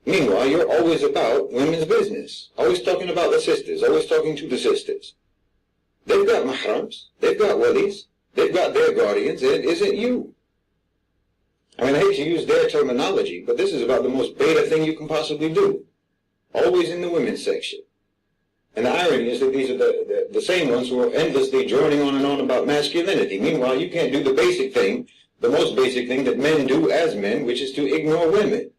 Meanwhile, you're always about women's business, always talking about the sisters, always talking to the sisters. They've got mahrams, they've got walis, they've got their guardians, and it isn't you. I mean, I hate to use their terminology, but this is about the most beta thing you can possibly do. Always in the women's section. And the irony is that these are the same ones who are endlessly droning on and on about masculinity. Meanwhile, you can't do the basic thing, the most basic thing that men do as men, which is to ignore women.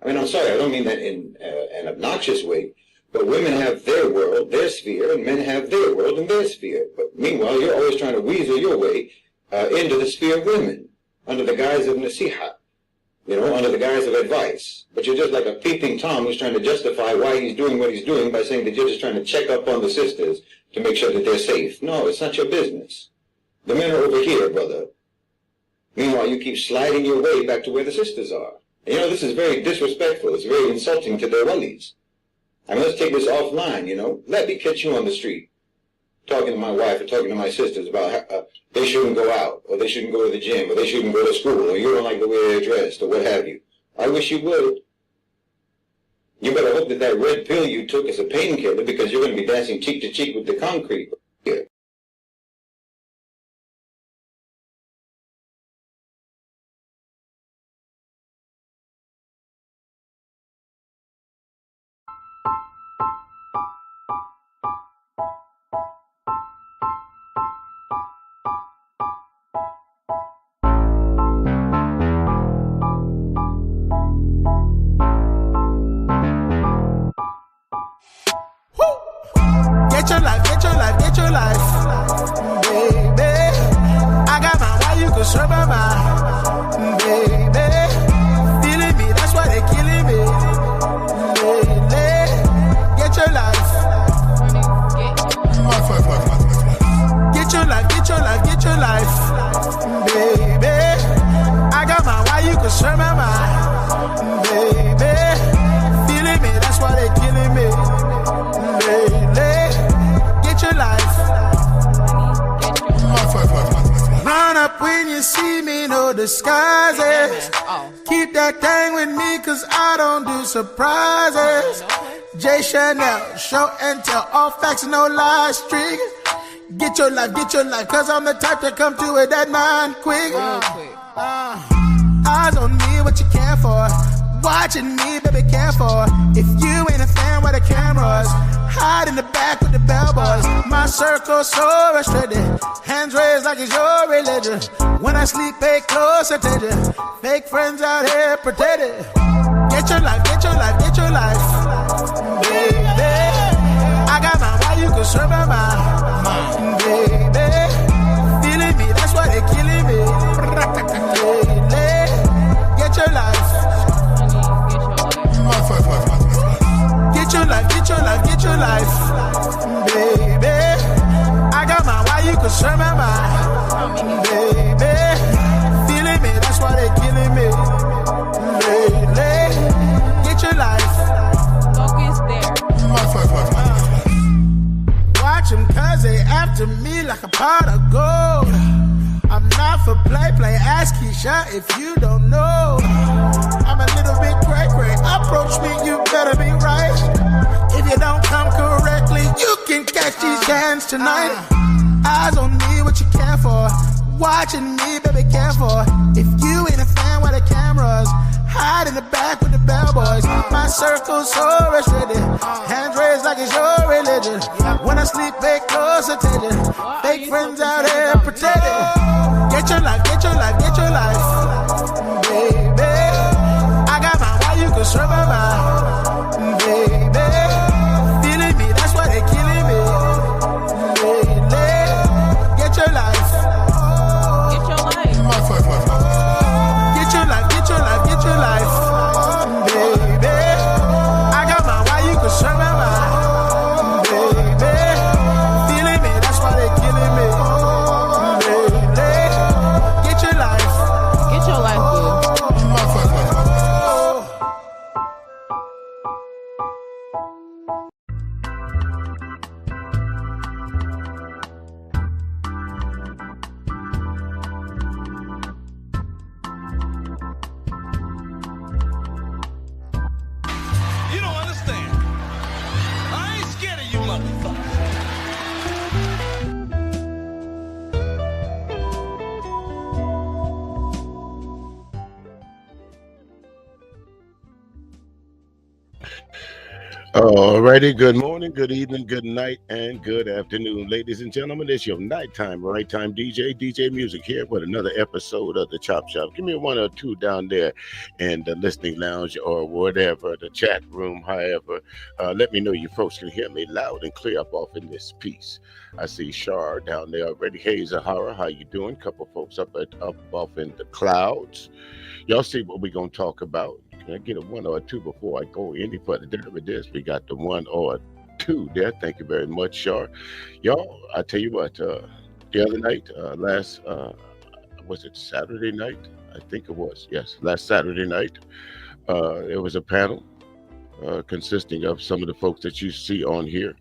I mean, I'm sorry, I don't mean that in an obnoxious way, but women have their world, their sphere, and men have their world and their sphere. But meanwhile, you're always trying to weasel your way into the sphere of women, under the guise of nasiha, under the guise of advice. But you're just like a peeping Tom who's trying to justify why he's doing what he's doing by saying that you're just trying to check up on the sisters to make sure that they're safe. No, it's not your business. The men are over here, brother. Meanwhile, you keep sliding your way back to where the sisters are. And, this is very disrespectful. It's very insulting to their walis. I mean, let's take this offline, Let me catch you on the street talking to my wife or talking to my sisters about how they shouldn't go out, or they shouldn't go to the gym, or they shouldn't go to school, or you don't like the way they're dressed, or what have you. I wish you would. You better hope that that red pill you took is a painkiller, because you're going to be dancing cheek to cheek with the concrete here. Get your life, baby. I got my why you can serve my mind, baby. Feeling me, that's why they killing me, lately. Get your life. Get your life, baby. I got my why you can serve my mind, baby. Feeling me, that's why they killing me, lately. Get your life. Run up when you see me, no disguises. Keep that thing with me, cause I don't do surprises. J Chanel, show and tell, all facts, no lies, trick. Get your life, cause I'm the type to come to it that 9 quick. Eyes on me, what you care for? Watching me, baby, care for. If you ain't a fan, where the cameras? Hide in the back with the bellboys. My circle so restricted. Hands raised like it's your religion. When I sleep, pay close attention. Fake friends out here pretending. Get your life, baby. I got my why you can serve my mind, baby. Feeling me, that's why they killing me, lately. Get your life. Get your life, baby. I got my why you can serve my mind, baby. Feeling me, that's why they killing me, lately. Get your life. Focus there. Watch them cause they after me like a pot of gold. I'm not for play, ask Keisha if you don't know. I'm a little bit cray-cray, approach me, you better be right. If you don't come correctly, you can catch these cans tonight. Eyes on me, what you care for? Watching me, baby, care for. If you ain't a fan, why the cameras? Hide in the back with the bellboys. My circle's so restricted. Hands raised like it's your religion. When I sleep, pay close attention. Fake friends out here pretending. Get your life, baby. I got my why you can serve my mind, baby. Feeling me, that's why they killing me, lately. Get your life. Get your life, baby. I got my why you can serve my mind, baby. Feeling me, that's why they killing me, lately. Get your life, boo. Alrighty, good morning, good evening, good night, and good afternoon, ladies and gentlemen. It's your nighttime, right time DJ Music here with another episode of the Chop Shop. Give me a one or two down there in the listening lounge or whatever, the chat room, however. Let me know you folks can hear me loud and clear up off in this piece. I see Shar down there already. Hey, Zahara, how you doing? Couple folks up off in the clouds. Y'all see what we're gonna talk about. Can I get a one or a two before I go any further? There it is. We got the one or two there. Thank you very much, Shar. Y'all, I tell you what, the other night, was it Saturday night? I think it was. Yes, last Saturday night, it was a panel consisting of some of the folks that you see on here,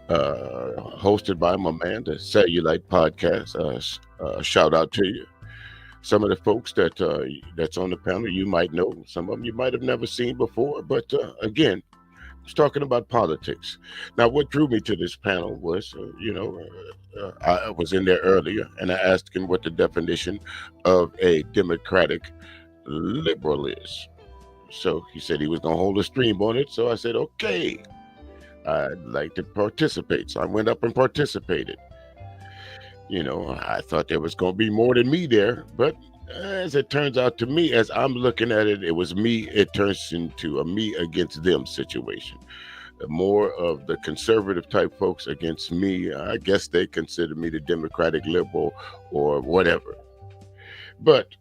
hosted by my man, the Cellulite Podcast. Shout out to you. Some of the folks that's on the panel you might know. Some of them you might have never seen before. But again, I was talking about politics. Now, what drew me to this panel was, I was in there earlier and I asked him what the definition of a democratic liberal is. So he said he was going to hold a stream on it. So I said, okay, I'd like to participate. So I went up and participated. I thought there was going to be more than me there, but as it turns out to me, as I'm looking at it, it was me. It turns into a me against them situation. More of the conservative type folks against me. I guess they consider me the Democratic liberal or whatever. But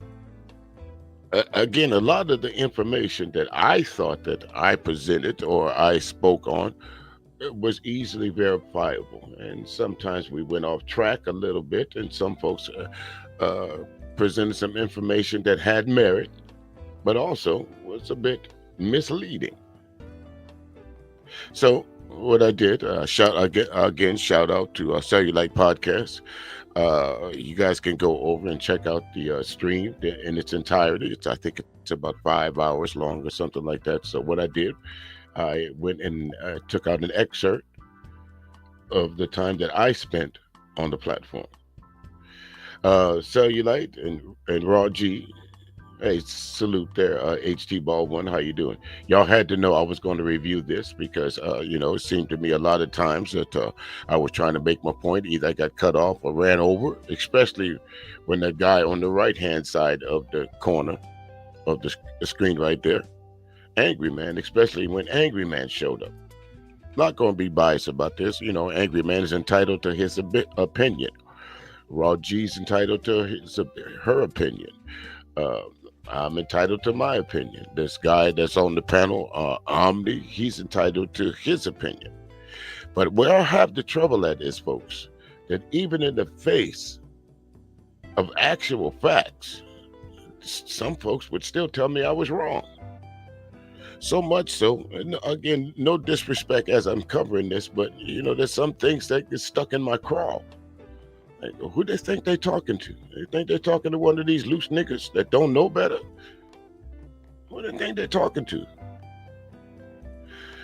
again, a lot of the information that I thought that I presented or I spoke on, it was easily verifiable, and sometimes we went off track a little bit, and some folks presented some information that had merit, but also was a bit misleading. So what I did, shout out to Cellulite Podcast. You guys can go over and check out the stream in its entirety. I think it's about 5 hours long or something like that. So what I did, I went and took out an excerpt of the time that I spent on the platform. Cellulite and Raw G, hey, salute there. HT Ball One, how you doing? Y'all had to know I was going to review this because, it seemed to me a lot of times that I was trying to make my point. Either I got cut off or ran over, especially when that guy on the right-hand side of the corner of the screen right there, Angry Man, especially when Angry Man showed up. Not going to be biased about this. Angry Man is entitled to his opinion. Raw G's entitled to her opinion. I'm entitled to my opinion. This guy that's on the panel, Omni, he's entitled to his opinion. But where I have the trouble at is, folks, that even in the face of actual facts, some folks would still tell me I was wrong. So much so, again, no disrespect as I'm covering this, but there's some things that get stuck in my craw. Like, who they think they're talking to? They think they're talking to one of these loose niggas that don't know better? Who do they think they're talking to?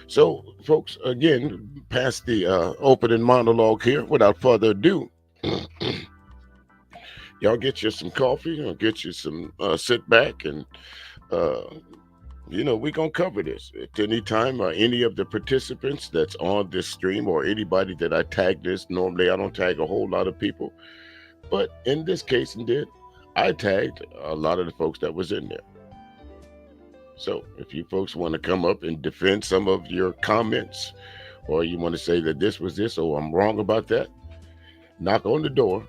So, folks, again, past the opening monologue here, without further ado, y'all get you some coffee, or get you some sit back and we're going to cover this. At any time, any of the participants that's on this stream or anybody that I tag this, normally I don't tag a whole lot of people, but in this case, indeed, I tagged a lot of the folks that was in there. So if you folks want to come up and defend some of your comments, or you want to say that this was this, or I'm wrong about that, knock on the door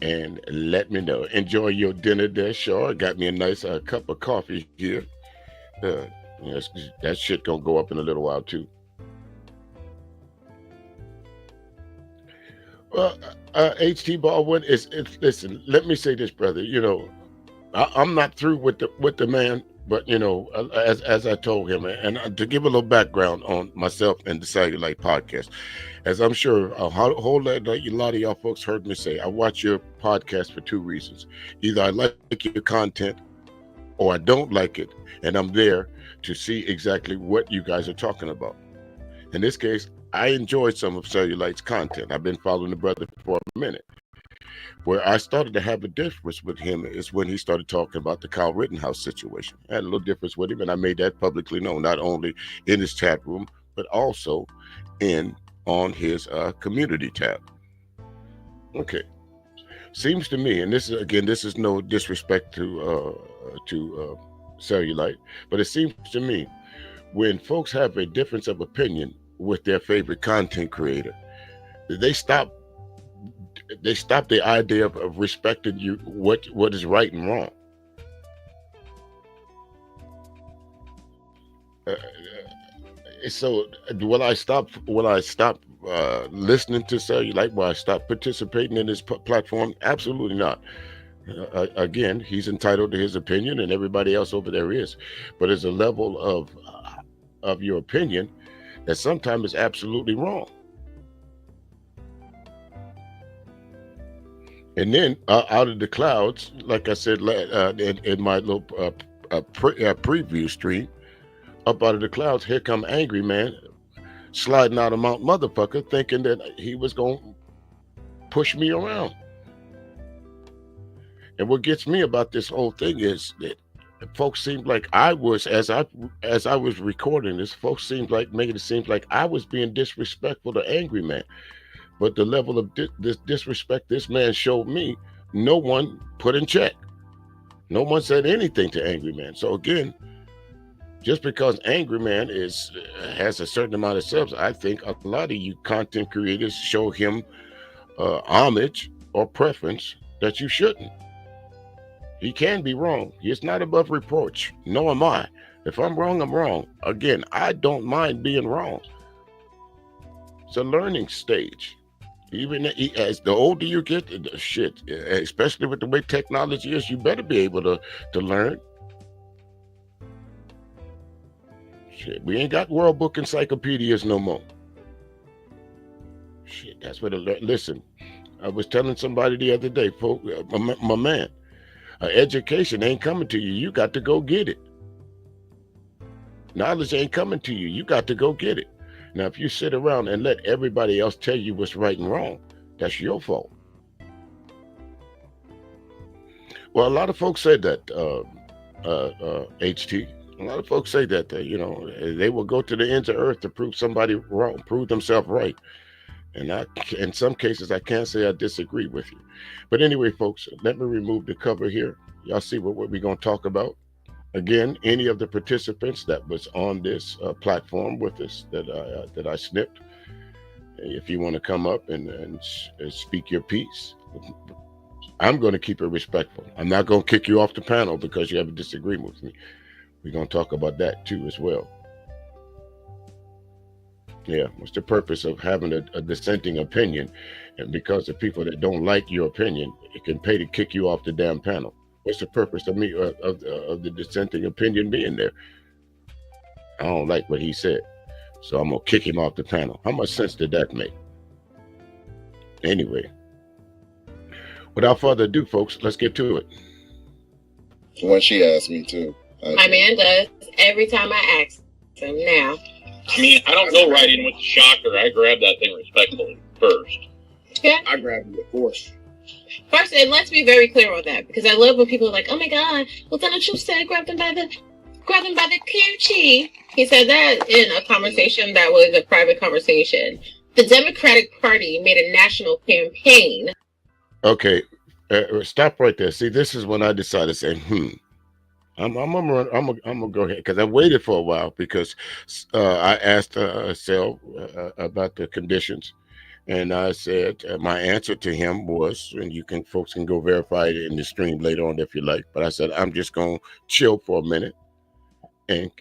and let me know. Enjoy your dinner there, Shaw. Got me a nice cup of coffee here. That shit gonna go up in a little while too. Well, HT Baldwin listen. Let me say this, brother. I'm not through with the man, but as I told him, and to give a little background on myself and the Cellulite Podcast, as I'm sure a whole lot of y'all folks heard me say, I watch your podcast for two reasons. Either I like your content or I don't like it, and I'm there to see exactly what you guys are talking about. In this case, I enjoyed some of Cellulite's content. I've been following the brother for a minute. Where I started to have a difference with him is when he started talking about the Kyle Rittenhouse situation. I had a little difference with him, and I made that publicly known, not only in his chat room, but also in on his community tab. Okay, seems to me, and this is no disrespect to cellulite, but it seems to me when folks have a difference of opinion with their favorite content creator, they stop the idea of respecting you what is right and wrong. So will I stop listening to cellulite? Will I stop participating in this platform? Absolutely not. Again, he's entitled to his opinion, and everybody else over there is. But there's a level of your opinion that sometimes is absolutely wrong. And then out of the clouds, like I said in my little preview stream, up out of the clouds, here come Angry Man sliding out of Mount Motherfucker, thinking that he was going to push me around. And what gets me about this whole thing is that folks seemed like I was, as I was recording this, folks seemed like making it seem like I was being disrespectful to Angry Man. But the level of this disrespect this man showed me, no one put in check. No one said anything to Angry Man. So again, just because Angry Man has a certain amount of subs, I think a lot of you content creators show him homage or preference that you shouldn't. He can be wrong. He's not above reproach. No am I. If I'm wrong, I'm wrong. Again, I don't mind being wrong. It's a learning stage. Even as the older you get, shit, especially with the way technology is, you better be able to learn. Shit, we ain't got World Book encyclopedias no more. Shit, that's what listen, I was telling somebody the other day, folks, my man, education ain't coming to you. You got to go get it. Knowledge ain't coming to you. You got to go get it. Now, if you sit around and let everybody else tell you what's right and wrong, that's your fault. Well, a lot of folks say that, HT. A lot of folks say that, they will go to the ends of earth to prove somebody wrong, prove themselves right. And in some cases, I can't say I disagree with you. But anyway, folks, let me remove the cover here. Y'all see what we're going to talk about. Again, any of the participants that was on this platform with us that I snipped, if you want to come up and speak your piece, I'm going to keep it respectful. I'm not going to kick you off the panel because you have a disagreement with me. We're going to talk about that too as well. Yeah, what's the purpose of having a dissenting opinion? And because of people that don't like your opinion, it can pay to kick you off the damn panel. What's the purpose of me of the dissenting opinion being there? I don't like what he said, so I'm gonna kick him off the panel. How much sense did that make? Anyway, without further ado, folks, let's get to it. When she asked me to. My man does every time I ask him now. I mean, I don't go right in with the shocker. I grab that thing respectfully first. Yeah. I grabbed it with force. First, and let's be very clear on that, because I love when people are like, "Oh my God, Lieutenant Troops said grab them by the coochie." He said that in a conversation that was a private conversation. The Democratic Party made a national campaign. Okay, stop right there. See, this is when I decided to say, I'm gonna go ahead because I waited for a while because I asked Sel about the conditions. And I said my answer to him was, and folks can go verify it in the stream later on if you like. But I said I'm just gonna chill for a minute and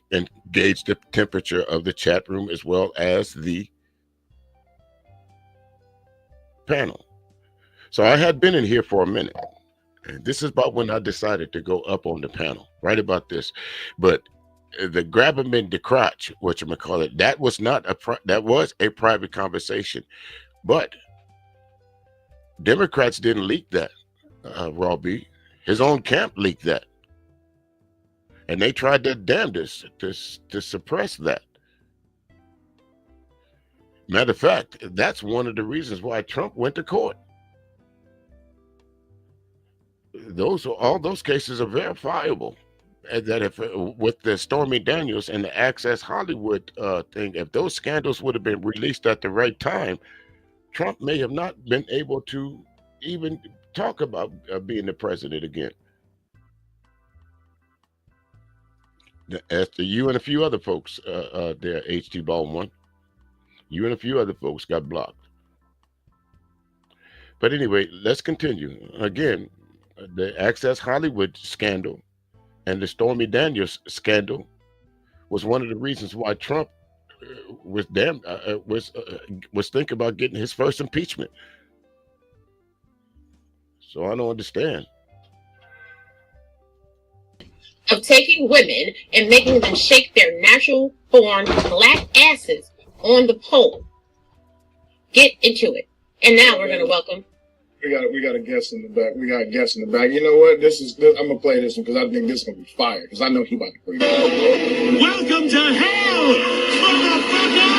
gauge the temperature of the chat room as well as the panel. So I had been in here for a minute. And this is about when I decided to go up on the panel, right about this. But the grab him in the crotch, whatchamacallit, that was that was a private conversation. But Democrats didn't leak that, Raw B. His own camp leaked that. And they tried their damnedest to suppress that. Matter of fact, that's one of the reasons why Trump went to court. all those cases are verifiable. And that if with the Stormy Daniels and the Access Hollywood thing, if those scandals would have been released at the right time, Trump may have not been able to even talk about being the president again. After you and a few other folks there, HT Baldwin, you and a few other folks got blocked. But anyway, let's continue. Again, the Access Hollywood scandal and the Stormy Daniels scandal was one of the reasons why Trump was thinking about getting his first impeachment. So I don't understand. Of taking women and making them shake their natural born black asses on the pole. Get into it. And now we're gonna welcome. We got a guest in the back. We got a guest in the back. You know what? I'm gonna play this one because I think this is gonna be fire. Because I know he about to bring it. Welcome to hell, motherfucker!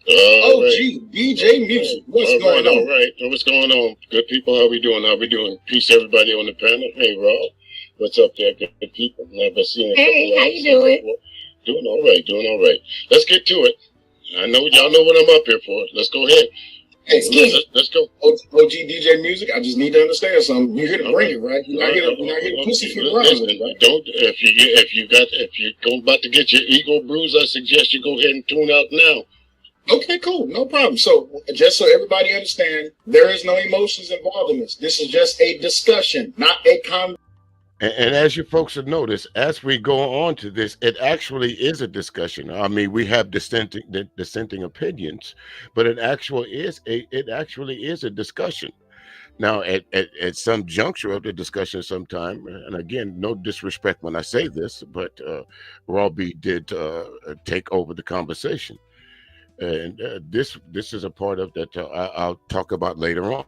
OG DJ Music. What's going on? All right. What's going on? Good people. How we doing? Peace, everybody on the panel. Hey, Rob. What's up there, good people? Never seen. Hey, how you doing? Doing all right. Let's get to it. I know y'all know what I'm up here for. Let's go ahead. Hey, let's go. OG DJ Music. I just need to understand something. You're here to bring it, right? You're not here to pussy for the right? Don't. If you're about to get your ego bruised, I suggest you go ahead and tune out now. Okay, cool. No problem. So, just so everybody understand, there is no emotions involved in this. This is just a discussion, not a con. And as you folks have noticed, as we go on to this, it actually is a discussion. I mean, we have dissenting opinions, but it actually is a discussion. Now, at some juncture of the discussion sometime, and again, no disrespect when I say this, but Robbie did take over the conversation. And this is a part of that I'll talk about later on.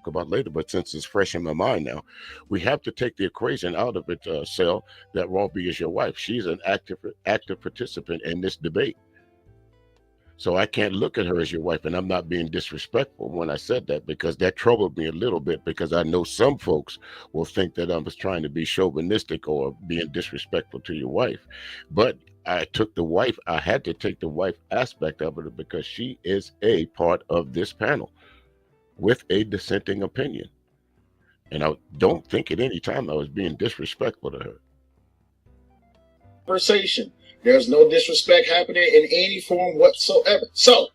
But since it's fresh in my mind now, we have to take the equation out of it, Sel, that Robbie is your wife. She's an active participant in this debate. So I can't look at her as your wife, and I'm not being disrespectful when I said that, because that troubled me a little bit, because I know some folks will think that I was trying to be chauvinistic or being disrespectful to your wife. But I had to take the wife aspect of it because she is a part of this panel with a dissenting opinion. And I don't think at any time I was being disrespectful to her. Conversation. There's no disrespect happening in any form whatsoever. So,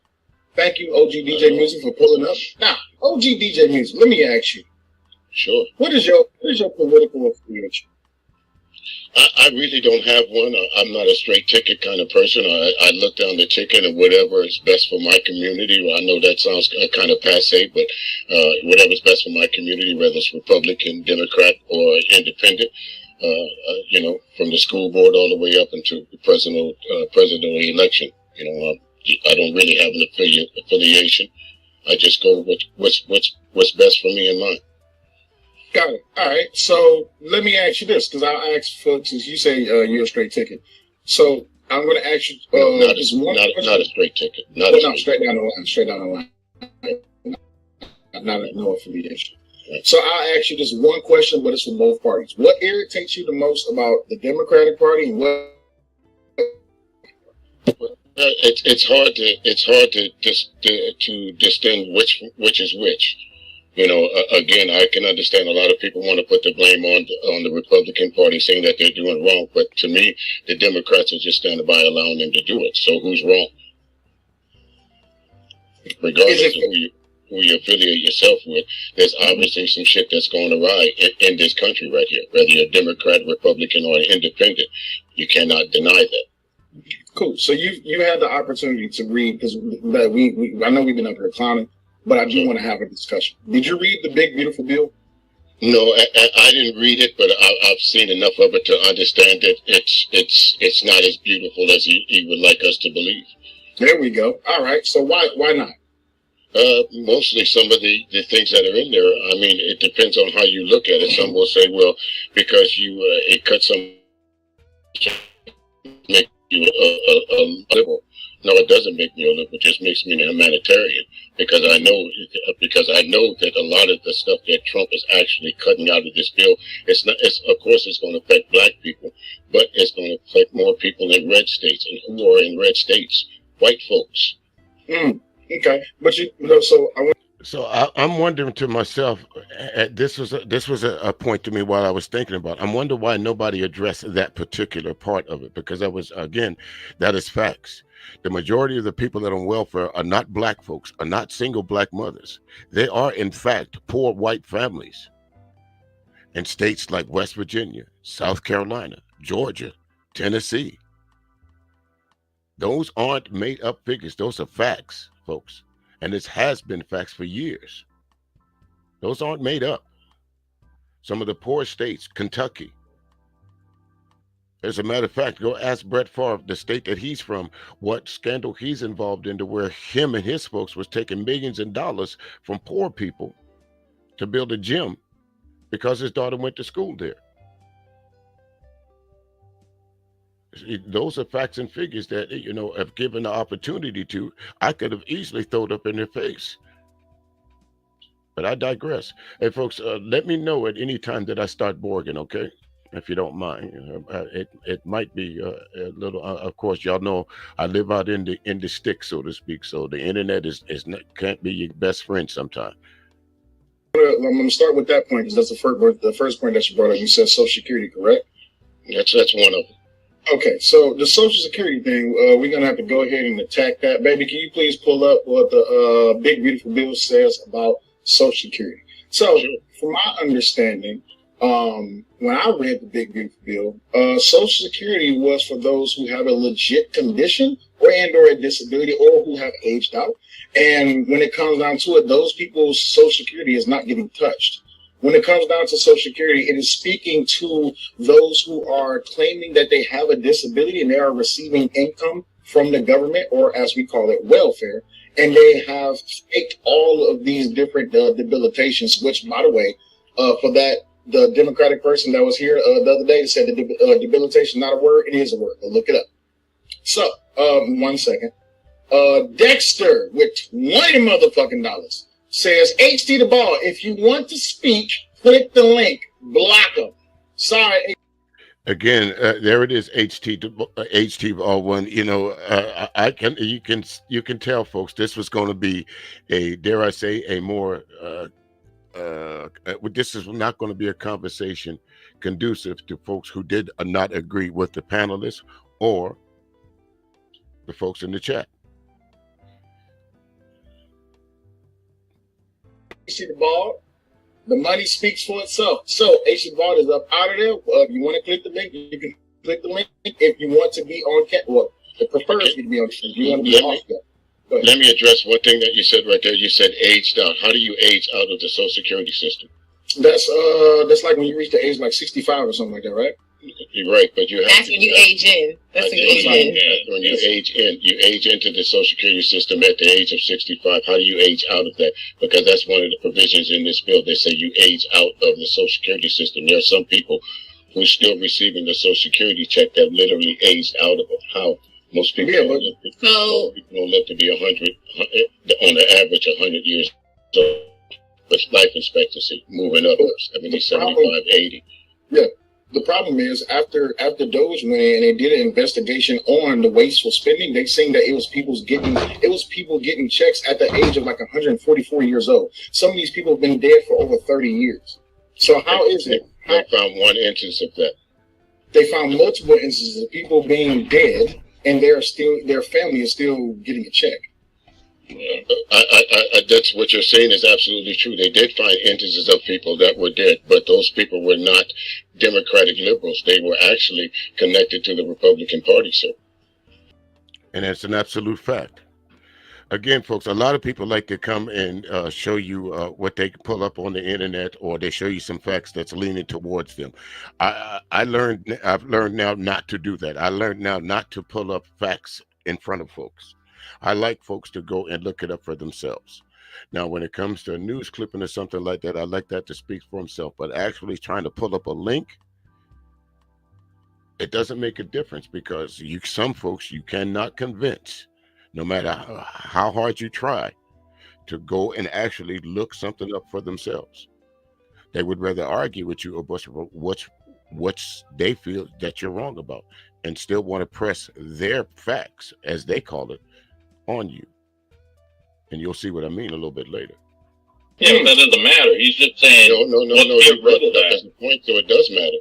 thank you, OG DJ Music, for pulling up. Now, OG DJ Music, let me ask you. Sure. What is your political affiliation? I really don't have one. I'm not a straight ticket kind of person. I look down the ticket and whatever is best for my community. I know that sounds kind of passe, but whatever's best for my community, whether it's Republican, Democrat, or Independent, from the school board all the way up into the presidential election. I don't really have an affiliation. I just go with what's best for me and mine. Got it. All right. So let me ask you this, because I ask folks, as you say, you're a straight ticket. So I'm going to ask you not a straight ticket. Straight down the line. No affiliation. Right. So I'll ask you this one question, but it's for both parties. What irritates you the most about the Democratic Party, and what? It's hard to distinguish which is which. Again, I can understand a lot of people want to put the blame on the Republican Party, saying that they're doing wrong. But to me, the Democrats are just standing by allowing them to do it. So who's wrong? Regardless of who you affiliate yourself with, there's obviously some shit that's going awry in this country right here. Whether you're a Democrat, Republican, or an independent, you cannot deny that. Cool. So you had the opportunity to read, because I know we've been up here clowning, but I do want to have a discussion. Did you read the Big Beautiful Bill? No, I didn't read it, but I've seen enough of it to understand that it's not as beautiful as he would like us to believe. There we go. All right. So why not? Mostly some of the things that are in there. I mean, it depends on how you look at it. Some will say, well, because it cuts some make you a liberal. No, it doesn't make me a liberal. It just makes me a humanitarian because I know that a lot of the stuff that Trump is actually cutting out of this bill, it's not. It's of course it's going to affect black people, but it's going to affect more people in red states, and who are in red states? White folks. Okay, but so I want. So I'm wondering to myself, this was a point to me while I was thinking about. I'm wondering why nobody addressed that particular part of it, because that is facts. The majority of the people that are on welfare are not black folks, are not single black mothers. They are in fact poor white families in states like West Virginia, South Carolina, Georgia, Tennessee. Those aren't made up figures. Those are facts, folks. And this has been facts for years. Those aren't made up. Some of the poorest states, Kentucky. As a matter of fact, go ask Brett Favre, the state that he's from, what scandal he's involved in to where him and his folks was taking millions of dollars from poor people to build a gym because his daughter went to school there. Those are facts and figures that, if given the opportunity to, I could have easily thrown up in their face. But I digress. Hey, folks, let me know at any time that I start borging, okay? If you don't mind. It might be a little. Of course, y'all know I live out in the stick, so to speak. So the internet can't be your best friend sometimes. I'm going to start with that point because that's the first point that you brought up. You said Social Security, correct? That's one of them. Okay, so the Social Security thing, we're going to have to go ahead and attack that. Baby, can you please pull up what the Big Beautiful Bill says about Social Security? So, from my understanding, when I read the Big Beautiful Bill, Social Security was for those who have a legit condition or a disability or who have aged out. And when it comes down to it, those people's Social Security is not getting touched. When it comes down to Social Security, it is speaking to those who are claiming that they have a disability and they are receiving income from the government, or as we call it, welfare, and they have faked all of these different debilitations, which, by the way, for that, the Democratic person that was here the other day said that debilitation not a word. It is a word. But look it up. So, 1 second. Dexter with $20 motherfucking dollars says, HT the ball, if you want to speak, click the link. Block them. Sorry. Again, there it is, HT ball one. You can tell, folks, this was going to be a, dare I say, a more this is not going to be a conversation conducive to folks who did not agree with the panelists or the folks in the chat. HT the ball, the money speaks for itself. So HT the ball is up out of there. If you want to click the link, you can click the link. If you want to be on it prefers you to be on. If you want to be off there. Let me address one thing that you said right there. You said aged out. How do you age out of the Social Security system? That's like when you reach the age like 65 or something like that, right? You're right, but you have. That's when you age in. That's when you age in. When you age into the Social Security system at the age of 65. How do you age out of that? Because that's one of the provisions in this bill. They say you age out of the Social Security system. There are some people who are still receiving the Social Security check that literally aged out of it. How? Most people don't live to be 100, on the average, 100 years old. But life expectancy moving up, 70, 75, 80. Yeah. The problem is after Doge went in and they did an investigation on the wasteful spending, they saying that it was people getting checks at the age of like 144 years old. Some of these people have been dead for over 30 years. So how is it? They found one instance of that. They found multiple instances of people being dead and their family is still getting a check. That's what you're saying is absolutely true. They did find instances of people that were dead, but those people were not Democratic liberals. They were actually connected to the Republican Party, sir. And that's an absolute fact. Again, folks, a lot of people like to come and show you what they can pull up on the internet, or they show you some facts that's leaning towards them. I've learned now not to do that. I learned now not to pull up facts in front of folks. I like folks to go and look it up for themselves. Now, when it comes to a news clipping or something like that, I like that to speak for himself. But actually trying to pull up a link, It doesn't make a difference because some folks you cannot convince, no matter how hard you try, to go and actually look something up for themselves. They would rather argue with you about what's they feel that you're wrong about, and still want to press their facts, as they call it, on you. And you'll see what I mean a little bit later. Yeah, but that doesn't matter. He's just saying. No. You brought it up as a point, so it does matter.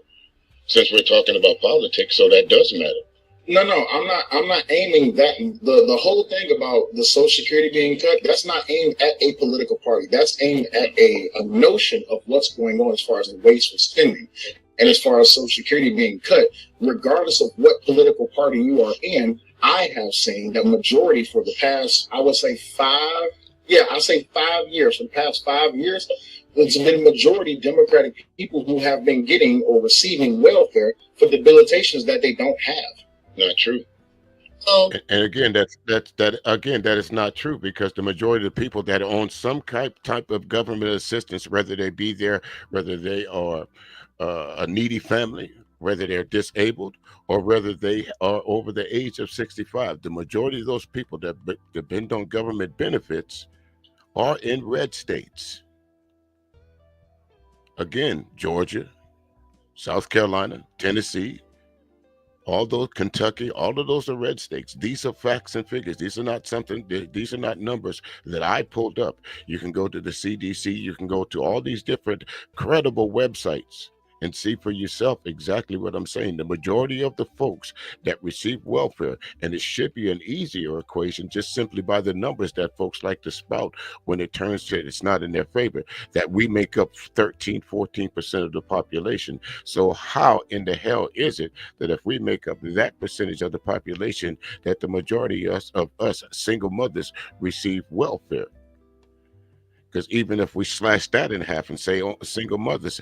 Since we're talking about politics, so that does matter. No, I'm not aiming that. The whole thing about the Social Security being cut, that's not aimed at a political party. That's aimed at a notion of what's going on as far as the wasteful spending. And as far as Social Security being cut, regardless of what political party you are in, I have seen that majority for the past, I would say 5 years, for the past 5 years, there's been majority Democratic people who have been getting or receiving welfare for debilitations that they don't have. Not true. So And again, that is not true, because the majority of the people that are on some type of government assistance, whether they be there, whether they are a needy family, whether they're disabled, or whether they are over the age of 65, the majority of those people that depend on government benefits are in red states. Again, Georgia, South Carolina, Tennessee, all those, Kentucky, all of those are red states. These are facts and figures. These are not numbers that I pulled up. You can go to the CDC, you can go to all these different credible websites and see for yourself exactly what I'm saying. The majority of the folks that receive welfare, and it should be an easier equation just simply by the numbers that folks like to spout when it turns to it's not in their favor, that we make up 13-14% of the population. So how in the hell is it that if we make up that percentage of the population, that the majority of us single mothers receive welfare? Because even if we slash that in half and say single mothers,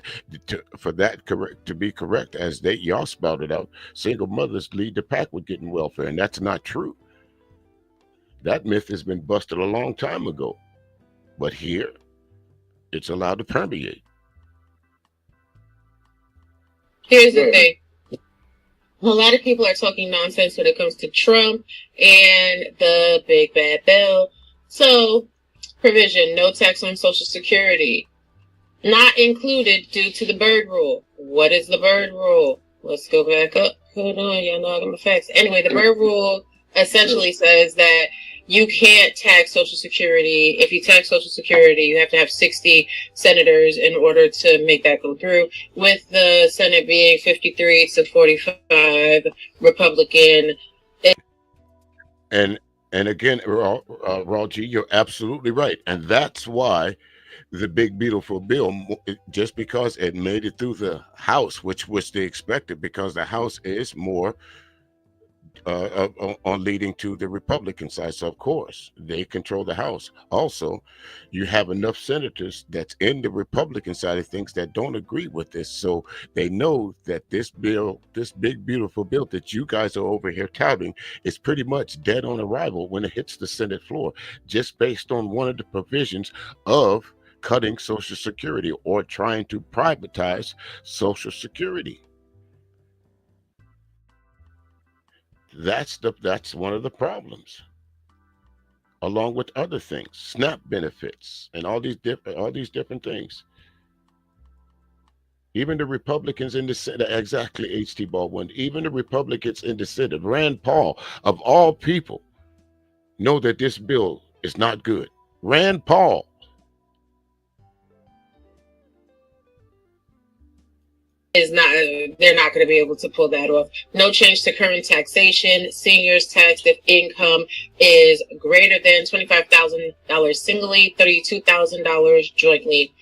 for that to be correct, as y'all spouted out, single mothers lead the pack with getting welfare, and that's not true. That myth has been busted a long time ago, but here it's allowed to permeate. here's the thing. A lot of people are talking nonsense when it comes to Trump and the big bad bill. So, provision, no tax on Social Security. Not included due to the bird rule. What is the bird rule? Let's go back up. Hold on, y'all know I got my facts. Anyway, the bird rule essentially says that you can't tax Social Security. If you tax Social Security, you have to have 60 senators in order to make that go through, with the Senate being 53 to 45 Republican. And again, Raw G, you're absolutely right. And that's why the big beautiful bill, just because it made it through the House, which was they expected, because the House is more on leading to the Republican side. So of course they control the House. Also, you have enough senators that's in the Republican side of things that don't agree with this. So they know that this bill, this big beautiful bill that you guys are over here touting, is pretty much dead on arrival when it hits the Senate floor, just based on one of the provisions of cutting Social Security or trying to privatize Social Security. That's one of the problems, along with other things, SNAP benefits, and all these different things. Even the Republicans in the Senate, exactly, H.T. Baldwin, even the Republicans in the Senate, Rand Paul, of all people, know that this bill is not good. Rand Paul. They're not going to be able to pull that off. No change to current taxation. Seniors taxed if income is greater than $25,000 singly, $32,000 jointly.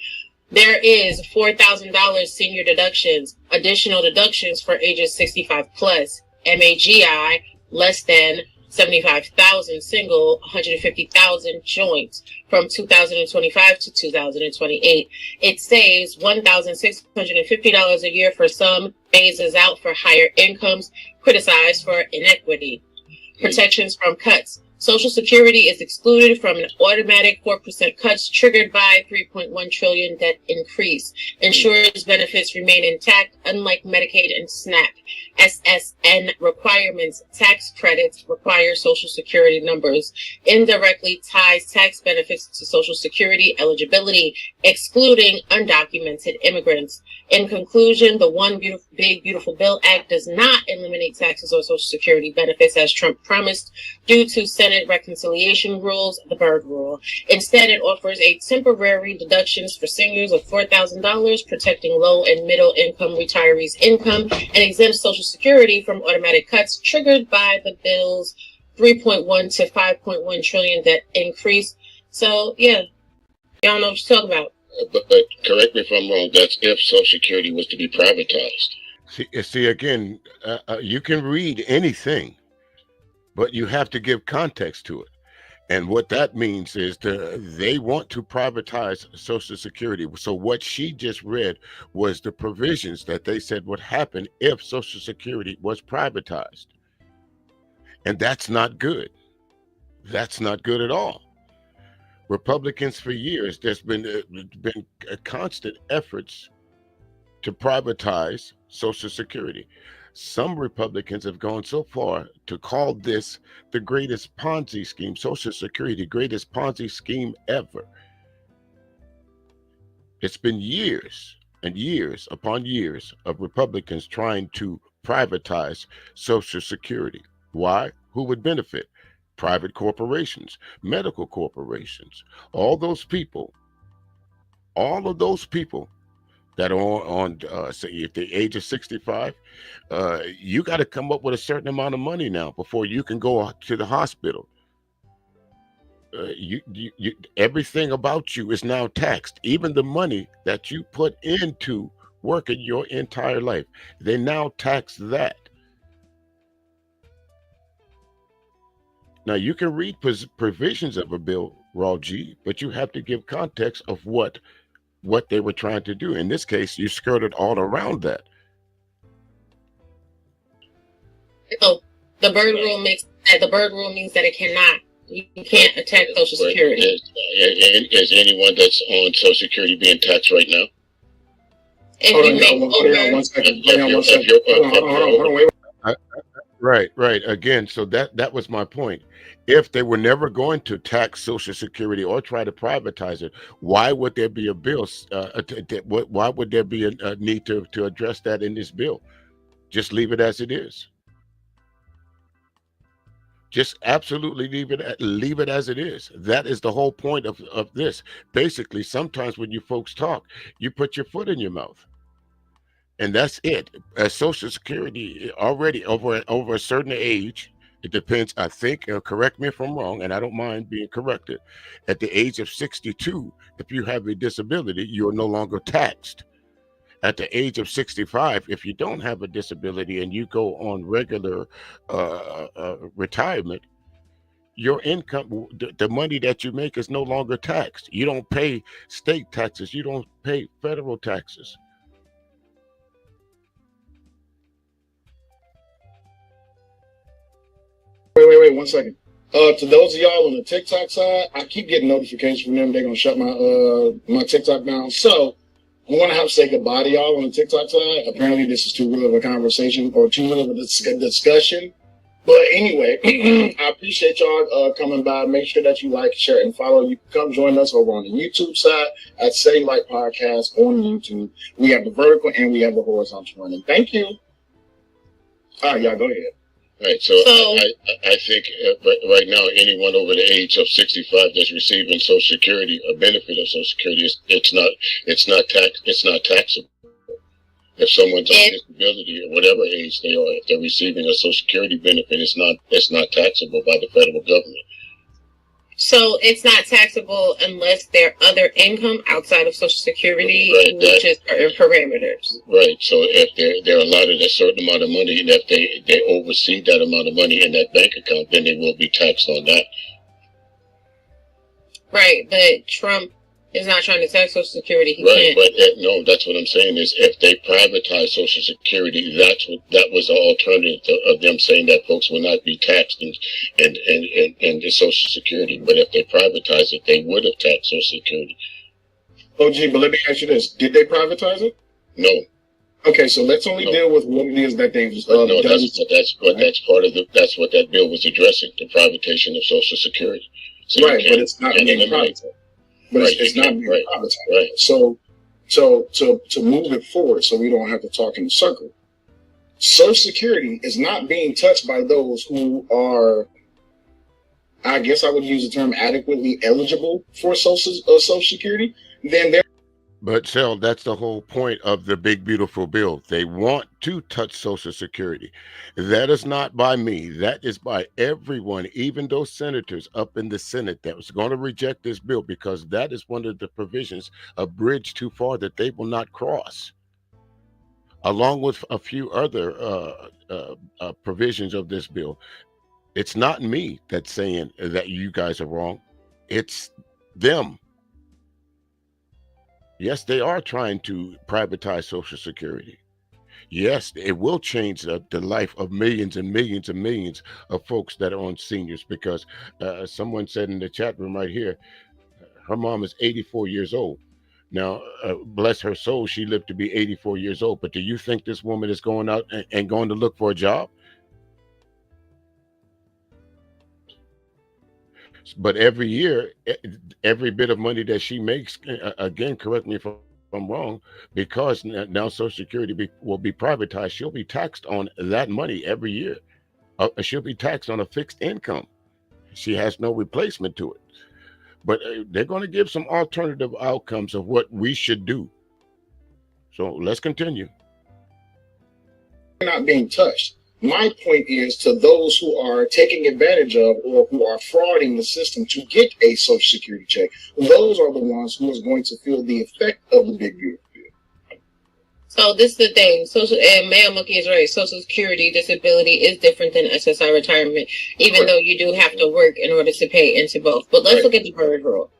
There is $4,000 senior deductions, additional deductions for ages 65 plus, MAGI less than 75,000 single, 150,000 joint from 2025 to 2028. It saves $1,650 a year for some, phases out for higher incomes, criticized for inequity. Protections from cuts. Social Security is excluded from an automatic 4% cuts triggered by 3.1 trillion debt increase. Insurers' benefits remain intact, unlike Medicaid and SNAP. SSN requirements, tax credits require Social Security numbers, indirectly ties tax benefits to Social Security eligibility, excluding undocumented immigrants. In conclusion, the One Big Beautiful Bill Act does not eliminate taxes or Social Security benefits as Trump promised due to Senate reconciliation rules, the Byrd Rule. Instead, it offers a temporary deductions for seniors of $4,000, protecting low and middle income retirees' income, and exempts Social Security from automatic cuts triggered by the bill's 3.1 to 5.1 trillion debt increase. So, yeah, y'all know what you're talking about. But correct me if I'm wrong. That's if Social Security was to be privatized. See again, you can read anything, but you have to give context to it. And what that means is they want to privatize Social Security. So what she just read was the provisions that they said would happen if Social Security was privatized. And that's not good. That's not good at all. Republicans for years, there's been a constant efforts to privatize Social Security. Some Republicans have gone so far to call this the greatest Ponzi scheme, Social Security, greatest Ponzi scheme ever. It's been years and years upon years of Republicans trying to privatize Social Security. Why? Who would benefit? Private corporations, medical corporations, all of those people that are on say if the age of 65, you got to come up with a certain amount of money now before you can go to the hospital. You everything about you is now taxed, even the money that you put into working your entire life. They now tax that. Now you can read provisions of a bill, Raw G, but you have to give context of what they were trying to do. In this case, you skirted all around that. So the Byrd Rule means that it cannot. You can't attack Social Security. Is anyone that's on Social Security being taxed right now? Right. Again, so that was my point. If they were never going to tax Social Security or try to privatize it, why would there be a bill? Why would there be a need to address that in this bill? Just leave it as it is. Just absolutely leave it as it is. That is the whole point of this. Basically, sometimes when you folks talk, you put your foot in your mouth. And that's it. Social Security already over a certain age, it depends, I think, correct me if I'm wrong, and I don't mind being corrected. At the age of 62, if you have a disability, you're no longer taxed. At the age of 65, if you don't have a disability and you go on regular retirement, your income, the money that you make is no longer taxed. You don't pay state taxes. You don't pay federal taxes. Wait, 1 second. To those of y'all on the TikTok side, I keep getting notifications from them. They're gonna shut my TikTok down. So I want to have to say goodbye to y'all on the TikTok side. Apparently, this is too real of a conversation or too real of a discussion. But anyway, I appreciate y'all coming by. Make sure that you like, share, and follow. You can come join us over on the YouTube side at Say Like Podcast on YouTube. We have the vertical and we have the horizontal running. Thank you. All right, y'all go ahead. Right, so I think right now anyone over the age of 65 that's receiving Social Security, a benefit of Social Security, it's not taxable. If someone's on disability or whatever age they are, if they're receiving a Social Security benefit, it's not taxable by the federal government. So it's not taxable unless there are other income outside of Social Security, right, which is certain parameters. Right. So if they're allotted a certain amount of money, and if they oversee that amount of money in that bank account, then they will be taxed on that. Right, but Trump is not trying to tax Social Security, he Right, can't. but no, that's what I'm saying is if they privatize Social Security, that was the alternative of them saying that folks will not be taxed in the Social Security. But if they privatize it, they would have taxed Social Security. Oh, gee, but let me ask you this: did they privatize it? No. Okay, so let's only deal with what it is that they've No, done. that's part of that's what that bill was addressing, the privatization of Social Security. So right, but it's not being privatized. But right, it's not being privatized. Right. So to move it forward, so we don't have to talk in a circle. Social Security is not being touched by those who are, I guess I would use the term, adequately eligible for Social Security. Then they're. But Sel, that's the whole point of the big beautiful bill. They want to touch Social Security. That is not by me. That is by everyone, even those senators up in the Senate that was going to reject this bill, because that is one of the provisions, a bridge too far that they will not cross, along with a few other provisions of this bill. It's not me that's saying that you guys are wrong. It's them. Yes, they are trying to privatize Social Security. Yes, it will change the life of millions and millions and millions of folks that are on seniors, because someone said in the chat room right here, her mom is 84 years old. Now, bless her soul, she lived to be 84 years old. But do you think this woman is going out and going to look for a job? But every year, every bit of money that she makes, again, correct me if I'm wrong, because now Social Security will be privatized, she'll be taxed on that money every year. She'll be taxed on a fixed income. She has no replacement to it. But they're going to give some alternative outcomes of what we should do. So let's continue. Not being touched. My point is to those who are taking advantage of or who are frauding the system to get a Social Security check. Those are the ones who is going to feel the effect of the big beautiful bill. So this is the thing. And Ma'am Mookie is right. Social Security disability is different than SSI retirement, even though you do have to work in order to pay into both. But let's look at the Byrd Rule.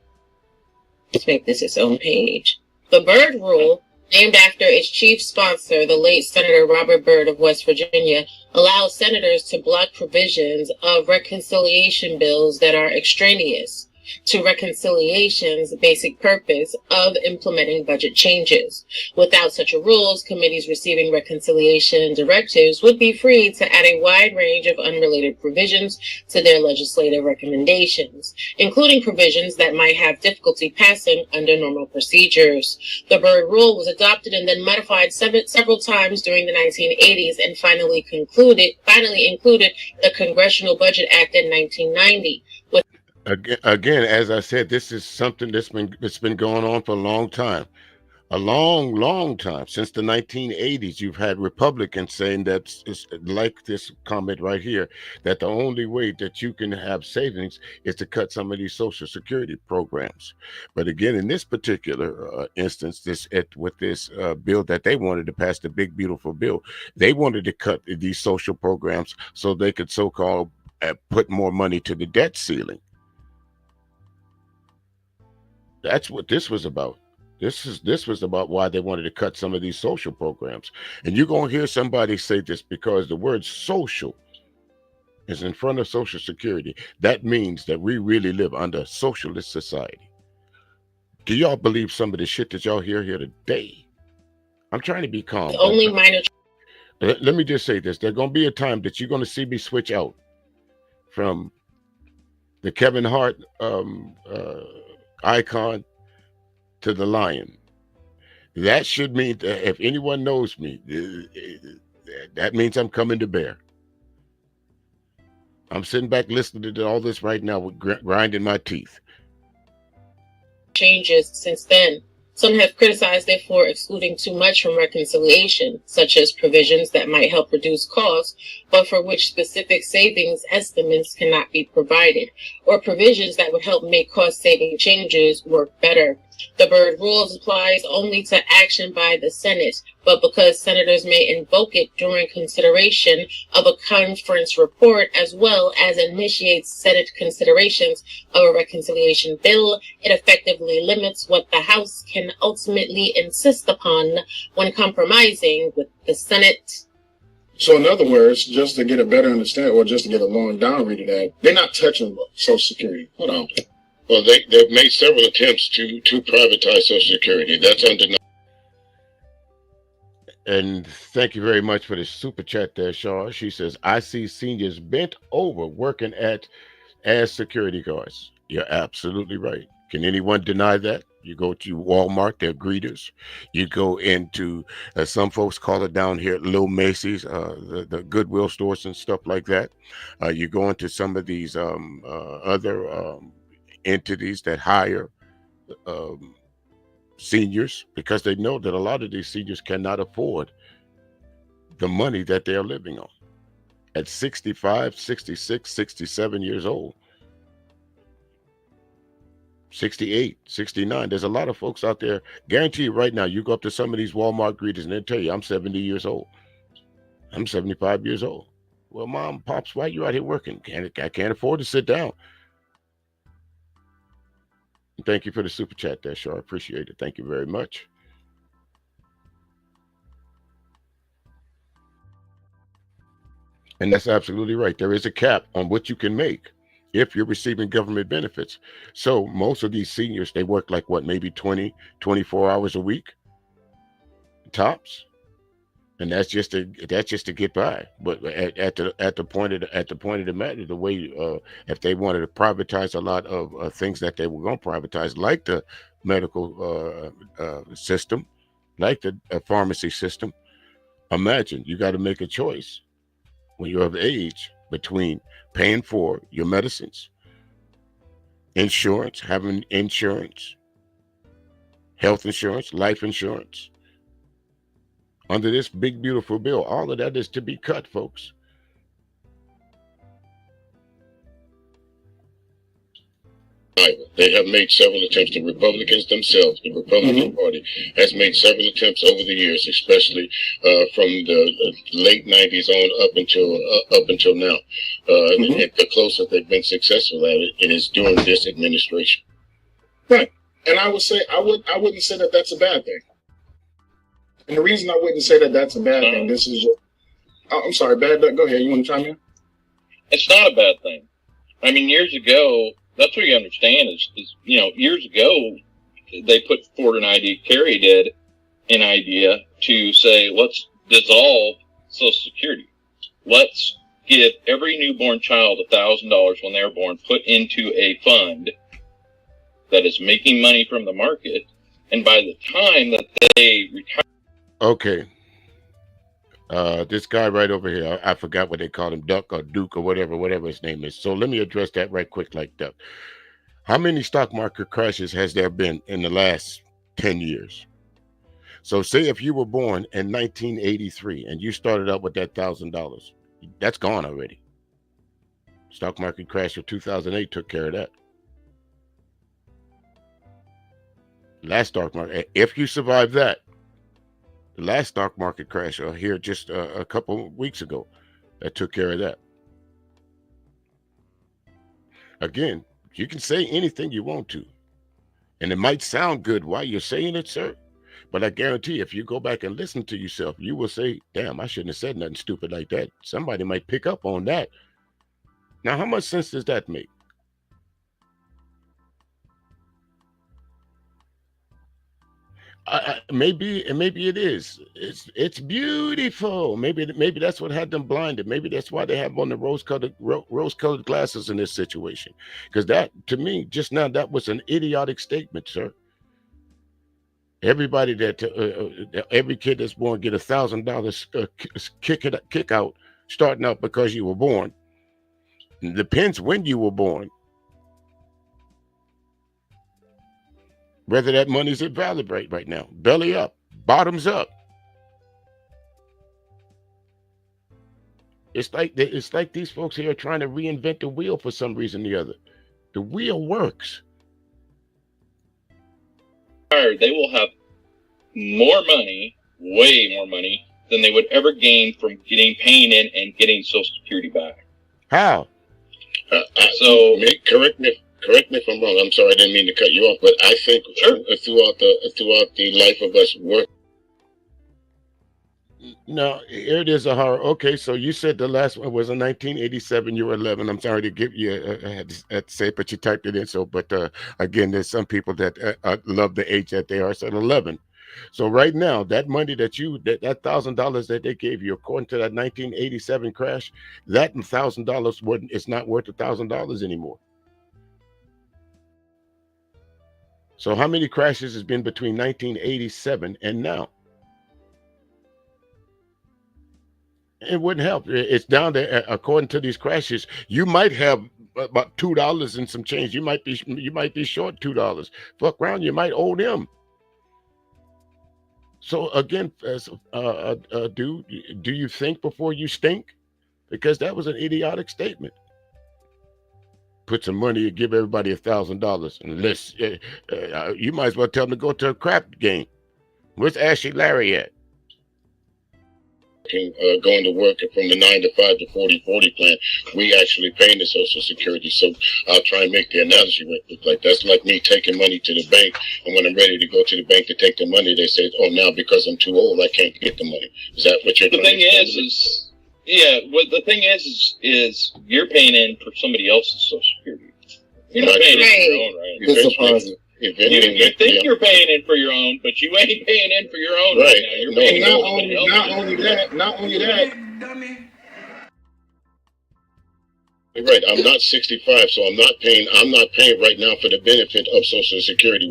Let's make this its own page. The Byrd Rule, named after its chief sponsor, the late Senator Robert Byrd of West Virginia, allows senators to block provisions of reconciliation bills that are extraneous to reconciliation's basic purpose of implementing budget changes. Without such a rules, committees receiving reconciliation directives would be free to add a wide range of unrelated provisions to their legislative recommendations, including provisions that might have difficulty passing under normal procedures. The Byrd Rule was adopted and then modified several times during the 1980s and finally included the Congressional Budget Act in 1990. Again, as I said, this is something that's been going on for a long time. A long time. Since the 1980s, you've had Republicans saying that, it's like this comment right here, that the only way that you can have savings is to cut some of these Social Security programs. But again, in this particular instance, with this bill that they wanted to pass, the big beautiful bill, they wanted to cut these social programs so they could so-called put more money to the debt ceiling. That's what this was about. This was about why they wanted to cut some of these social programs. And you're going to hear somebody say this because the word social is in front of Social Security. That means that we really live under a socialist society. Do y'all believe some of the shit that y'all hear here today? I'm trying to be calm. Only minor. Let me just say this. There's going to be a time that you're going to see me switch out from the Kevin Hart icon to the lion. That should mean that if anyone knows me, that means I'm coming to bear. I'm sitting back listening to all this right now with grinding my teeth. Changes since then. Some have criticized it for excluding too much from reconciliation, such as provisions that might help reduce costs, but for which specific savings estimates cannot be provided, or provisions that would help make cost-saving changes work better. The Byrd Rules applies only to action by the Senate, but because senators may invoke it during consideration of a conference report as well as initiate Senate considerations of a reconciliation bill, it effectively limits what the House can ultimately insist upon when compromising with the Senate. So in other words, just to get a better understanding, or just to get a long down read of that, they're not touching Social Security. Hold on. Well, they've made several attempts to privatize Social Security. That's undeniable. And thank you very much for the super chat there, Shaw. She says, I see seniors bent over working as security guards. You're absolutely right. Can anyone deny that? You go to Walmart, they're greeters. You go into, some folks call it down here, Little Macy's, the Goodwill stores and stuff like that. You go into some of these other entities that hire seniors, because they know that a lot of these seniors cannot afford the money that they're living on at 65, 66, 67 years old. 68, 69. There's a lot of folks out there. Guarantee you right now, you go up to some of these Walmart greeters and they'll tell you, I'm 70 years old. I'm 75 years old. Well, Mom, Pops, why are you out here working? I can't afford to sit down. Thank you for the super chat there, Shaw. I appreciate it. Thank you very much. And that's absolutely right. There is a cap on what you can make if you're receiving government benefits. So most of these seniors, they work like what, maybe 20, 24 hours a week tops. And that's just to get by. But at the point of the matter, the way if they wanted to privatize a lot of things that they were going to privatize, like the medical system, like the pharmacy system, imagine you got to make a choice when you're of age between paying for your medicines, insurance, having insurance, health insurance, life insurance. Under this big, beautiful bill, all of that is to be cut, folks. They have made several attempts. The Republicans themselves, the Republican Party, has made several attempts over the years, especially from the late '90s on up until now. And the closer they've been successful at it, it is during this administration. Right, and I would say I wouldn't say that that's a bad thing. And the reason I wouldn't say that that's a bad thing, this is just, I'm sorry, bad. Go ahead. You want to chime in? It's not a bad thing. I mean, years ago, that's what you understand is years ago, they put forward an idea, Kerry did an idea to say, let's dissolve Social Security. Let's give every newborn child $1,000 when they're born, put into a fund that is making money from the market. And by the time that they retire. Okay. This guy right over here, I forgot what they call him, Duck or Duke or whatever his name is. So let me address that right quick like that. How many stock market crashes has there been in the last 10 years? So say if you were born in 1983 and you started out with that $1,000, that's gone already. Stock market crash of 2008 took care of that. Last stock market, if you survive that, the last stock market crash here just a couple of weeks ago, that took care of that. Again, you can say anything you want to, and it might sound good while you're saying it, sir, but I guarantee if you go back and listen to yourself, you will say, damn, I shouldn't have said nothing stupid like that. Somebody might pick up on that. Now, how much sense does that make? Maybe it is. It's beautiful. Maybe that's what had them blinded. Maybe that's why they have on the rose-colored glasses in this situation. Because that, to me, just now, that was an idiotic statement, sir. Everybody every kid that's born get $1,000 kick out starting out because you were born. It depends when you were born. Whether that money's at valid right now. Belly up, bottoms up. It's like these folks here are trying to reinvent the wheel for some reason or the other. The wheel works. they will have more money, way more money, than they would ever gain from paying in and getting Social Security back. How? So correct me if I'm wrong. I'm sorry, I didn't mean to cut you off, but I think throughout the life of us work. No, here it is, Ahara. Okay, so you said the last one was in 1987. You were 11. I'm sorry to give you, I had to say it, but you typed it in. So, but again, there's some people that love the age that they are. So 11. So right now, that money that $1,000 that they gave you, according to that 1987 crash, that $1,000 it's not worth $1,000 anymore. So how many crashes has been between 1987 and now? It wouldn't help. It's down there. According to these crashes, you might have about $2 and some change. You might be short $2. Fuck around, you might owe them. So again, do you think before you stink? Because that was an idiotic statement. Put some money and give everybody $1,000. Unless you might as well tell them to go to a crap game. Where's Ashley Larry at? Going to work from the 9 to 5 to 40/40 plan, we actually paying the Social Security. So I'll try and make the analogy like that's like me taking money to the bank, and when I'm ready to go to the bank to take the money, they say, "Oh, now because I'm too old, I can't get the money." Is that what you're doing? The thing is you're paying in for somebody else's Social Security. You're not paying in for your own, right? You think you're paying in for your own, but you ain't paying in for your own right now. You're paying not only that. Right, I'm not 65, so I'm not paying right now for the benefit of Social Security.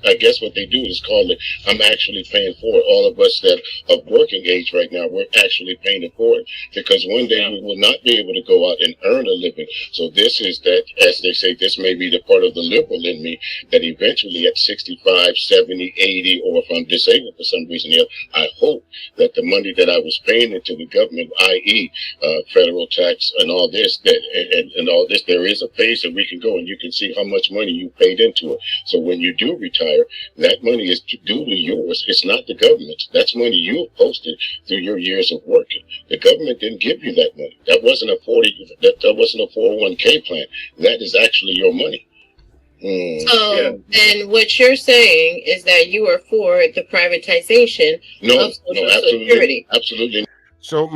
I guess what they do is call it, I'm actually paying for it. All of us that are working age right now, we're actually paying for it, because one day we will not be able to go out and earn a living. So this is that, as they say, this may be the part of the liberal in me, that eventually at 65, 70, 80, or if I'm disabled for some reason here, I hope that the money that I was paying into the government, i.e. Federal tax and all this, and all this, there is a phase that we can go and you can see how much money you paid into it. So when you do retire, that money is duly yours. It's not the government's. That's money you posted through your years of working. The government didn't give you that money. That wasn't a 401k plan. That is actually your money. And what you're saying is that you are for the privatization of Social Security. Absolutely. So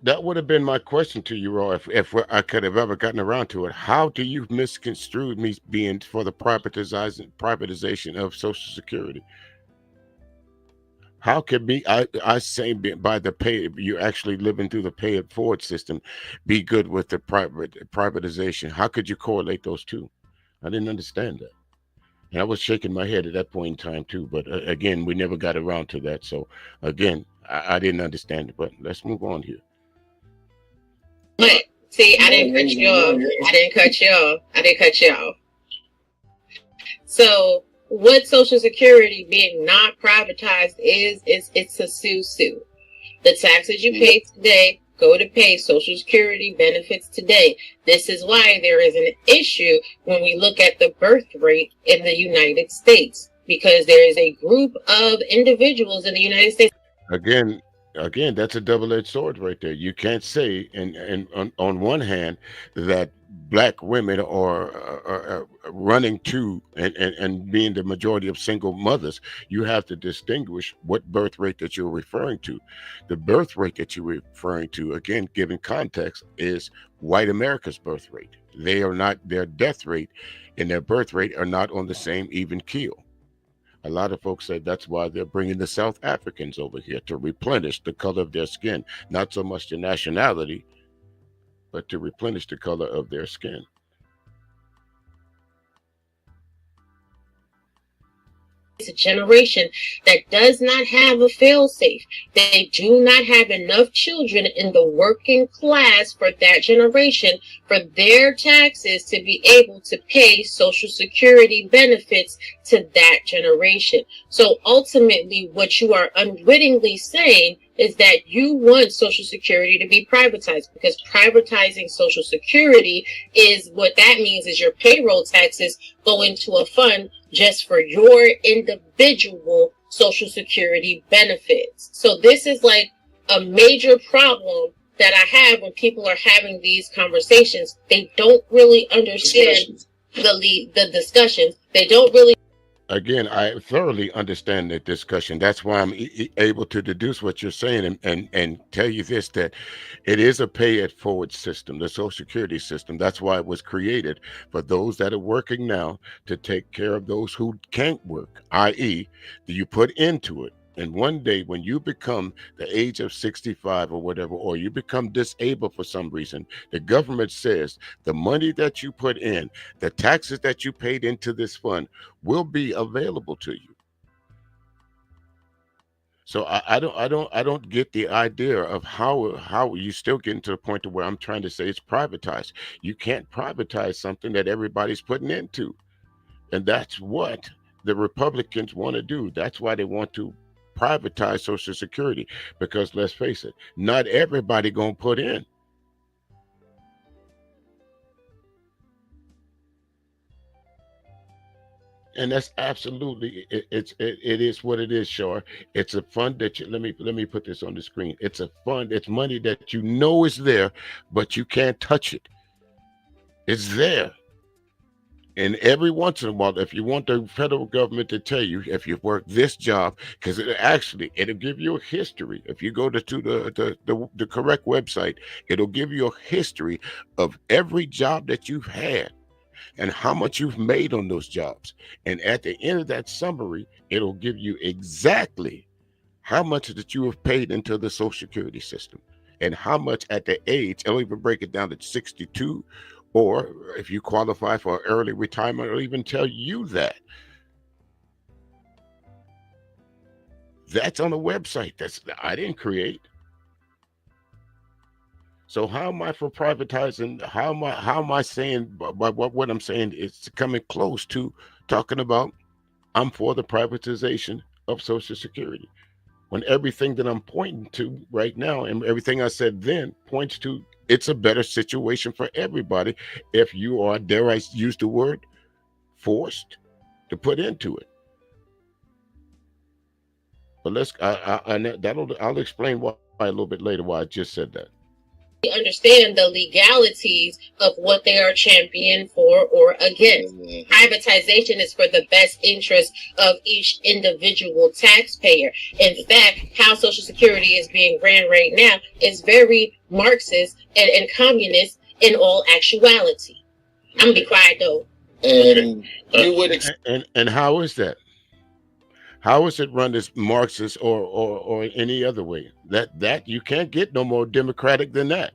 that would have been my question to you, Roy, if I could have ever gotten around to it. How do you misconstrue me being for the privatization of Social Security? How could I say by the pay, you're actually living through the pay it forward system, be good with the privatization? How could you correlate those two? I didn't understand that. And I was shaking my head at that point in time too. But again, we never got around to that. So again, I didn't understand it, but let's move on here. But see, I didn't cut you off. So what Social Security being not privatized is it's a sue. The taxes you pay today go to pay Social Security benefits today. This is why there is an issue when we look at the birth rate in the United States, because there is a group of individuals in the United States. Again, that's a double-edged sword right there. You can't say, and on one hand, that black women are running to and being the majority of single mothers. You have to distinguish what birth rate that you're referring to. The birth rate that you're referring to, again, given context, is white America's birth rate. Their death rate and their birth rate are not on the same even keel. A lot of folks say that's why they're bringing the South Africans over here to replenish the color of their skin, not so much the nationality, but to replenish the color of their skin. It's a generation that does not have a fail-safe. They do not have enough children in the working class for that generation for their taxes to be able to pay Social Security benefits to that generation. So ultimately, what you are unwittingly saying is that you want Social Security to be privatized, because privatizing Social Security is what that means is your payroll taxes go into a fund just for your individual Social Security benefits. So this is like a major problem that I have when people are having these conversations. They don't really understand the discussions. They don't really. Again, I thoroughly understand that discussion. That's why I'm able to deduce what you're saying and tell you this, that it is a pay it forward system, the Social Security system. That's why it was created for those that are working now to take care of those who can't work, i.e., that you put into it. And one day when you become the age of 65 or whatever, or you become disabled for some reason, the government says the money that you put in, the taxes that you paid into this fund will be available to you. So I don't get the idea of how you still getting to the point to where I'm trying to say it's privatized. You can't privatize something that everybody's putting into. And that's what the Republicans want to do. That's why they want to privatize Social Security, because let's face it, not everybody gonna put in. And that's absolutely it is what it is, Shar. It's a fund that you let me put this on the screen. It's a fund, it's money that you know is there, but you can't touch it. It's there. And every once in a while, if you want the federal government to tell you if you've worked this job, because it'll give you a history. If you go to the correct website, it'll give you a history of every job that you've had and how much you've made on those jobs. And at the end of that summary, it'll give you exactly how much that you have paid into the Social Security system and how much at the age. It'll even break it down to 62, or if you qualify for early retirement, it'll even tell you that. That's on the website. I didn't create. So how am I for privatizing? How am I saying? But what I'm saying is coming close to talking about. I'm for the privatization of Social Security, when everything that I'm pointing to right now and everything I said then points to it's a better situation for everybody if you are, dare I use the word, forced to put into it. But I'll explain why a little bit later why I just said that. Understand the legalities of what they are championing for or against. Privatization is for the best interest of each individual taxpayer. In fact, how Social Security is being ran right now is very Marxist and communist in all actuality. I'm gonna be quiet though. And you would and how is that? How is it run as Marxist or any other way? That you can't get no more democratic than that.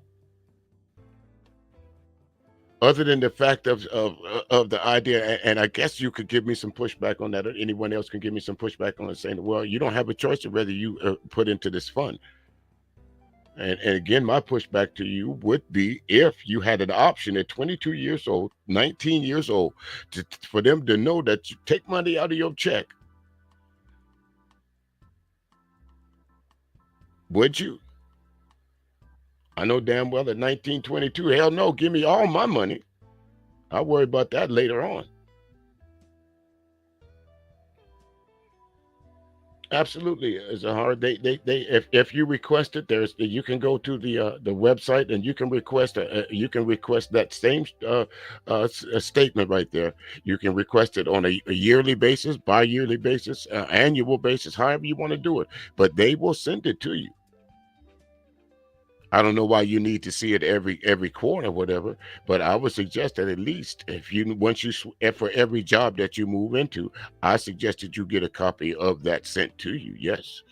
Other than the fact of the idea, and I guess you could give me some pushback on that, or anyone else can give me some pushback on it, saying, well, you don't have a choice of whether you put into this fund. And again, my pushback to you would be if you had an option at 22 years old, 19 years old, for them to know that you take money out of your check. Would you? I know damn well at 1922, hell no, give me all my money. I'll worry about that later on. Absolutely, it's a hard. If you request it, you can go to the website and you can request that same statement right there. You can request it on a yearly basis, bi-yearly basis, annual basis, however you want to do it. But they will send it to you. I don't know why you need to see it every quarter or whatever, but I would suggest that at least for every job that you move into, I suggest that you get a copy of that sent to you. Yes.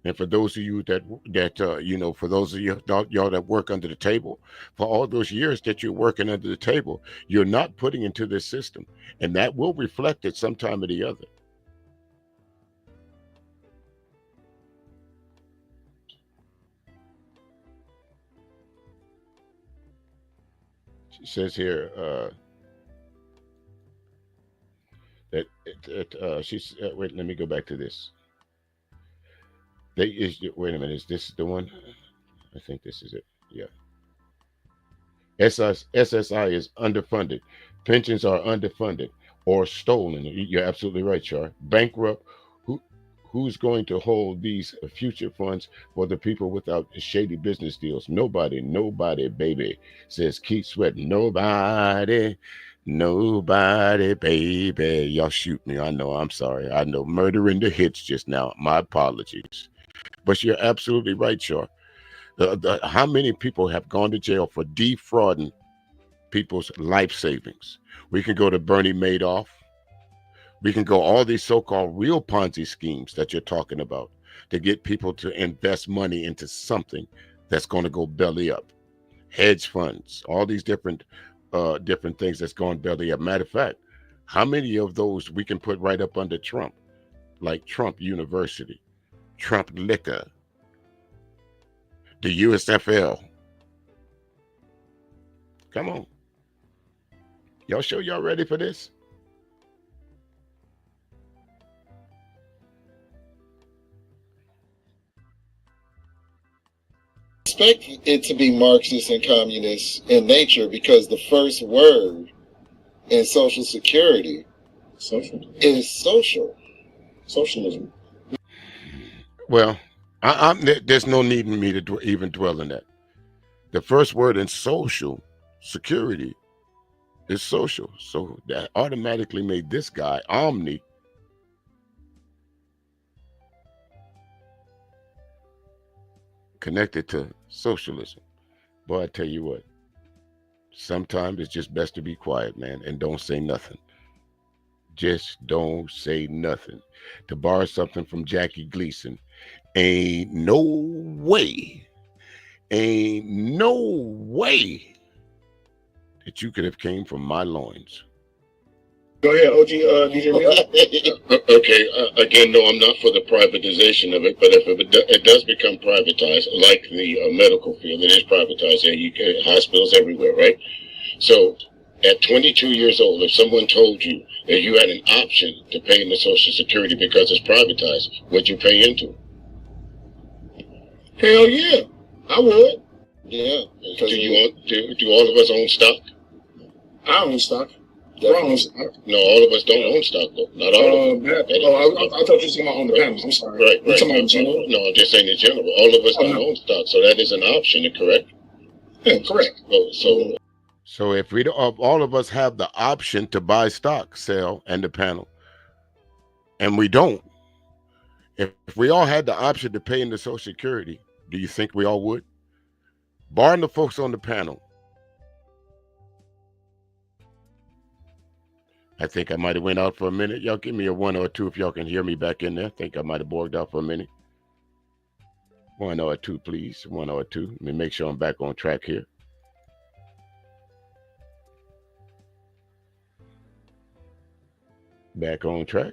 And for those of you for those of y'all that work under the table, for all those years that you're working under the table, you're not putting into this system, and that will reflect it sometime or the other. She says here wait, let me go back to this. Wait a minute, is this the one? I think this is it. Yeah. SSI is underfunded. Pensions are underfunded. or stolen. You're absolutely right, Char. Bankrupt. Who who's going to hold these future funds for the people without shady business deals? Nobody, nobody, baby, says Keith Sweat. Nobody, nobody, baby. Y'all shoot me. I know. I'm sorry. I know. Murdering the hits just now. My apologies. But you're absolutely right, Char. How many people have gone to jail for defrauding people's life savings? We can go to Bernie Madoff. We can go all these so-called real Ponzi schemes that you're talking about to get people to invest money into something that's going to go belly up. Hedge funds, all these different things that's going belly up. Matter of fact, how many of those we can put right up under Trump, like Trump University, Trump Liquor, the USFL? Come on. Y'all sure y'all ready for this? Expect it to be Marxist and communist in nature because the first word in Social Security is social. Socialism. Well, there's no need in me to even dwell on that. The first word in Social Security is social. So that automatically made this guy, Omni, connected to socialism. Boy, I tell you what, sometimes it's just best to be quiet, man, and don't say nothing. Just don't say nothing. To borrow something from Jackie Gleason, ain't no way that you could have came from my loins. Go ahead, OG DJ Neil. Okay, again, no, I'm not for the privatization of it, but if it does become privatized, like the medical field, it is privatized, and you get hospitals everywhere, right? So at 22 years old, if someone told you that you had an option to pay into Social Security because it's privatized, would you pay into it? Hell yeah, I would. Yeah. Do all of us own stock? I own stock. No, all of us don't own stock, though. Not all of us. I thought you were talking about on the panels. I'm sorry. Right. You're talking about general? No, I'm just saying in general. All of us don't own stock, so that is an option, correct? Yeah, correct. So if all of us have the option to buy stock, sell, and the panel, and we don't, if we all had the option to pay into Social Security, do you think we all would? Barring the folks on the panel, I think I might have went out for a minute. Y'all give me a 1 or 2 if y'all can hear me back in there. I think I might have bogged out for a minute. 1 or 2, please. 1 or 2. Let me make sure I'm back on track here. Back on track.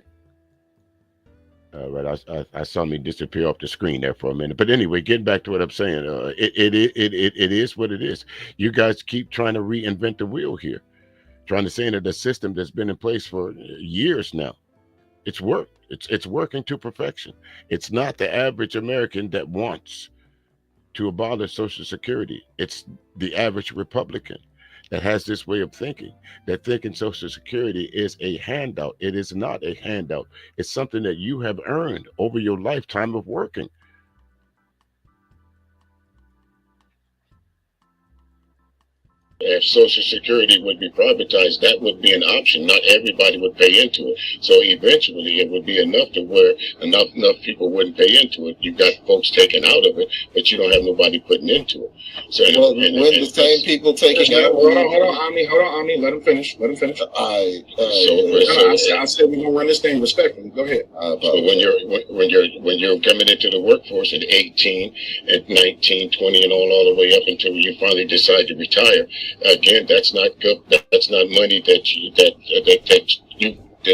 All right, I saw me disappear off the screen there for a minute. But anyway, getting back to what I'm saying, it is what it is. You guys keep trying to reinvent the wheel here. Trying to say that the system that's been in place for years now, it's worked. It's working to perfection. It's not the average American that wants to abolish Social Security. It's the average Republican that has this way of thinking, that thinking Social Security is a handout. It is not a handout. It's something that you have earned over your lifetime of working. If Social Security would be privatized, that would be an option. Not everybody would pay into it. So eventually it would be enough to where enough people wouldn't pay into it. You've got folks taken out of it, but you don't have nobody putting into it. So when the same people taking out. Hold on, Ami. Let him finish. I said we're gonna run this thing respectfully. Go ahead. So when you're coming into the workforce at 18, at 19, 20, and all the way up until you finally decide to retire. Again, that's not money that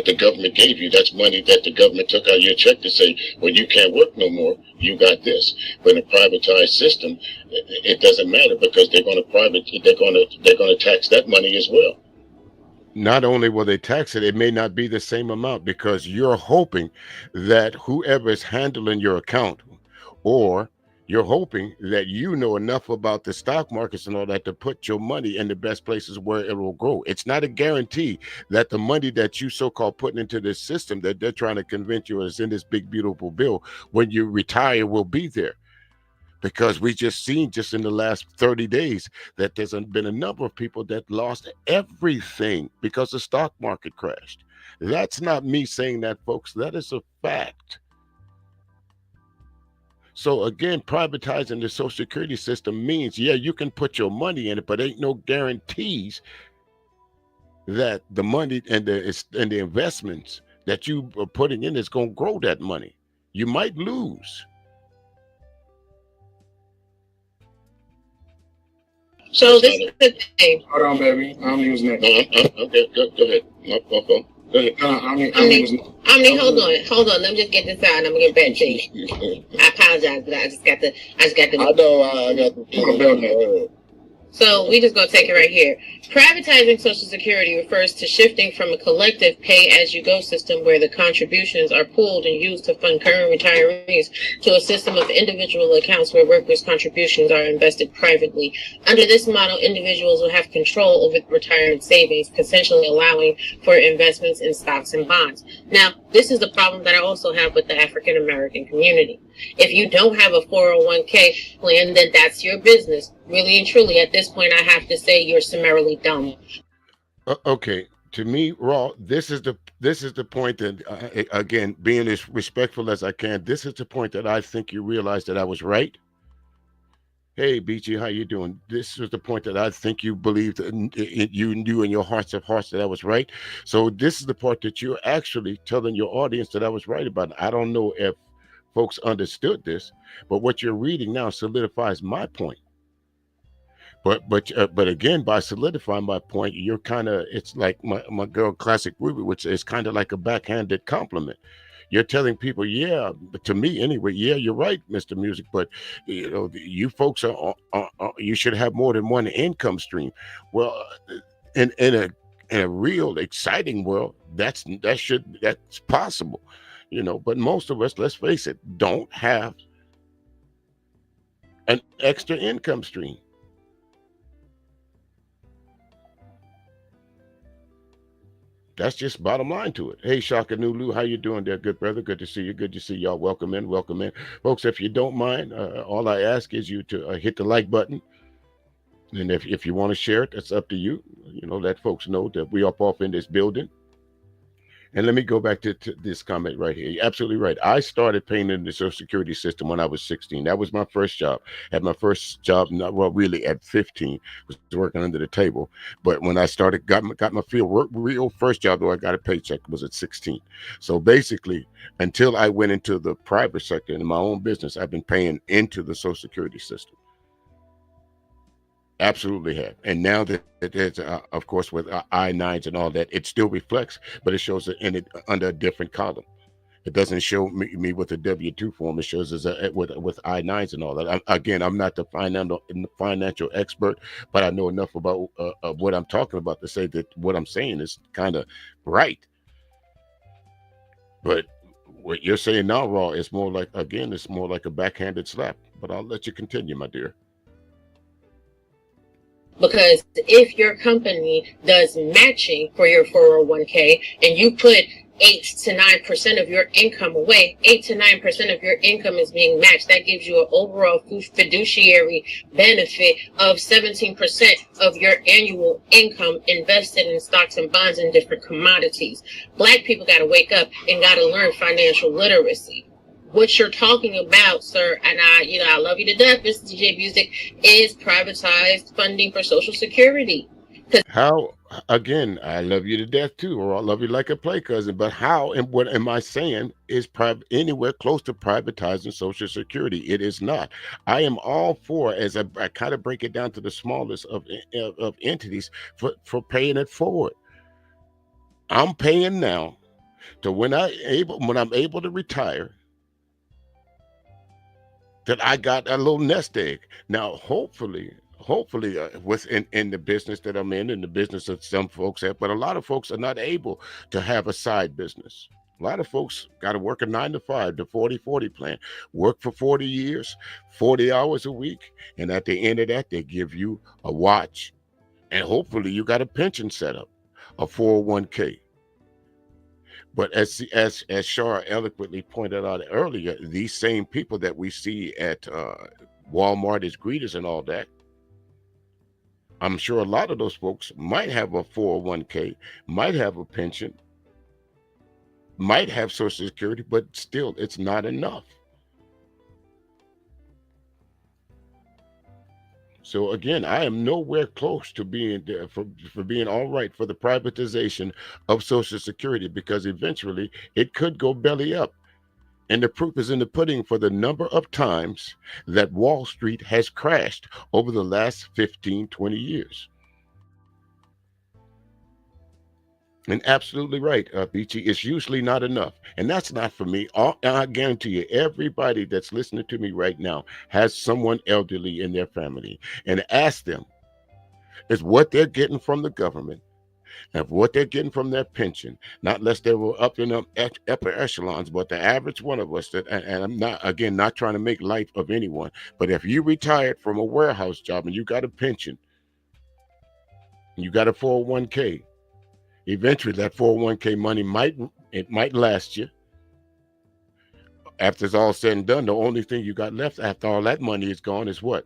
the government gave you. That's money that the government took out of your check to say, well, you can't work no more. You got this. But in a privatized system, it doesn't matter because they're going to tax that money as well. Not only will they tax it, it may not be the same amount because you're hoping that whoever is handling your account or You're hoping that you know enough about the stock markets and all that to put your money in the best places where it will grow. It's not a guarantee that the money that you so-called putting into this system that they're trying to convince you is in this big, beautiful bill when you retire will be there. Because we just seen just in the last 30 days that there's been a number of people that lost everything because the stock market crashed. That's not me saying that, folks. That is a fact. So again, privatizing the Social Security system means, yeah, you can put your money in it, but ain't no guarantees that the money and the investments that you are putting in is going to grow that money. You might lose. So this is the thing. Hold on, baby. Omni was next. No, okay, go ahead. My phone. Go ahead. Omni was next. Omni, hold on. Let me just get this out, and I'm gonna get back to you. I apologize, but I just got the. I know I got the. So we just gonna take it right here. Privatizing Social Security refers to shifting from a collective pay-as-you-go system where the contributions are pooled and used to fund current retirees to a system of individual accounts where workers' contributions are invested privately. Under this model, individuals will have control over retirement savings, potentially allowing for investments in stocks and bonds. Now, this is the problem that I also have with the African American community. If you don't have a 401k plan, then that's your business. Really and truly, at this point, I have to say you're summarily dumb. Okay, to me, Raw, this is the point that again, being as respectful as I can, this is the point that I think you realize that I was right. Hey, BG, how you doing? This is the point that I think you believed that you knew in your hearts of hearts that I was right. So this is the part that you're actually telling your audience that I was right about. I don't know if folks understood this, but what you're reading now solidifies my point. But again, by solidifying my point, you're kind of, it's like my girl Classic Ruby, which is kind of like a backhanded compliment. You're telling people, yeah, but to me anyway, yeah, you're right, Mr. Music, but you know, you folks you should have more than one income stream. Well, in a real exciting world, that's possible, you know. But most of us, let's face it, don't have an extra income stream. That's just bottom line to it. Hey, Shaka Nulu, how you doing there, good brother? Good to see you. Good to see y'all. Welcome in. Folks, if you don't mind, all I ask is you to hit the like button. And if you want to share it, that's up to you. You know, let folks know that we up off in this building. And let me go back to this comment right here. You're absolutely right. I started paying in the Social Security system when I was 16. That was my first job. Had my first job, really at 15, was working under the table. But when I started, got my real first job, though I got a paycheck, was at 16. So basically, until I went into the private sector in my own business, I've been paying into the Social Security system. Absolutely have. And now that there's, of course, with I-9s and all that, it still reflects, but it shows it under a different column. It doesn't show me with a W-2 form. It shows us with I-9s and all that. I'm not the financial expert, but I know enough about what I'm talking about to say that what I'm saying is kind of right. But what you're saying now, Raw, is more like, again, it's more like a backhanded slap. But I'll let you continue, my dear. Because if your company does matching for your 401k and you put 8 to 9% of your income away, 8 to 9% of your income is being matched. That gives you an overall fiduciary benefit of 17% of your annual income invested in stocks and bonds and different commodities. Black people got to wake up and got to learn financial literacy. What you're talking about, sir, and I love you to death, Mr. DJ Music, is privatized funding for Social Security. How, again, I love you to death too, or I love you like a play cousin, but how and what am I saying is anywhere close to privatizing Social Security? It is not. I am all for, as I kind of break it down to the smallest of entities, for paying it forward. I'm paying now to when I'm able to retire, that I got a little nest egg. Now, hopefully within the business that I'm in the business that some folks have, but a lot of folks are not able to have a side business. A lot of folks got to work a 9 to 5, the 40-40 plan. Work for 40 years, 40 hours a week, and at the end of that, they give you a watch, and hopefully you got a pension set up, a 401k. But as Shar eloquently pointed out earlier, these same people that we see at Walmart as greeters and all that, I'm sure a lot of those folks might have a 401k, might have a pension, might have Social Security, but still, it's not enough. So again, I am nowhere close to being there for being all right for the privatization of Social Security, because eventually it could go belly up. And the proof is in the pudding for the number of times that Wall Street has crashed over the last 15, 20 years. And absolutely right, BT, it's usually not enough. And that's not for me. I guarantee you, everybody that's listening to me right now has someone elderly in their family. And ask them, is what they're getting from the government and what they're getting from their pension, not unless they were up in the upper echelons, but the average one of us, and I'm not, again, not trying to make light of anyone, but if you retired from a warehouse job and you got a pension, and you got a 401k, eventually that 401k money might last you. After it's all said and done, the only thing you got left after all that money is gone is what?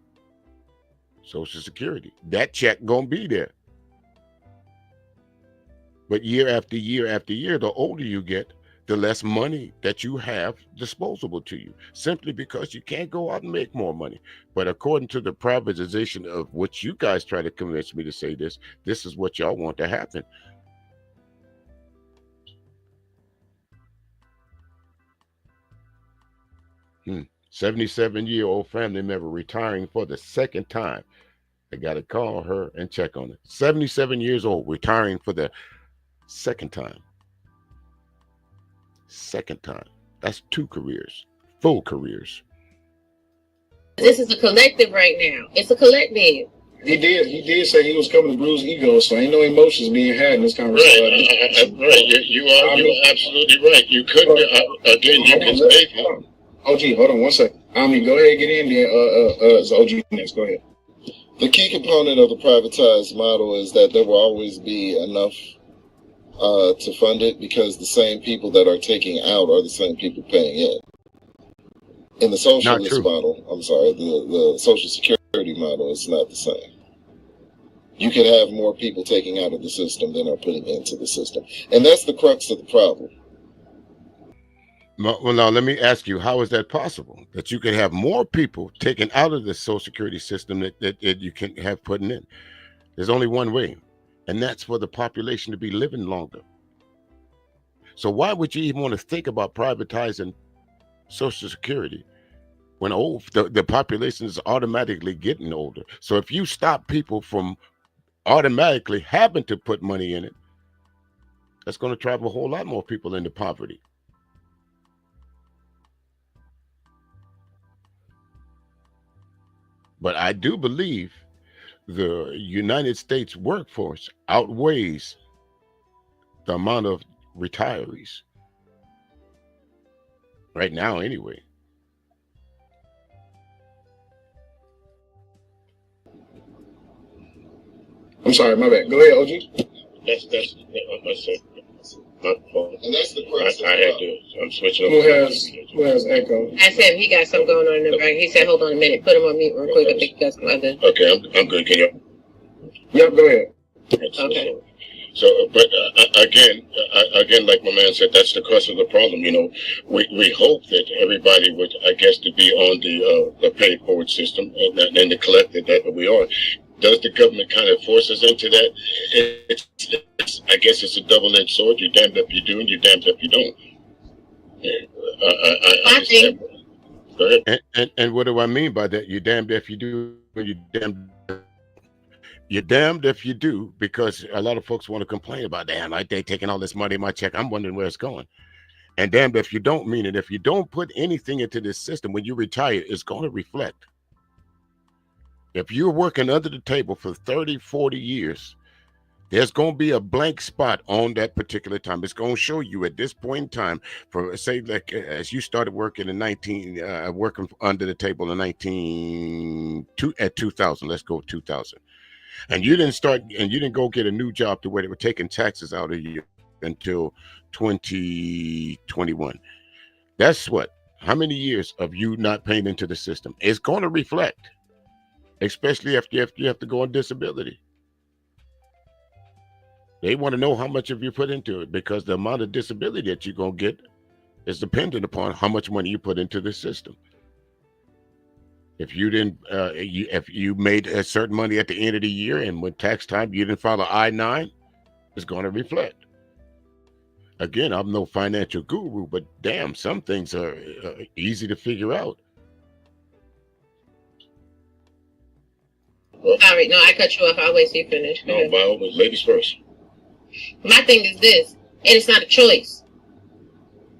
Social Security. That check gonna be there. But year after year after year, the older you get, the less money that you have disposable to you, simply because you can't go out and make more money. But according to the privatization of which you guys try to convince me to say this is what y'all want to happen. 77-year-old family member retiring for the second time. I got to call her and check on it. 77 years old, retiring for the second time. Second time. That's 2 careers, full careers. This is a collective right now. It's a collective. He did say he was coming to bruise ego, so ain't no emotions being had in this conversation. Right. You are absolutely right. You could, again, you can say. OG, hold on one second. I mean, go ahead and get in there. It's OG next. Go ahead. The key component of the privatized model is that there will always be enough to fund it, because the same people that are taking out are the same people paying in. In the socialist model, the Social Security model is not the same. You could have more people taking out of the system than are putting into the system. And that's the crux of the problem. Well, now let me ask you, how is that possible? That you can have more people taken out of the Social Security system that you can have putting in? There's only one way, and that's for the population to be living longer. So why would you even want to think about privatizing Social Security when the population is automatically getting older? So if you stop people from automatically having to put money in it, that's going to drive a whole lot more people into poverty. But I do believe the United States workforce outweighs the amount of retirees right now anyway. I'm sorry, my bad. Go ahead, OG. That's my fault. And that's the crux. I had to. I'm switching Who over. Who has echo? I said he got something going on in the back. He said, hold on a minute. Put him on mute real quick. I think that's my other. Okay, I'm good. Can you? Yep, go ahead. Okay. So, but again, like my man said, that's the crux of the problem. You know, we hope that everybody would, I guess, to be on the pay forward system and the collective that we are. Does the government kind of force us into that? I guess it's a double-edged sword. You're damned if you do, and you're damned if you don't. I think. Go ahead. And what do I mean by that? You're damned if you do, and you're damned if you do, because a lot of folks want to complain about, damn, like they taking all this money in my check. I'm wondering where it's going. And damned if you don't, meaning if you don't put anything into this system, when you retire, it's going to reflect. If you're working under the table for 30, 40 years, There's going to be a blank spot on that particular time. It's going to show you at this point in time, for say, like as you started working in working under the table in 2000. Let's go 2000, and you didn't go get a new job to where they were taking taxes out of you until 2021. That's what? How many years of you not paying into the system? It's going to reflect, especially if you have to go on disability. They want to know how much have you put into it, because the amount of disability that you're going to get is dependent upon how much money you put into the system. If you didn't, if you made a certain money at the end of the year and when tax time you didn't file an I-9, it's going to reflect. Again, I'm no financial guru, but damn, some things are easy to figure out. Sorry, no, I cut you off. I'll wait till you finish. No, by all means, ladies first. My thing is this, and it's not a choice.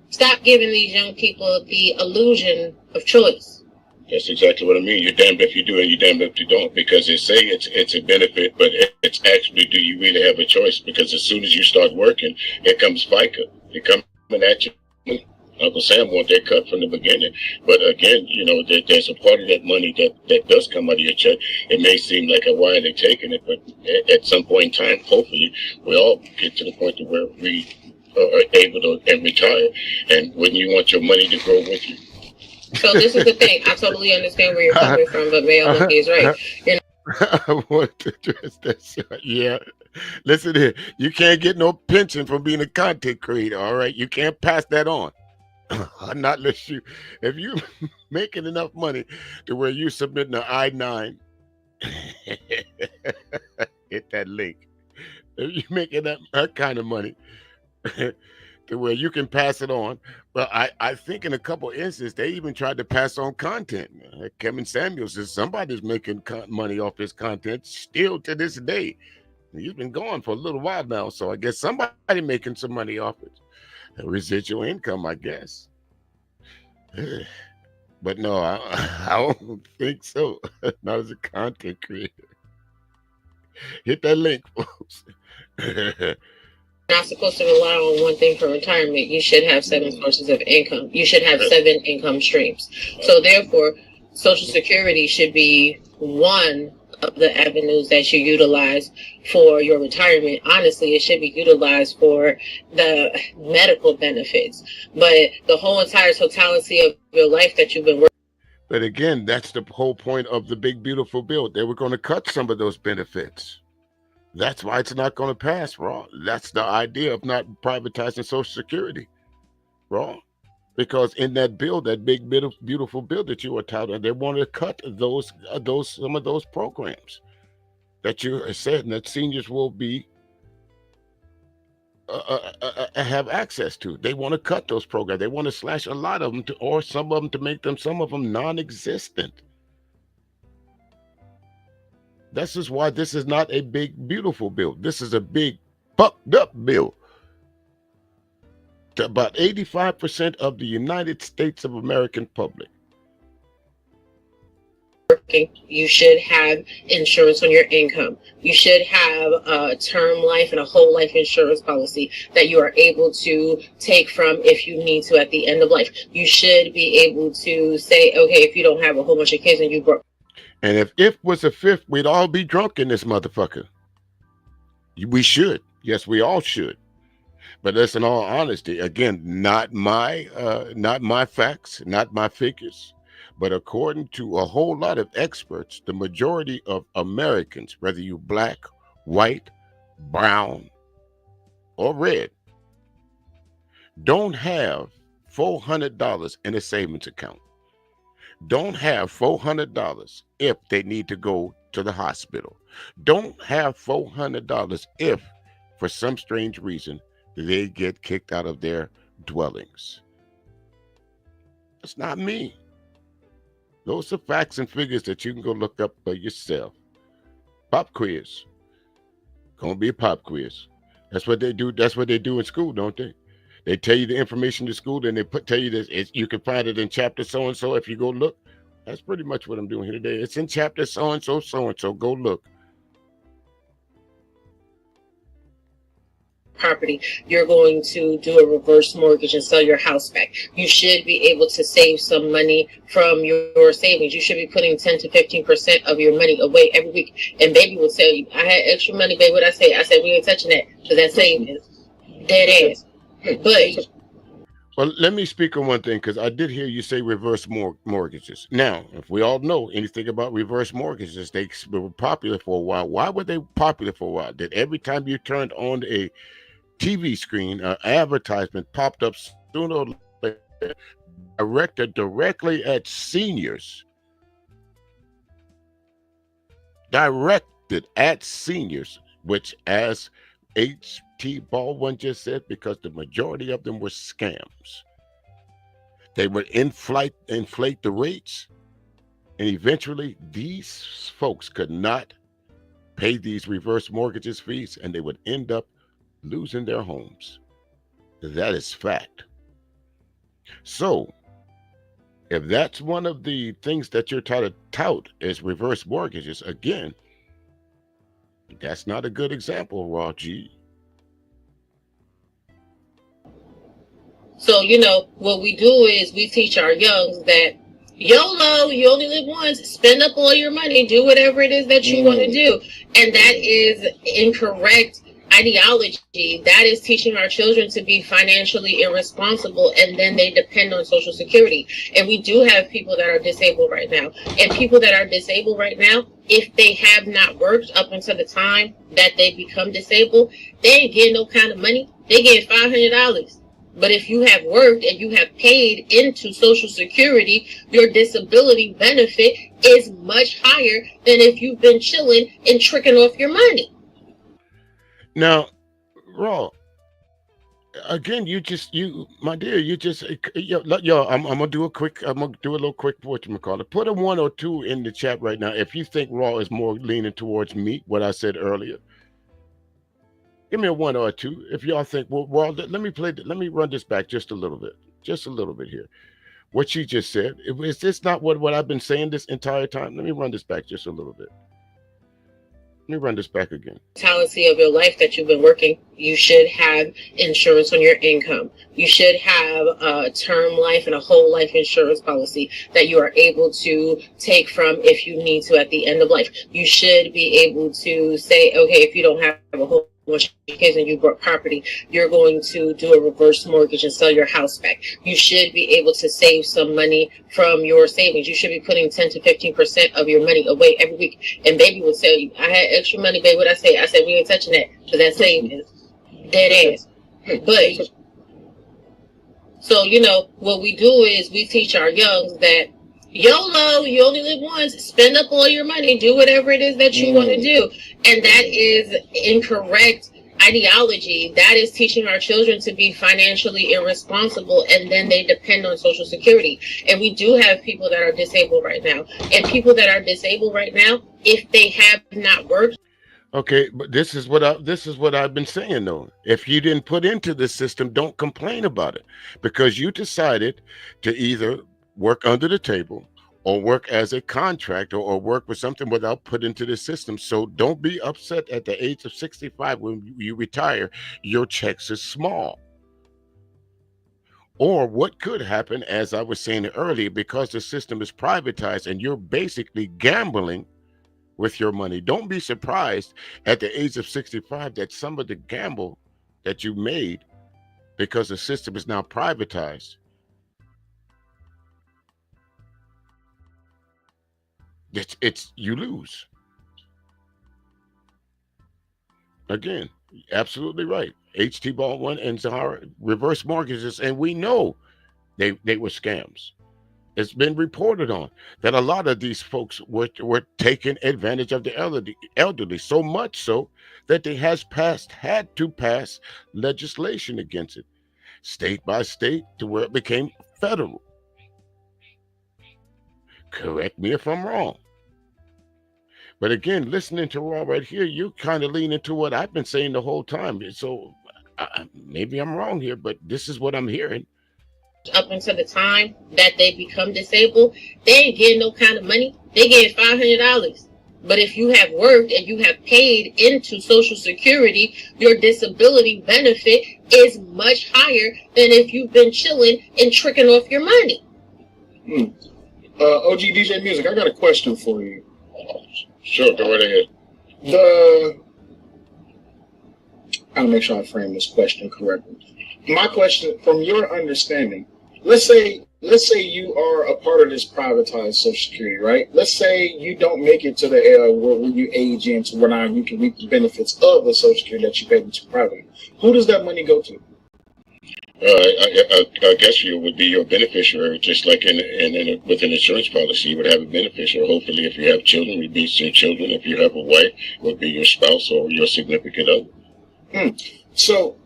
Stop giving these young people the illusion of choice. That's exactly what I mean. You're damned if you do and you're damned if you don't, because they say it's a benefit, but it's actually, do you really have a choice? Because as soon as you start working, here comes FICA. They're coming at you. Uncle Sam want that cut from the beginning. But again, there's a part of that money that does come out of your check. It may seem like, why are they taking it? But at some point in time, hopefully, we all get to the point to where we are able to retire. And when you want your money to grow with you. So this is the thing. I totally understand where you're coming from, but Mayo Lucky is right. I want to address that shit. Yeah. Listen here. You can't get no pension from being a content creator, all right? You can't pass that on. Not unless if you making enough money to where you submitting an I-9, hit that link. If you making that kind of money to where you can pass it on. Well, I think in a couple instances, they even tried to pass on content. Kevin Samuels says somebody's making money off his content still to this day. He's been going for a little while now, so I guess somebody making some money off it. Residual income, I guess. But no, I don't think so. Not as a content creator. Hit that link, folks. You're not supposed to rely on one thing for retirement. You should have 7 sources of income. You should have 7 income streams. So therefore, Social Security should be one of the avenues that you utilize for your retirement. Honestly, it should be utilized for the medical benefits, but the whole entire totality of your life that you've been working. But again, that's the whole point of the big beautiful bill. They were going to cut some of those benefits. That's why it's not going to pass, Raw. That's the idea of not privatizing Social Security, Raw. Because in that bill, that big beautiful bill that you were touting, they want to cut some of those programs that you said that seniors will be have access to. They want to cut those programs. They want to slash a lot of them or some of them to make them some of them non-existent. This is why this is not a big beautiful bill. This is a big fucked up bill. To about 85% of the United States of American public. You should have insurance on your income. You should have a term life and a whole life insurance policy that you are able to take from if you need to at the end of life. You should be able to say, okay, if you don't have a whole bunch of kids and you broke. And if was a fifth, we'd all be drunk in this motherfucker. We should. Yes, we all should. But that's in all honesty, again, not my facts, not my figures, but according to a whole lot of experts, the majority of Americans, whether you black, white, brown, or red, don't have $400 in a savings account. Don't have $400 if they need to go to the hospital. Don't have $400 if, for some strange reason, they get kicked out of their dwellings. That's not me. Those are facts and figures that you can go look up for yourself. Pop quiz. Gonna be a pop quiz. That's what they do. That's what they do in school, don't they? They tell you the information to school, then they tell you this. You can find it in chapter so and so if you go look. That's pretty much what I'm doing here today. It's in chapter so and so, so and so. Go look. property, you're going to do a reverse mortgage and sell your house back. You should be able to save some money from your savings. You should be putting 10 to 15% of your money away every week. And baby will tell you, I had extra money, baby. What I say? I said, we ain't touching that because that savings dead ass. But Well, let me speak on one thing because I did hear you say reverse mortgages. Now, if we all know anything about reverse mortgages, they were popular for a while. Why were they popular for a while? That every time you turned on a TV screen, an advertisement popped up sooner or later, directed directly at seniors. Directed at seniors, which, as H.T. Baldwin just said, because the majority of them were scams. They would inflate the rates, and eventually these folks could not pay these reverse mortgages fees, and they would end up losing their homes. That is fact. So, if that's one of the things that you're trying to tout as reverse mortgages, again, that's not a good example, Raw G. so, you know, what we do is we teach our youngs that YOLO, you only live once, spend up all your money, do whatever it is that you want to do. And that is incorrect ideology. That is teaching our children to be financially irresponsible, and then they depend on Social Security. And we do have people that are disabled right now. And people that are disabled right now, if they have not worked up until the time that they become disabled, they ain't getting no kind of money. They get $500. But if you have worked and you have paid into Social Security, your disability benefit is much higher than if you've been chilling and tricking off your money. Now, Raw, again, my dear, I'm gonna do a little quick whatchamacallit. Put a 1 or 2 in the chat right now if you think Raw is more leaning towards me, what I said earlier. Give me a 1 or a 2 if y'all think, well, let me run this back just a little bit here. What she just said, is this not what I've been saying this entire time? Let me run this back just a little bit. Let me run this back again. Totality of your life that you've been working, you should have insurance on your income. You should have a term life and a whole life insurance policy that you are able to take from if you need to at the end of life. You should be able to say, okay, if you don't have a whole bunch of kids and you bought property, you're going to do a reverse mortgage and sell your house back. You should be able to save some money from your savings. You should be putting 10 to 15% of your money away every week. And baby will tell you, I had extra money, baby. What I say? I said, we ain't touching that because that savings dead ass. But so, you know, what we do is we teach our youngs that YOLO, you only live once, spend up all your money, do whatever it is that you want to do. And that is incorrect ideology. That is teaching our children to be financially irresponsible, and then they depend on Social Security. And we do have people that are disabled right now. And people that are disabled right now, if they have not worked. Okay, but this is what I've been saying though. If you didn't put into the system, don't complain about it, because you decided to either work under the table or work as a contractor or work with something without put into the system. So don't be upset at the age of 65 when you retire, your checks is small. Or what could happen, as I was saying earlier, because the system is privatized and you're basically gambling with your money. Don't be surprised at the age of 65 that some of the gamble that you made, because the system is now privatized, it's you lose. Again, absolutely right. H.T. Baldwin and Zahara, reverse mortgages, and we know they were scams. It's been reported on that a lot of these folks were taking advantage of the elderly, so much so that they had to pass legislation against it, state by state, to where it became federal. Correct me if I'm wrong. But again, listening to Raw right here, you kind of lean into what I've been saying the whole time. So maybe I'm wrong here, but this is what I'm hearing. Up until the time that they become disabled, they ain't getting no kind of money. They get $500. But if you have worked and you have paid into Social Security, your disability benefit is much higher than if you've been chilling and tricking off your money. OG DJ Music, I got a question for you. Sure, go right ahead. I'll make sure I frame this question correctly. My question, from your understanding, let's say you are a part of this privatized Social Security, right? Let's say you don't make it to the era where you age into where now you can reap the benefits of the Social Security that you paid into privately. Who does that money go to? I guess you would be your beneficiary, just like with an insurance policy, you would have a beneficiary. Hopefully, if you have children, it would be your children. If you have a wife, it would be your spouse or your significant other. So,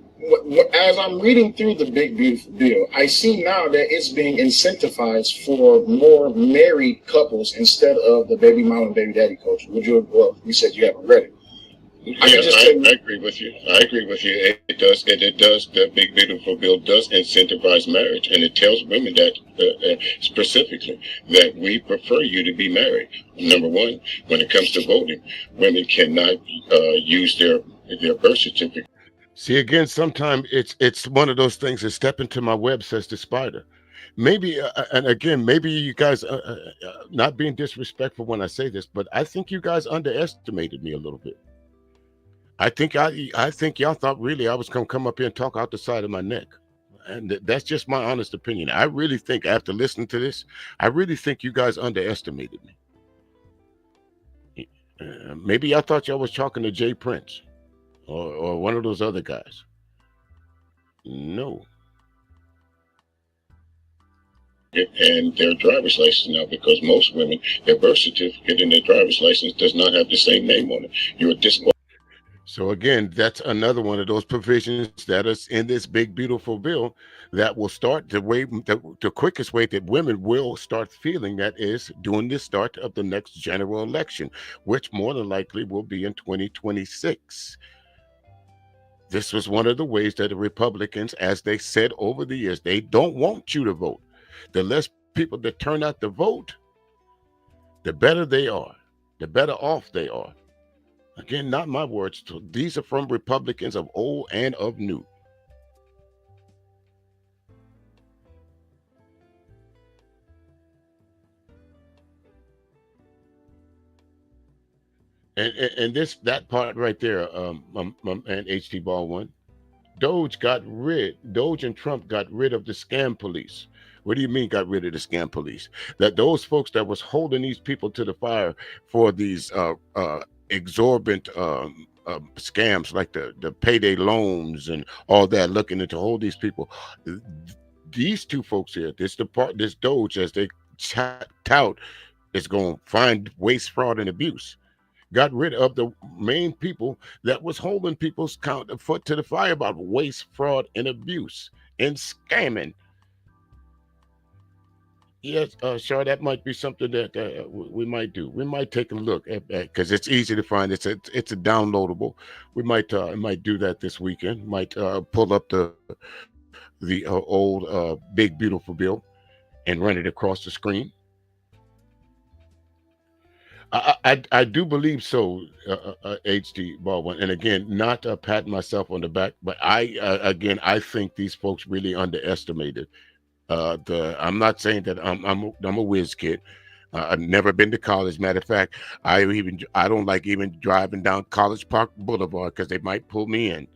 as I'm reading through the Big Beautiful Bill, I see now that it's being incentivized for more married couples instead of the baby mama and baby daddy culture. Well, you said you haven't read it. I agree with you. It does. The Big Beautiful Bill does incentivize marriage, and it tells women that specifically that we prefer you to be married. Number one, when it comes to voting, women cannot use their birth certificate. See, again, sometimes it's one of those things that step into my web, says the spider. Maybe, and again, maybe you guys, not being disrespectful when I say this, but I think you guys underestimated me a little bit. I think y'all thought really I was gonna come up here and talk out the side of my neck, and that's just my honest opinion. I really think after listening to this, I really think you guys underestimated me. Maybe y'all thought y'all was talking to Jay Prince or one of those other guys. No. And their driver's license now, because most women, their birth certificate and their driver's license does not have the same name on it. You're disqualified. So again, that's another one of those provisions that is in this Big Beautiful Bill that will start the quickest way that women will start feeling that is during the start of the next general election, which more than likely will be in 2026. This was one of the ways that the Republicans, as they said over the years, they don't want you to vote. The less people that turn out to vote, the better they are, the better off they are. Again, not my words. These are from Republicans of old and of new. And that part right there, and HT Ball one, Doge and Trump got rid of the scam police. What do you mean got rid of the scam police? That those folks that was holding these people to the fire for these exorbitant scams like the payday loans and all that, looking to hold these people. These two folks here, this Doge, as they tout, is going to find waste, fraud, and abuse. Got rid of the main people that was holding people's foot to the fire about waste, fraud, and abuse and scamming. Yes, sure, that might be something that we might do. We might take a look at because it's easy to find. It's a downloadable. We might do that this weekend. Might pull up the old Big Beautiful Bill and run it across the screen. I do believe so, HD Baldwin. And again, not patting myself on the back, but I think these folks really underestimated. I'm not saying that I'm a whiz kid. I've never been to college. Matter of fact, I don't like even driving down College Park Boulevard because they might pull me in.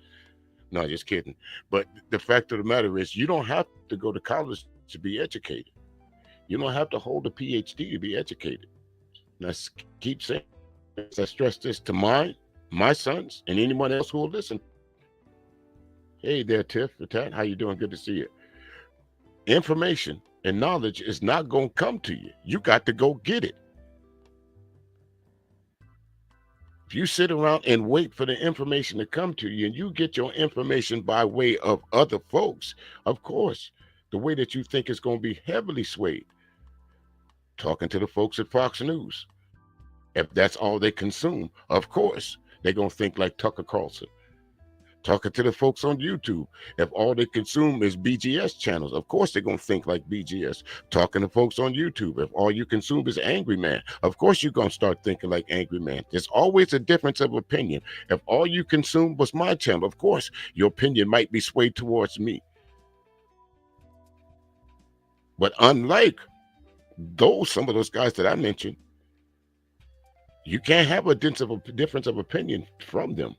No, just kidding. But the fact of the matter is, you don't have to go to college to be educated. You don't have to hold a PhD to be educated. And I keep saying, I stress this to my sons and anyone else who will listen. Hey there, Tiff, Tat, how you doing? Good to see you. Information and knowledge is not going to come to you. You got to go get it. If you sit around and wait for the information to come to you and you get your information by way of other folks, of course, the way that you think is going to be heavily swayed. Talking to the folks at Fox News. If that's all they consume, of course, they're going to think like Tucker Carlson. Talking to the folks on YouTube, if all they consume is BGS channels, of course they're going to think like BGS. Talking to folks on YouTube, if all you consume is Angry Man, of course you're going to start thinking like Angry Man. There's always a difference of opinion. If all you consume was my channel, of course your opinion might be swayed towards me. But unlike some of those guys that I mentioned, you can't have a difference of opinion from them,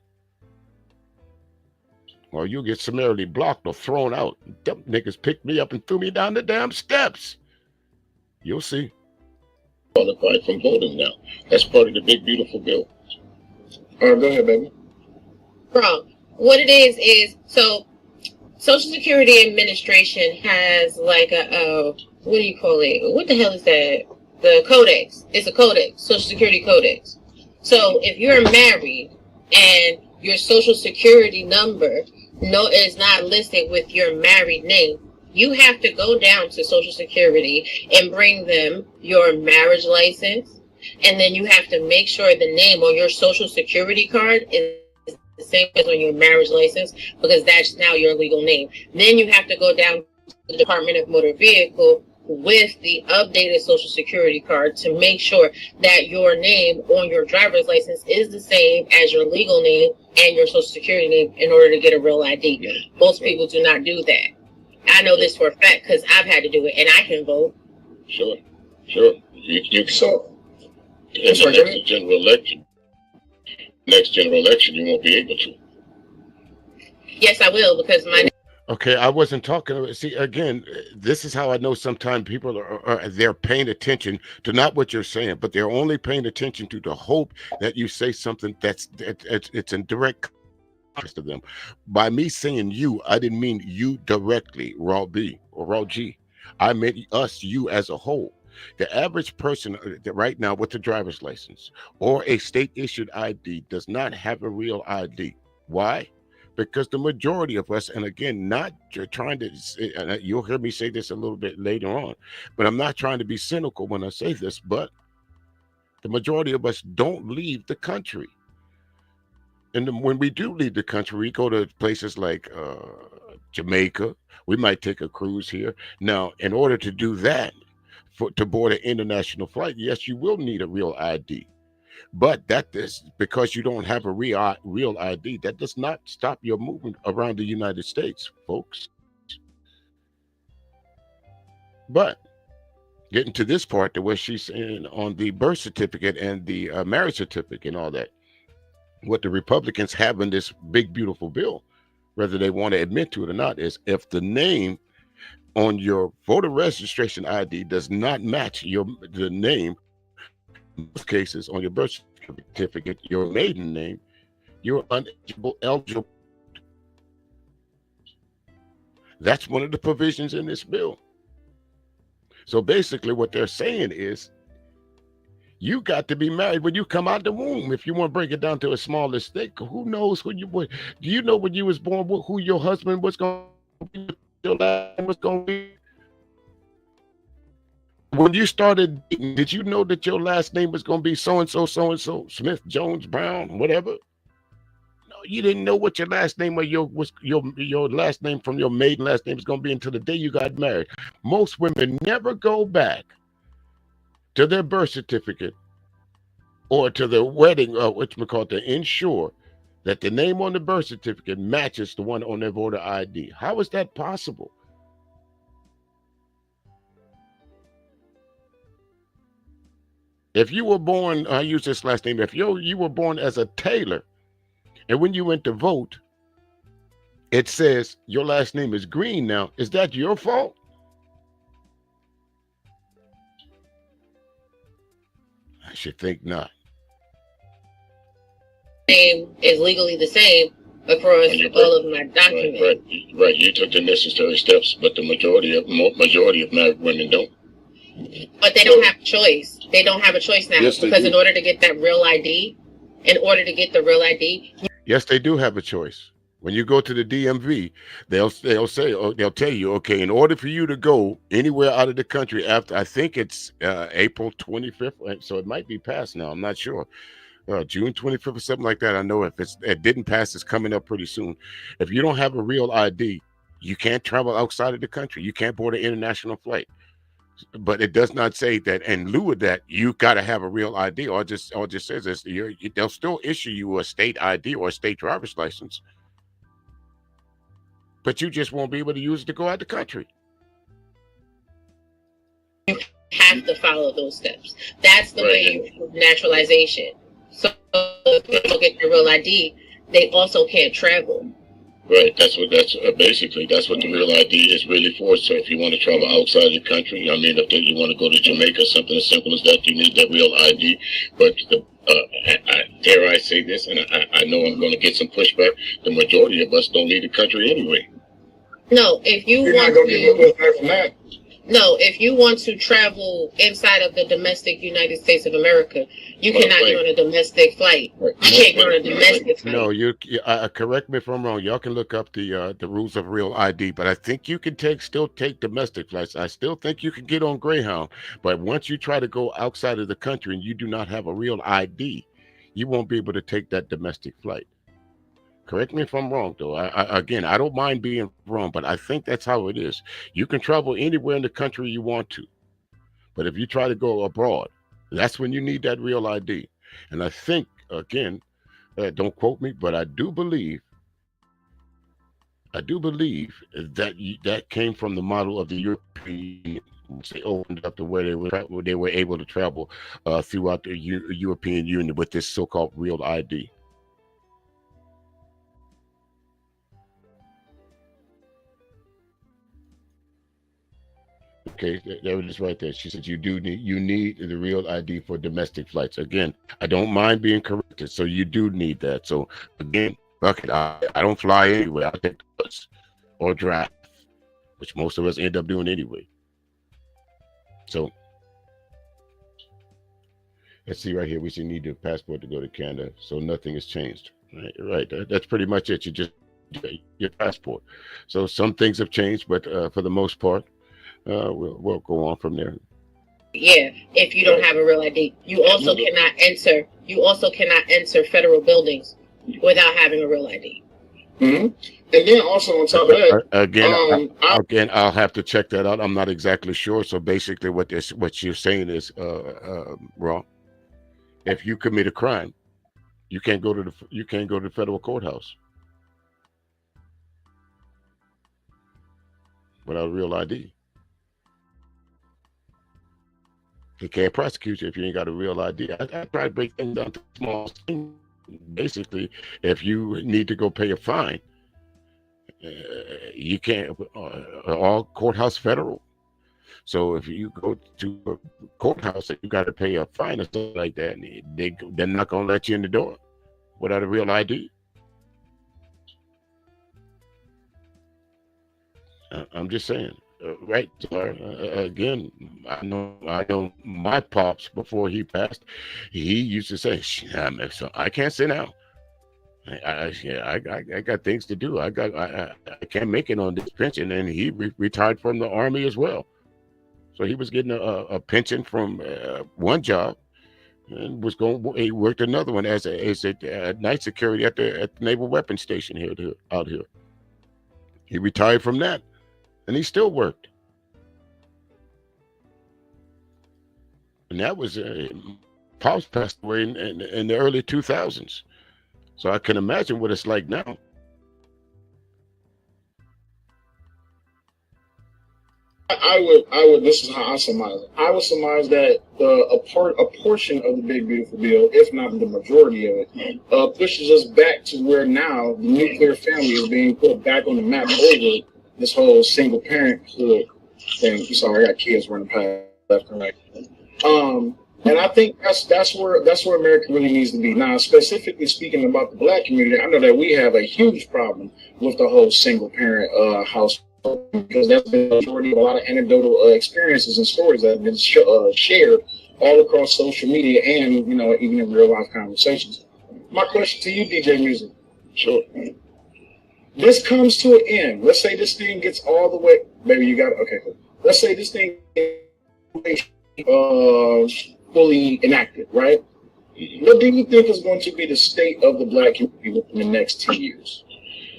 or you'll get summarily blocked or thrown out. Them niggas picked me up and threw me down the damn steps. You'll see. Qualified from voting now. That's part of the big beautiful bill. Go ahead, baby. Bro, what it is so Social Security Administration has like what do you call it? What the hell is that? The codex. It's a codex, Social Security codex. So if you're married and your Social Security number is not listed with your married name, you have to go down to Social Security and bring them your marriage license, and then you have to make sure the name on your Social Security card is the same as on your marriage license, because that's now your legal name. Then you have to go down to the Department of Motor Vehicle with the updated Social Security card to make sure that your name on your driver's license is the same as your legal name and your Social Security name in order to get a real ID. Most people do not do that. I know this for a fact because I've had to do it, and I can vote. Sure. You so in the next general election, you won't be able to. Yes, I will, because my. Okay, I wasn't talking. See, again, this is how I know sometimes people they're paying attention to not what you're saying, but they're only paying attention to the hope that you say something it's in direct contrast to them. By me saying you, I didn't mean you directly, raw B or raw G. I meant us, you as a whole. The average person right now with a driver's license or a state-issued ID does not have a real ID. Why? Because the majority of us, and again, not trying to, you'll hear me say this a little bit later on, but I'm not trying to be cynical when I say this, but the majority of us don't leave the country. And when we do leave the country, we go to places like Jamaica. We might take a cruise here. Now, in order to do that, to board an international flight, yes, you will need a real ID. But that is because you don't have a real ID. That does not stop your movement around the United States, folks. But getting to this part, to where she's saying on the birth certificate and the marriage certificate and all that, what the Republicans have in this big, beautiful bill, whether they want to admit to it or not, is if the name on your voter registration ID does not match the name, in most cases on your birth certificate, your maiden name, you're eligible. That's one of the provisions in this bill. So basically what they're saying is you got to be married when you come out the womb. If you want to break it down to a smaller stake, who knows who you were? Do you know when you was born who your husband was going to be, your last name was going to be? When you started dating, did you know that your last name was going to be so-and-so, so-and-so, Smith, Jones, Brown, whatever? No, you didn't know what your last name or your last name from your maiden last name was going to be until the day you got married. Most women never go back to their birth certificate or to their wedding, to ensure that the name on the birth certificate matches the one on their voter ID. How is that possible? If you were born, I use this last name, if you were born as a Taylor, and when you went to vote, it says your last name is Green now, is that your fault? I should think not. Name is legally the same across all of my documents. Right. You took the necessary steps, but the majority of married women don't. But they don't have a choice. They don't have a choice now, yes, because in order to get that real ID, yes, they do have a choice. When you go to the DMV, they'll tell you, okay, in order for you to go anywhere out of the country after, I think it's April 25th, so it might be past now, I'm not sure. June 25th or something like that. I know if it didn't pass, it's coming up pretty soon. If you don't have a real ID, you can't travel outside of the country. You can't board an international flight. But it does not say that in lieu of that, you got to have a real ID, or just says this. They'll still issue you a state ID or a state driver's license, but you just won't be able to use it to go out the country. You have to follow those steps. That's the way you prove naturalization. So if people get their real ID, they also can't travel. Right. That's basically what the real ID is really for. So if you want to travel outside the country, I mean, if you want to go to Jamaica, something as simple as that, you need that real ID. But dare I say this, and I know I'm going to get some pushback. The majority of us don't leave the country anyway. No, if you You're want not going to get pushback from that. No, if you want to travel inside of the domestic United States of America, you cannot get on a domestic flight. You can't get on a domestic flight. No, correct me if I'm wrong. Y'all can look up the rules of real ID, but I think you can still take domestic flights. I still think you can get on Greyhound, but once you try to go outside of the country and you do not have a real ID, you won't be able to take that domestic flight. Correct me if I'm wrong, though. Again, I don't mind being wrong, but I think that's how it is. You can travel anywhere in the country you want to, but if you try to go abroad, that's when you need that real ID. And I think, again, don't quote me, but I do believe that came from the model of the European Union. They opened up to where they were able to travel throughout the European Union with this so-called real ID. Okay, there it is right there. She said you need the real ID for domestic flights. Again, I don't mind being corrected, so you do need that. So again, bucket, I don't fly anyway. I take the bus or drive, which most of us end up doing anyway. So let's see right here. We should need a passport to go to Canada, so nothing has changed. Right. That's pretty much it. You just your passport. So some things have changed, but for the most part, we'll go on from there. Yeah, if you don't have a real ID, you also cannot enter. You also cannot enter federal buildings without having a real ID. Mm-hmm. And then also on top of that, again, I'll have to check that out. I'm not exactly sure. So basically, what you're saying is, Raw, if you commit a crime, you can't go to the federal courthouse without a real ID. They can't prosecute you if you ain't got a real ID. I try to break things down to small things. Basically, if you need to go pay a fine, you can't. All courthouse federal. So if you go to a courthouse and you got to pay a fine or something like that, they're not gonna let you in the door without a real ID. I'm just saying. Right, again, I know my pops before he passed, he used to say, I can't sit down. I got things to do. I can't make it on this pension. And he retired from the Army as well. So he was getting a pension from one job and he worked another one as a night security at the Naval Weapons Station out here. He retired from that. And he still worked. And that was, Pops passed away in the early 2000s. So I can imagine what it's like now. I would, this is how I surmise it. I would surmise that a portion of the Big Beautiful Bill, if not the majority of it, pushes us back to where now the nuclear family is being put back on the map over this whole single parenthood thing. Sorry, I got kids running past left and right. And I think that's where America really needs to be. Now, specifically speaking about the Black community, I know that we have a huge problem with the whole single parent household, because that's been the majority of a lot of anecdotal experiences and stories that have been shared all across social media and even in real life conversations. My question to you, DJ Music. Sure. This comes to an end. Let's say this thing gets all the way. Baby, you got it. Okay, cool. Let's say this thing fully enacted, right? What do you think is going to be the state of the black community within the next 10 years?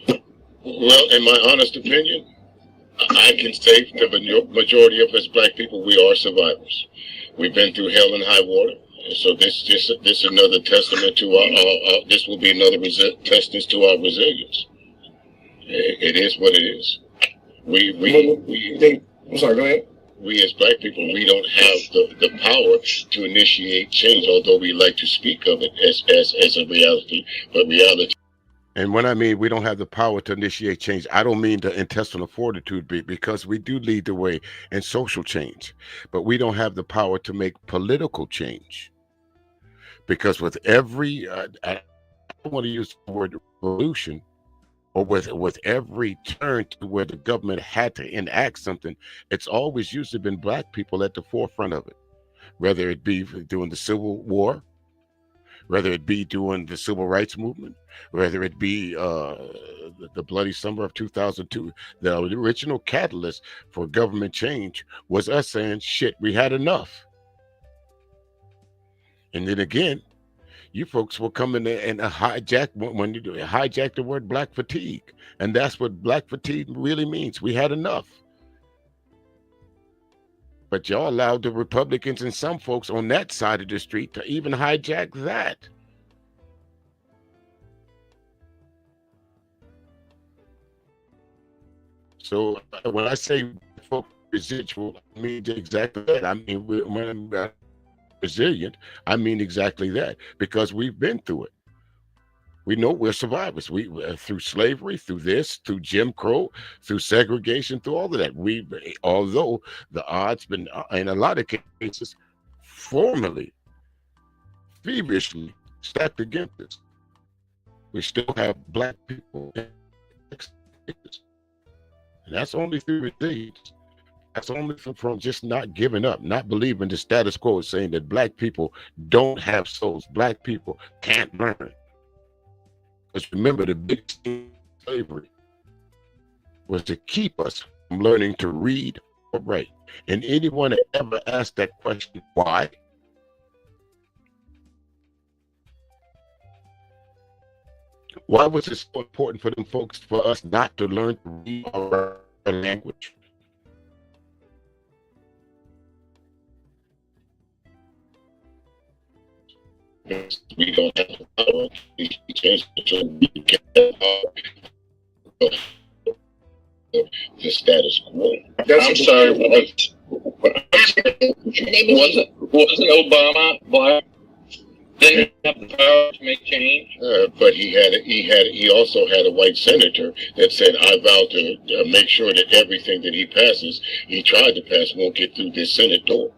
Well, in my honest opinion, I can say for the majority of us black people, we are survivors. We've been through hell and high water. So this is another testament to our this will be another testament to our resilience. It is what it is. I'm sorry, go ahead. We as black people, we don't have the power to initiate change, although we like to speak of it as a reality, but reality. And when I mean we don't have the power to initiate change, I don't mean the intestinal fortitude, because we do lead the way in social change, but we don't have the power to make political change. Because with every, I don't want to use the word revolution, or with every turn to where the government had to enact something, it's always usually been black people at the forefront of it, whether it be during the Civil War, whether it be during the Civil Rights Movement, whether it be the bloody summer of 2002. The original catalyst for government change was us saying, shit, we had enough. And then again, you folks will come in there and hijack, when you do hijack the word black fatigue. And that's what black fatigue really means. We had enough. But y'all allowed the Republicans and some folks on that side of the street to even hijack that. So when I say folks residual, I mean exactly that. I mean, when I'm resilient, I mean exactly that, because we've been through it. We know we're survivors. We through slavery, through this, through Jim Crow, through segregation, through all of that. Although the odds been in a lot of cases formally, feverishly stacked against us, we still have black people, and that's only through resilience. That's only from just not giving up, not believing the status quo, saying that black people don't have souls, black people can't learn. Because remember, the big thing of slavery was to keep us from learning to read or write. And anyone that ever asked that question, why? Why was it so important for them folks, for us not to learn to read or write our language? We don't have the power to change it, so we can the status quo. I'm sorry, wasn't Obama black? Didn't have the power to make change. But he also had a white senator that said, "I vow to make sure that everything that he passes, he tried to pass, won't get through this Senate door."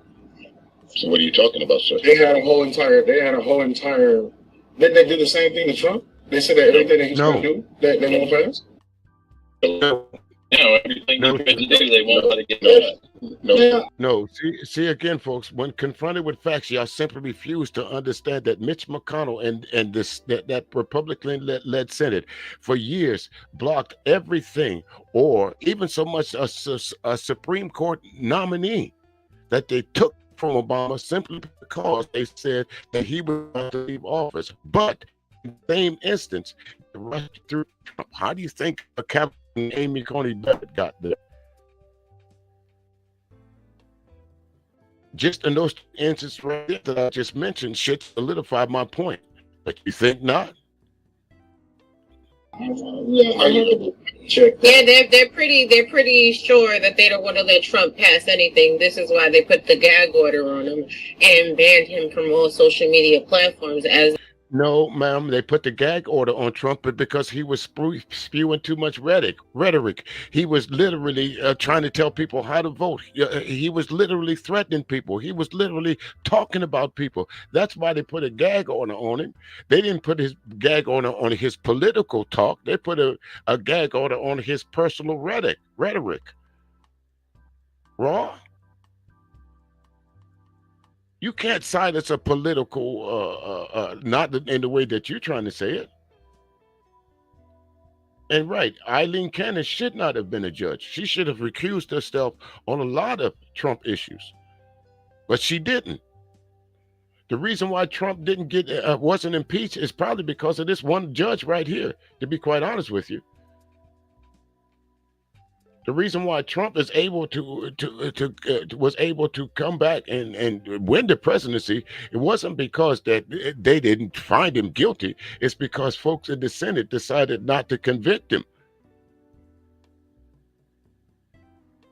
So what are you talking about, sir? They had a whole entire. Didn't they do the same thing to Trump? They said that everything that he's going to do, that they won't pass. Everything he tried to do, they won't let it get No. See again, folks. When confronted with facts, y'all simply refuse to understand that Mitch McConnell and that Republican-led Senate for years blocked everything, or even so much a Supreme Court nominee that they took from Obama simply because they said that he was going to leave office. But in the same instance, rushed through Trump. How do you think a Captain Amy Coney Barrett got there? Just in those instances right there that I just mentioned should solidify my point. But you think not? They're pretty sure that they don't want to let Trump pass anything. This is why they put the gag order on him and banned him from all social media platforms. No, ma'am, they put the gag order on Trump because he was spewing too much rhetoric. He was literally trying to tell people how to vote. He was literally threatening people. He was literally talking about people. That's why they put a gag order on him. They didn't put his gag order on his political talk. They put a gag order on his personal rhetoric. Raw. You can't silence a political, not in the way that you're trying to say it. And right, Eileen Cannon should not have been a judge. She should have recused herself on a lot of Trump issues, but she didn't. The reason why Trump didn't get wasn't impeached is probably because of this one judge right here. To be quite honest with you, the reason why Trump is able to was able to come back and win the presidency, it wasn't because that they didn't find him guilty. It's because folks in the Senate decided not to convict him.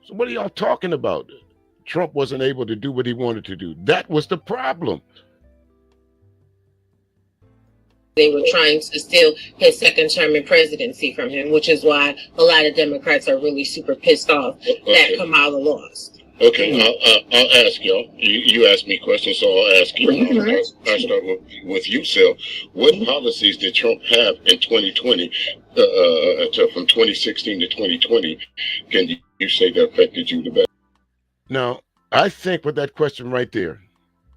So what are y'all talking about? Trump wasn't able to do what he wanted to do. That was the problem. They were trying to steal his second term in presidency from him, which is why a lot of Democrats are really super pissed off that Kamala lost. Okay, I'll ask y'all. You asked me questions, so I'll ask you. I'll start with you, Sal. What policies did Trump have in 2020, from 2016 to 2020? Can you say that affected you the best? Now, I think with that question right there,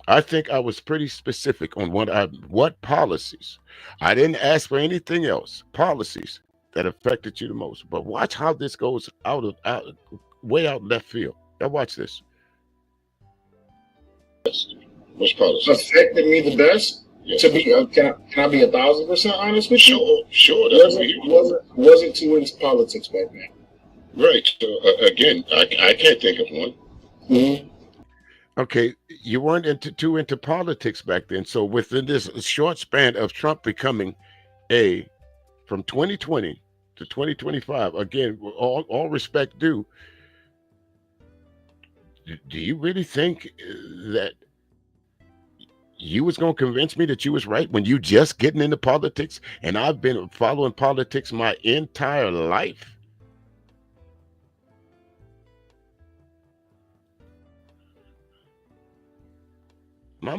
I think I was pretty specific on what policies. I didn't ask for anything else. Policies that affected you the most. But watch how this goes way out left field. Now watch this. Which policies affected me the best? Yes. To be, can I be 1,000% honest with you? Sure. Wasn't too into politics back then. Right. So again, I can't think of one. Mm-hmm. Okay, you weren't too into politics back then. So within this short span of Trump becoming from 2020 to 2025, again, all respect due, do you really think that you was going to convince me that you was right when you just getting into politics and I've been following politics my entire life? My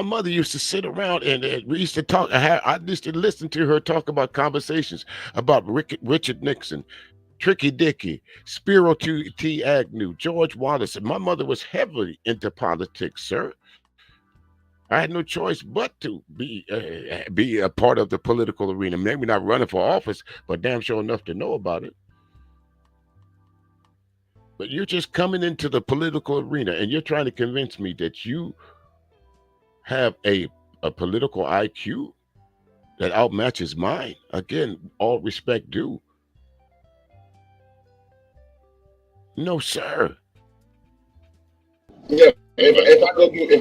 mother used to sit around and we used to talk. I used to listen to her talk about conversations about Richard Nixon, Tricky Dicky, Spiro T. Agnew, George Wallace. And my mother was heavily into politics, sir. I had no choice but to be a part of the political arena. Maybe not running for office, but damn sure enough to know about it. But you're just coming into the political arena and you're trying to convince me that you have a political IQ that outmatches mine. Again, all respect due. No, sir. Yeah, if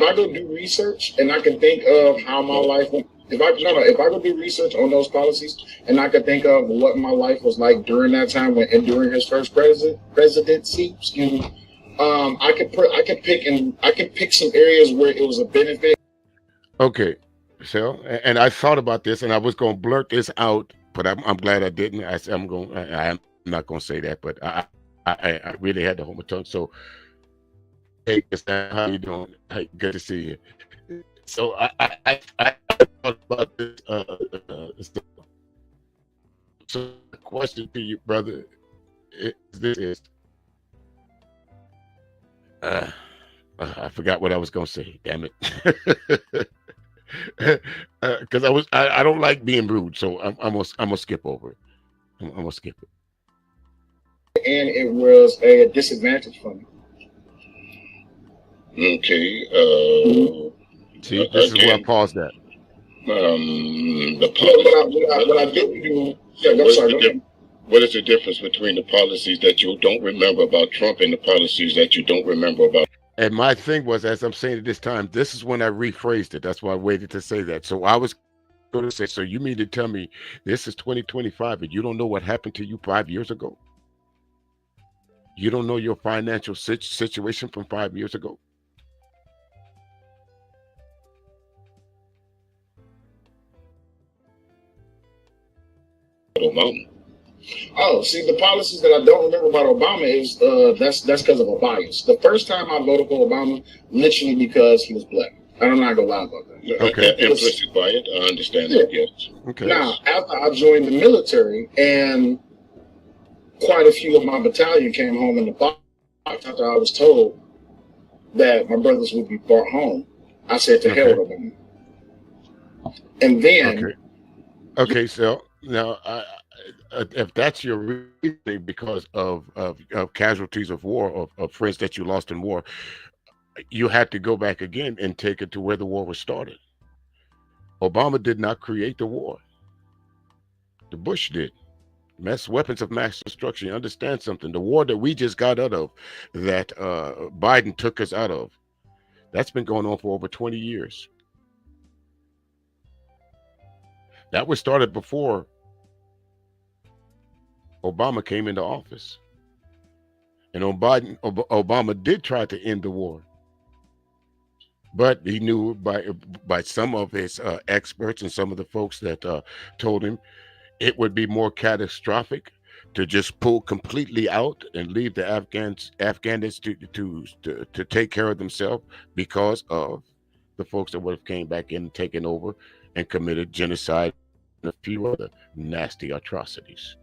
I go do research and I can think of how my life, if I go do research on those policies and I can think of what my life was like during that time during his first presidency, excuse me, I can pick some areas where it was a benefit. Okay, so and I thought about this, and I was going to blurt this out, but I'm glad I didn't. I'm not going to say that, but I really had to hold my tongue. So, hey, how you doing? Hey, good to see you. So I thought about this. So the question to you, brother, is I forgot what I was going to say. Damn it. Because I don't like being rude, so I'm gonna skip over it. I'm gonna skip it. And it was a disadvantage for me. Okay. See, this is where I paused at. What I didn't do. Yeah, what is the difference between the policies that you don't remember about Trump and the policies that you don't remember about? And my thing was, as I'm saying at this time, this is when I rephrased it. That's why I waited to say that. So I was going to say, so you mean to tell me this is 2025 and you don't know what happened to you 5 years ago? You don't know your financial situation from 5 years ago? Obama. Oh, see, the policies that I don't remember about Obama is that's because of a bias. The first time I voted for Obama, literally because he was black. I'm not gonna lie about that. Okay, implicit by it. I understand that. Yes. Okay. Now, after I joined the military, and quite a few of my battalion came home in the box after I was told that my brothers would be brought home, I said to hell with Obama. And then, okay, so now if that's your reasoning because of casualties of war, of friends that you lost in war, you had to go back again and take it to where the war was started. Obama did not create the war. The Bush did. Weapons of mass destruction. You understand something? The war that we just got out of, that Biden took us out of, that's been going on for over 20 years. That was started before Obama came into office. And Obama did try to end the war. But he knew by some of his experts and some of the folks that told him it would be more catastrophic to just pull completely out and leave the Afghans to take care of themselves, because of the folks that would have came back in and taken over and committed genocide and a few other nasty atrocities.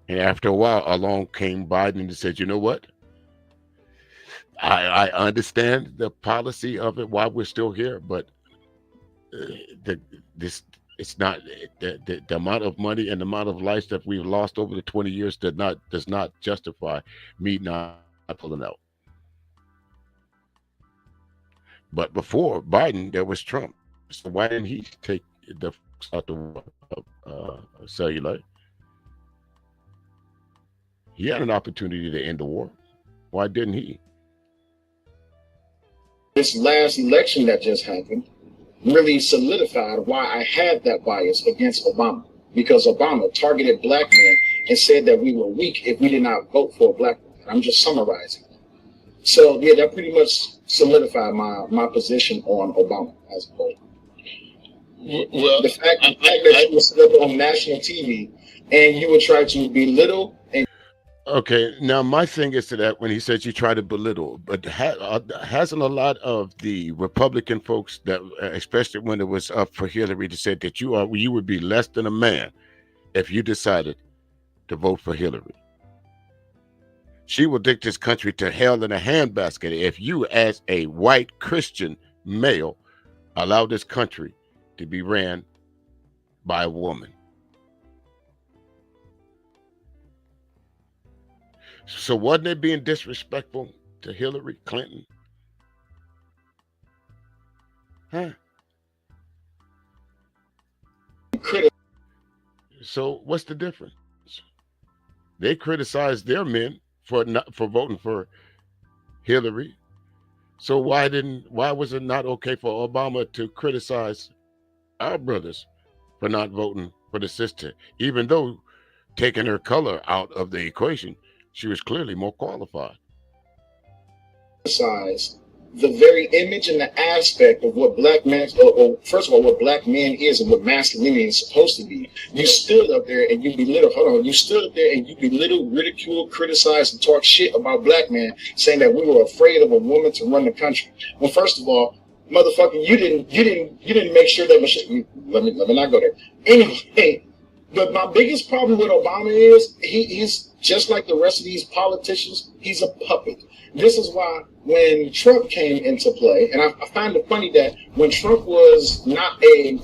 And after a while, along came Biden and said, you know what? I understand the policy of it, why we're still here, but it's not the amount of money and the amount of lives that we've lost over the 20 years does not justify me not pulling out. But before Biden, there was Trump. So why didn't he take the folks out the cellular? He had an opportunity to end the war. Why didn't he? This last election that just happened really solidified why I had that bias against Obama, because Obama targeted black men and said that we were weak if we did not vote for a black man. I'm just summarizing. So yeah, that pretty much solidified my position on Obama as a whole. Well, The fact that you were set up on national TV and you would try to belittle and Okay, now my thing is to that when he says you try to belittle, but hasn't a lot of the Republican folks that, especially when it was up for Hillary, to say that you would be less than a man if you decided to vote for Hillary. She will take this country to hell in a handbasket if you, as a white Christian male, allow this country to be ran by a woman. So wasn't it being disrespectful to Hillary Clinton? Huh? So what's the difference? They criticized their men for voting for Hillary. So why was it not okay for Obama to criticize our brothers for not voting for the sister, even though taking her out of the equation, she was clearly more qualified. criticize the very image and the aspect of what black men, or first of all, what black men is and what masculinity is supposed to be. You stood up there and you belittled, you stood up there and you belittled, ridiculed, criticized, and talked shit about black men, saying that we were afraid of a woman to run the country. Well, first of all, motherfucker, you didn't make sure that let me not go there. Anyway, but my biggest problem with Obama is he's just like the rest of these politicians, he's a puppet. This is why when Trump came into play, and I find it funny that when Trump was not a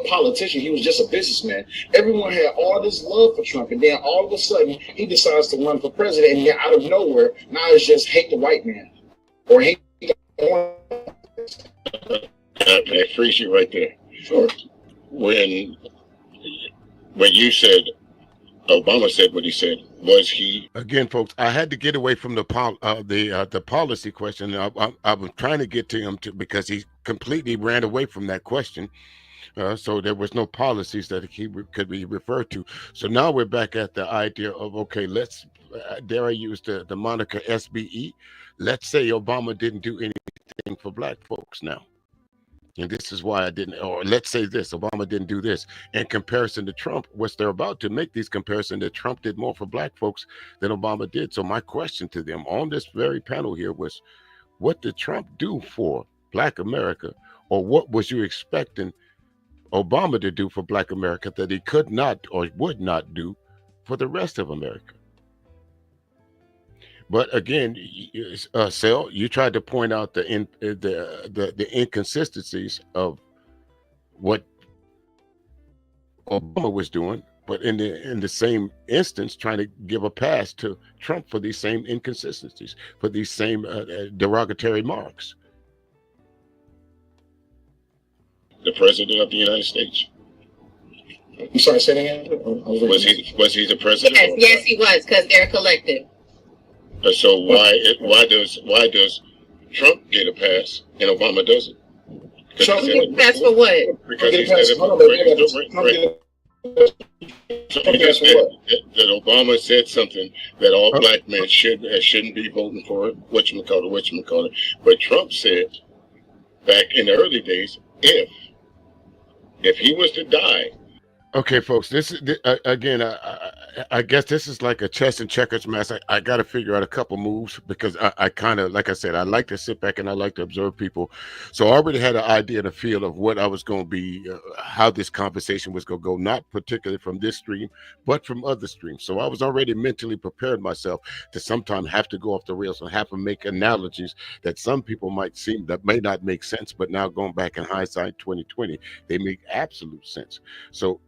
politician, he was just a businessman, everyone had all this love for Trump, and then all of a sudden he decides to run for president, and then out of nowhere, now it's just hate the white man or hate the I freeze you right there. Sure. When you said Obama said what he said, was he again, folks? I had to get away from the policy question. I was trying to get to him because he completely ran away from that question. So there was no policies that he could be referred to. So now we're back at the idea of, okay, let's dare I use the moniker SBE. Let's say Obama didn't do anything for black folks now. And this is why I didn't, or let's say this, Obama didn't do this. In comparison to Trump, which they're about to make these comparisons, that Trump did more for black folks than Obama did. So my question to them on this very panel here was, what did Trump do for black America? Or what was you expecting Obama to do for black America that he could not or would not do for the rest of America? But again, Sel, you tried to point out the inconsistencies of what Obama was doing but in the same instance, trying to give a pass to Trump for these same inconsistencies, for these same derogatory marks. The president of the United States. I'm sorry, say that again. Was he the president? Yes, he was, because they're a collective. So why does Trump get a pass and Obama doesn't? Trump get a pass for what? Because he said it. So he just said that Obama said something that all black men shouldn't be voting for whatchamacallit. But Trump said back in the early days, if he was to die. Okay, folks, this is again. I guess this is like a chess and checkers match. I got to figure out a couple moves because I kind of, like I said, I like to sit back and I like to observe people. So I already had an idea and a feel of what I was going to be, how this conversation was going to go, not particularly from this stream, but from other streams. So I was already mentally prepared myself to sometimes have to go off the rails and have to make analogies that some people might seem that may not make sense, but now going back in hindsight 2020, they make absolute sense. So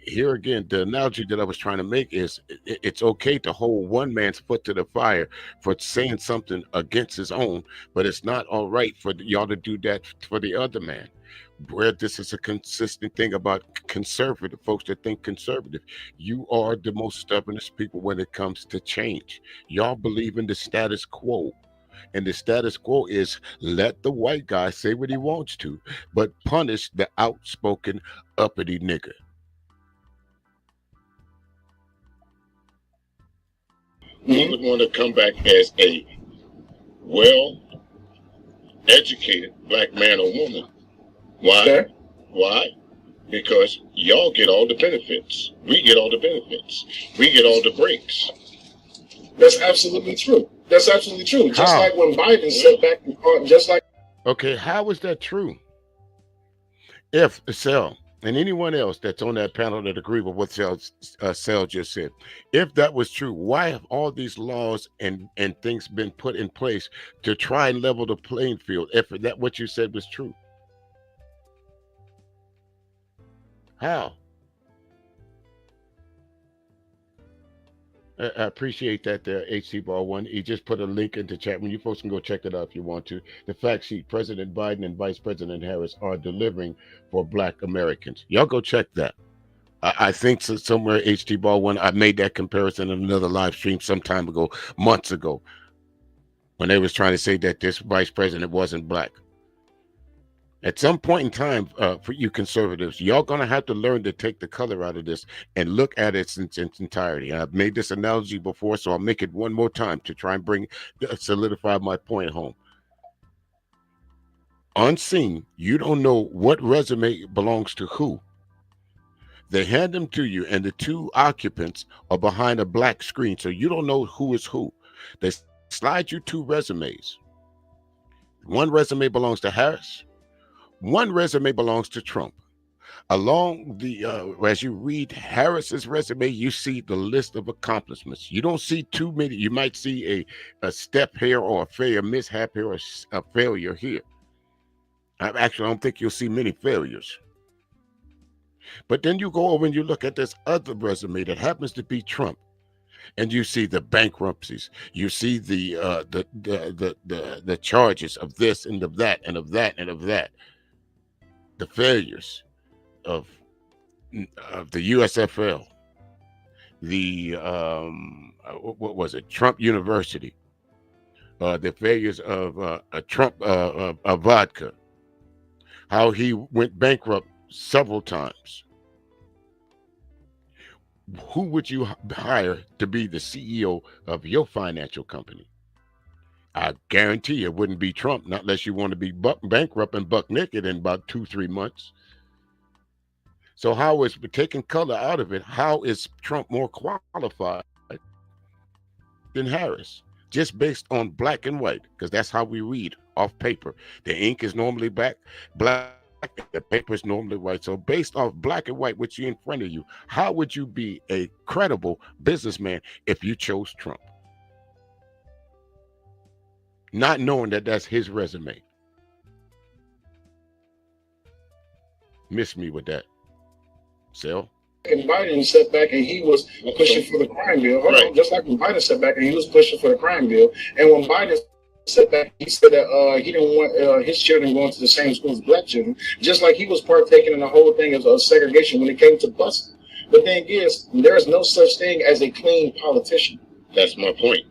here again, the analogy that I was trying to make is it's okay to hold one man's foot to the fire for saying something against his own, but it's not all right for y'all to do that for the other man. Where this is a consistent thing about conservative folks that think conservative. You are the most stubbornest people when it comes to change. Y'all believe in the status quo. And the status quo is let the white guy say what he wants to, but punish the outspoken uppity nigger. He would want to come back as a well-educated black man or woman. Why? Okay. Why? Because y'all get all the benefits. We get all the benefits. We get all the breaks. That's absolutely true. Just How? like when Biden sat back and just like. Okay, how is that true? If Sal and anyone else that's on that panel that agree with what Sal just said, if that was true, why have all these laws and things been put in place to try and level the playing field? If that what you said was true, how? I appreciate that there, HC Ball One. He just put a link into chat. When you folks can go check it out if you want to. The fact sheet: President Biden and Vice President Harris are delivering for Black Americans. Y'all go check that. I think somewhere HT Ball One. I made that comparison in another live stream some time ago, months ago, when they was trying to say that this vice president wasn't black. At some point in time, for you conservatives, y'all gonna have to learn to take the color out of this and look at it in its entirety. And I've made this analogy before, so I'll make it one more time to try and solidify my point home. Unseen, you don't know what resume belongs to who. They hand them to you, and the two occupants are behind a black screen, so you don't know who is who. They slide you two resumes. One resume belongs to Harris. One resume belongs to Trump. Along the, as you read Harris's resume, you see the list of accomplishments. You don't see too many. You might see a step here or a failure, mishap here or a failure here. Actually, I don't think you'll see many failures. But then you go over and you look at this other resume that happens to be Trump, and you see the bankruptcies. You see the charges of this and of that and of that and of that. The failures of the USFL, the what was it? Trump University, the failures of Trump vodka, how he went bankrupt several times. Who would you hire to be the CEO of your financial company? I guarantee it wouldn't be Trump, not unless you want to be bankrupt and buck naked in about 2-3 months. So how is taking color out of it? How is Trump more qualified than Harris? Just based on black and white, because that's how we read off paper. The ink is normally black, the paper is normally white. So based off black and white, which you in front of you, how would you be a credible businessman if you chose Trump? Not knowing that that's his resume. Miss me with that. Sal? and Biden sat back and he was pushing for the crime bill. Hold on, just like when Biden sat back and he was pushing for the crime bill. And when Biden sat back, he said that he didn't want his children going to the same school as black children, just like he was partaking in the whole thing of segregation when it came to busing. The thing is, there is no such thing as a clean politician. That's my point.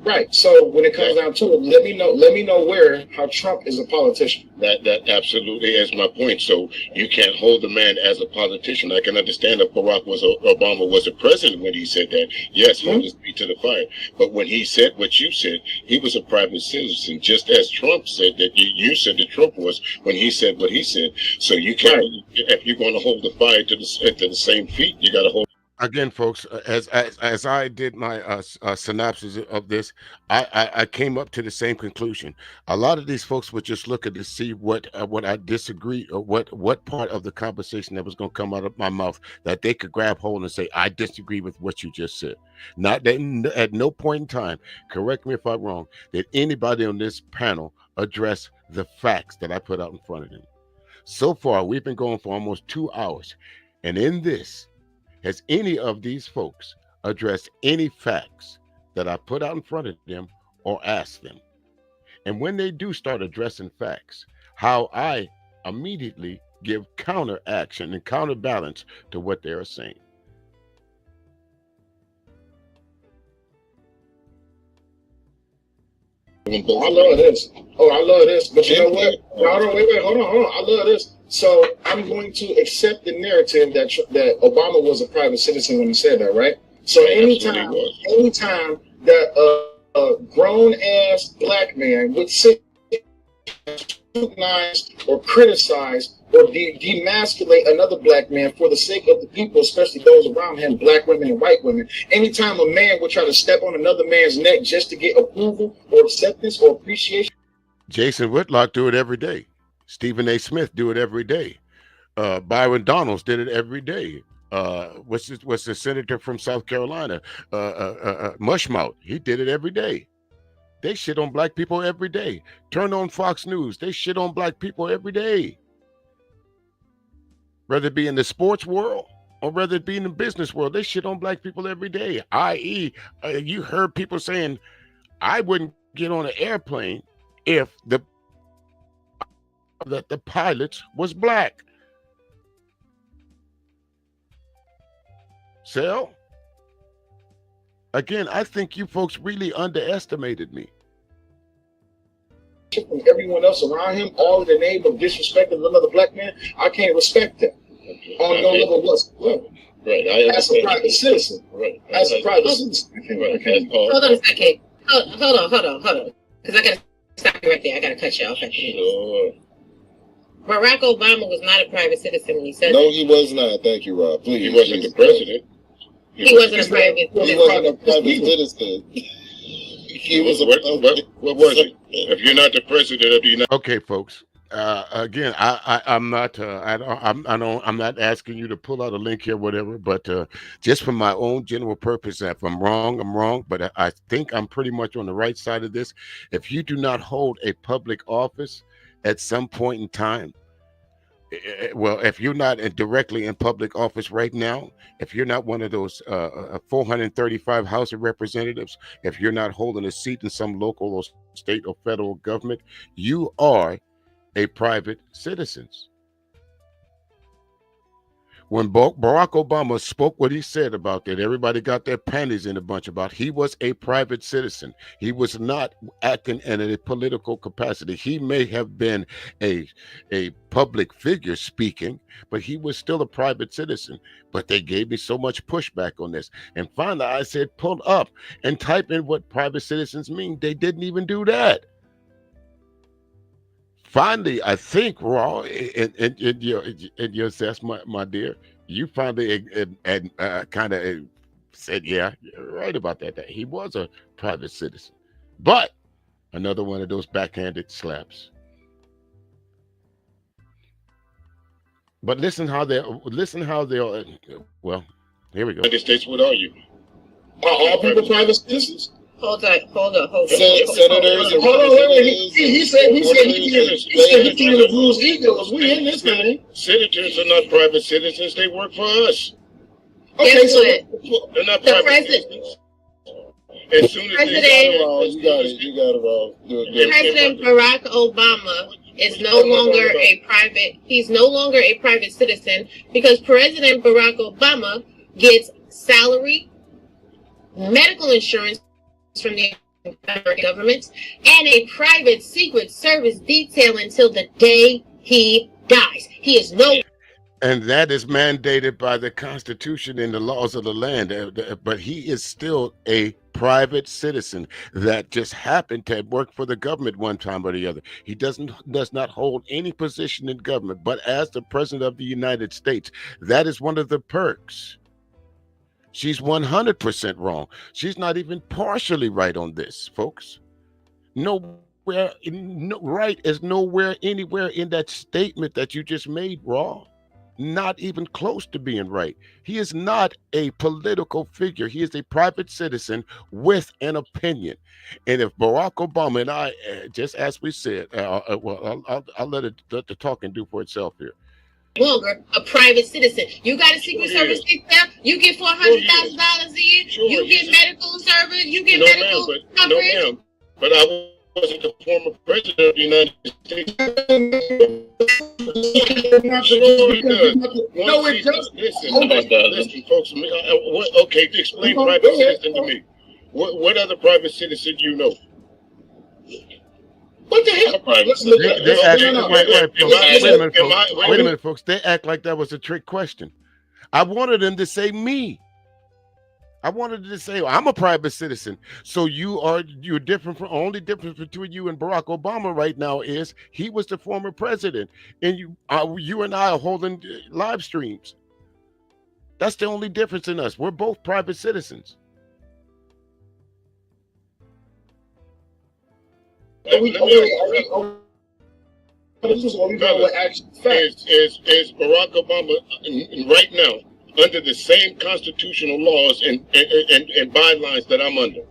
Right. So when it comes down to it, let me know how Trump is a politician. That absolutely is my point. So you can't hold the man as a politician. I can understand if Obama was a president when he said that. Yes, hold his feet to the fire. But when he said what you said, he was a private citizen, just as Trump said that you said that Trump was when he said what he said. So you can't, if you're going to hold the fire to the same feet, you got to hold. Again, folks, as I did my synopsis of this, I came up to the same conclusion. A lot of these folks were just looking to see what I disagree, or what part of the conversation that was going to come out of my mouth that they could grab hold and say, I disagree with what you just said. Not that at no point in time, correct me if I'm wrong, did anybody on this panel address the facts that I put out in front of them. So far, we've been going for almost 2 hours, and in this, has any of these folks addressed any facts that I put out in front of them or asked them? And when they do start addressing facts, how I immediately give counter action and counterbalance to what they are saying. I love this. I love this. But you know what? Hold on. I love this. So I'm going to accept the narrative that Obama was a private citizen when he said that, right? So anytime that a grown ass black man would sit, scrutinize or criticize or demasculate another black man for the sake of the people, especially those around him, black women and white women. Anytime a man would try to step on another man's neck just to get approval or acceptance or appreciation. Jason Whitlock do it every day. Stephen A. Smith do it every day. Byron Donalds did it every day. What's the senator from South Carolina? Mushmouth, he did it every day. They shit on black people every day. Turn on Fox News, they shit on black people every day. Whether it be in the sports world or whether it be in the business world, they shit on black people every day. I.e., you heard people saying, I wouldn't get on an airplane if the pilot was black. So, again, I think you folks really underestimated me. From everyone else around him, all in the name of disrespecting another black man, I can't respect that. On no level whatsoever. Right. As a private citizen. Right. As a private citizen. Hold on a second. Hold on. Because I got to stop you right there. I got to cut you off. Sure. Barack Obama was not a private citizen when he said No, that. he was not. Thank you, Rob. Please. He wasn't the president. He wasn't a private citizen. He wasn't a private citizen. He was what was it? If you're not the president of the United Okay, folks. Again, I'm not asking you to pull out a link here, whatever. But just for my own general purpose, if I'm wrong, I'm wrong. But I think I'm pretty much on the right side of this. If you do not hold a public office at some point in time, well, if you're not directly in public office right now, if you're not one of those 435 House of Representatives, if you're not holding a seat in some local or state or federal government, you are a private citizen. When Barack Obama spoke what he said about that, everybody got their panties in a bunch about. He was a private citizen. He was not acting in a political capacity. He may have been a public figure speaking, but he was still a private citizen. But they gave me so much pushback on this. And finally, I said, pull up and type in what private citizens mean. They didn't even do that. Finally, I think, Raw, in your zest, my dear, you finally kind of said, yeah, you're right about that. He was a private citizen. But another one of those backhanded slaps. But listen how they're, well, here we go. States, what are you? Are all people private citizens? Hold on. Senators. Hold on, wait. He said he can the bruised egos. We in this thing. Senators are not private citizens. They work for us. Guess what? They're not The private president- citizens. As soon as President- they You got it. You got it, Rob. President Barack Obama is no longer a private. He's no longer a private citizen because President Barack Obama gets salary, medical insurance from the government, and a private secret service detail until the day he dies. He is no. And that is mandated by the Constitution and the laws of the land. But he is still a private citizen that just happened to work for the government one time or the other. He does not hold any position in government, but as the president of the United States, that is one of the perks. She's 100% wrong. She's not even partially right on this, folks. Right is nowhere anywhere in that statement that you just made, Raw. Not even close to being right. He is not a political figure. He is a private citizen with an opinion. And if Barack Obama and I, just as we said, well, I'll let the talking do for itself here. Longer a private citizen. You got a secret service detail. You get $400,000 a year. You get medical service. You get medical coverage. No, ma'am. But I wasn't the former president of the United States. No, it doesn't. Listen, folks. Okay, explain private citizen to me. What other private citizen you know? What the hell? Wait a minute, folks. They act like that was a trick question. I wanted them to say me. I wanted to say, I'm a private citizen. So you're different from, only difference between you and Barack Obama right now is he was the former president and you and I are holding live streams. That's the only difference in us. We're both private citizens. This is what we call with action facts. Is Barack Obama right now under the same constitutional laws and bylines that I'm under?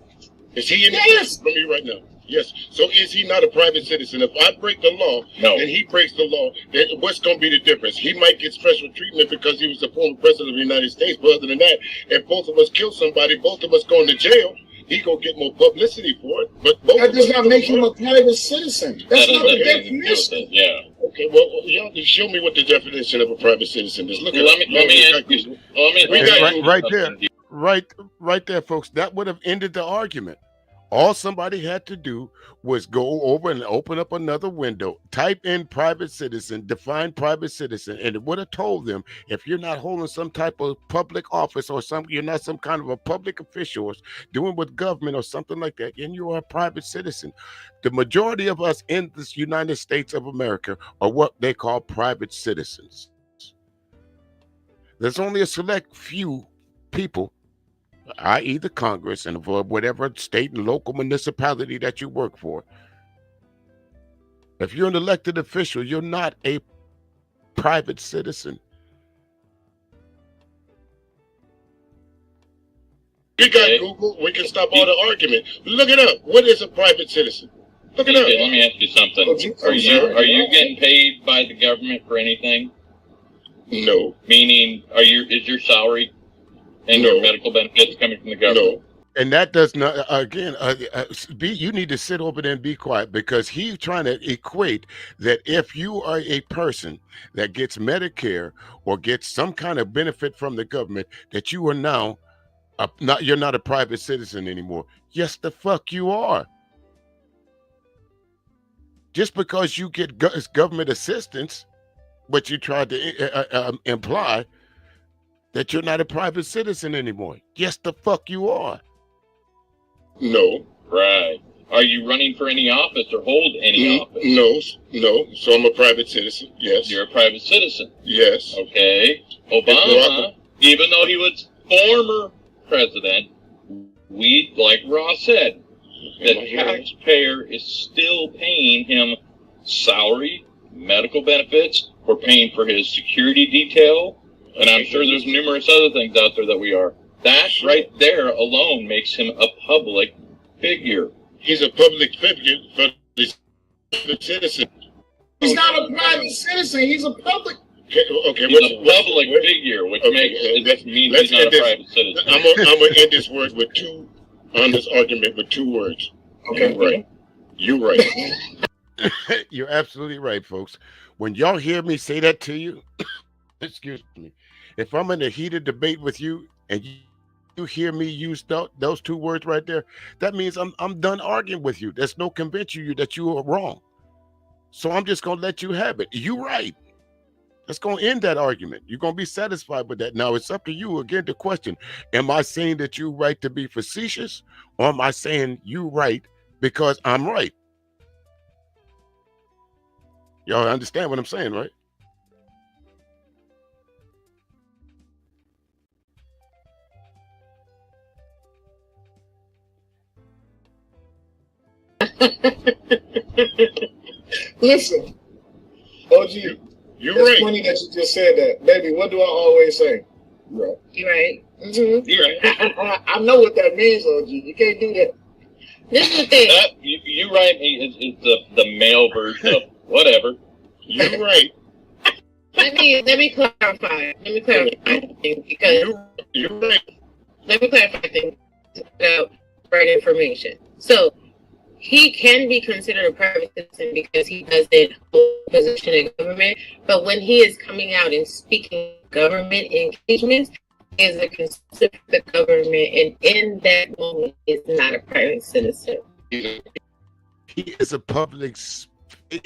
Is he in the for me right now? Yes. So is he not a private citizen? If I break the law and he breaks the law, then what's going to be the difference? He might get special treatment because he was the former president of the United States. But other than that, if both of us kill somebody, both of us going to jail, he gonna get more publicity for it. But that does not make him a private citizen. That's not the definition. Yeah. Okay. Well, y'all show me what the definition of a private citizen is. Look at right there, folks. That would have ended the argument. All somebody had to do was go over and open up another window, type in private citizen, define private citizen, and it would have told them if you're not holding some type of public office or you're not some kind of a public official or doing with government or something like that, and you are a private citizen. The majority of us in this United States of America are what they call private citizens. There's only a select few people, i.e. the Congress and whatever state and local municipality that you work for. If you're an elected official, you're not a private citizen. We got Google. We can stop all the argument. Look it up. What is a private citizen? Look it up. Let me ask you something. Are you getting paid by the government for anything? No. Meaning, is your salary and your medical benefits coming from the government? No. And that does not, again, you need to sit over there and be quiet, because he's trying to equate that if you are a person that gets Medicare or gets some kind of benefit from the government, that you are now you're not a private citizen anymore. Yes, the fuck you are. Just because you get government assistance, but you tried to imply that you're not a private citizen anymore. Yes, the fuck you are. No. Right. Are you running for any office or hold any office? No. So I'm a private citizen. Yes. You're a private citizen. Yes. Okay. Obama, even though he was former president, like Ross said, the taxpayer is still paying him salary, medical benefits, we're paying for his security detail, and I'm sure there's numerous other things out there that we are. That right there alone makes him a public figure. He's a public figure for the citizen. He's not a private citizen. He's a public. Okay, He's a public figure, which means he's not a private citizen. I'm gonna end this word with this argument with 2 words. Okay, you're right. You're absolutely right, folks. When y'all hear me say that to you, excuse me, if I'm in a heated debate with you and you hear me use those 2 words right there, that means I'm done arguing with you. There's no convincing you that you are wrong. So I'm just gonna let you have it. You're right. That's gonna end that argument. You're gonna be satisfied with that. Now it's up to you again to question: am I saying that you're right to be facetious, or am I saying you right because I'm right? Y'all understand what I'm saying, right? Listen, OG, you're it's right. funny that you just said that. Baby, what do I always say? You're right. You're right. You're right. I know what that means, OG. You can't do that. This is the thing. You're right. It's the male version of whatever. You're right. Let me clarify. Let me clarify things because you're right. Let me clarify things without right information. So he can be considered a private citizen because he doesn't hold a position in government. But when he is coming out and speaking government engagements, he is a consultant for the government, and in that moment, is not a private citizen. He is a public.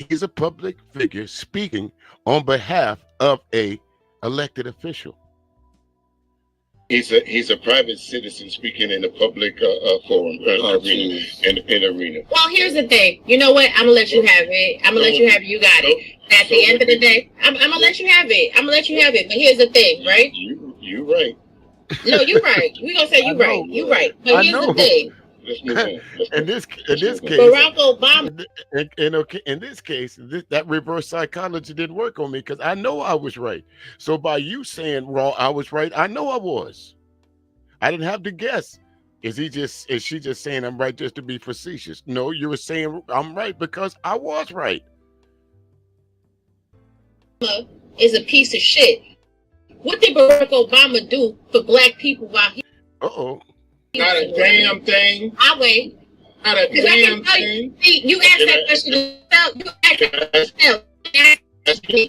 He's a public figure speaking on behalf of a elected official. He's a private citizen speaking in a public forum, arena. Well, here's the thing. You know what? I'm gonna let you have it. I'm gonna let you have it. You got it. At the end of the day, I'm gonna let you have it. I'm gonna let you have it. But here's the thing, right? You right. No, you're right. We gonna say you're right. You're right. But here's the thing. Let's move on. In this case, Barack Obama. In this case, that reverse psychology didn't work on me because I know I was right. So by you saying wrong, I was right. I know I was. I didn't have to guess. Is she just saying I'm right just to be facetious? No, you were saying I'm right because I was right. Is a piece of shit. What did Barack Obama do for black people while he? Not a damn thing. I wait. Not a damn thing. You asked that question yourself. You asked yourself.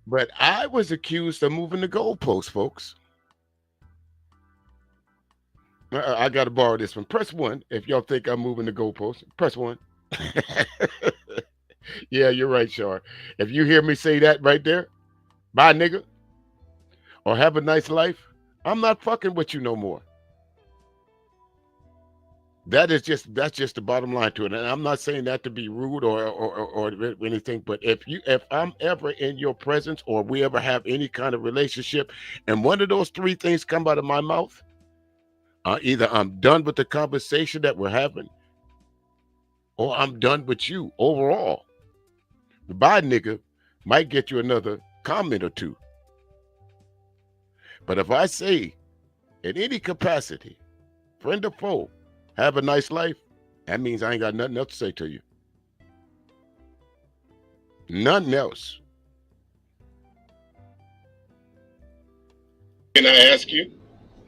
But I was accused of moving the goalposts, folks. I got to borrow this one. Press 1 if y'all think I'm moving the goalposts. Press 1. Yeah, you're right, Shar. If you hear me say that right there, bye, nigga, or have a nice life, I'm not fucking with you no more. That's just the bottom line to it. And I'm not saying that to be rude or anything, but if I'm ever in your presence or we ever have any kind of relationship and one of those 3 things come out of my mouth, either I'm done with the conversation that we're having or I'm done with you overall. The bye nigga might get you another comment or 2. But if I say in any capacity, friend or foe, have a nice life, that means I ain't got nothing else to say to you. Nothing else. Can I ask you,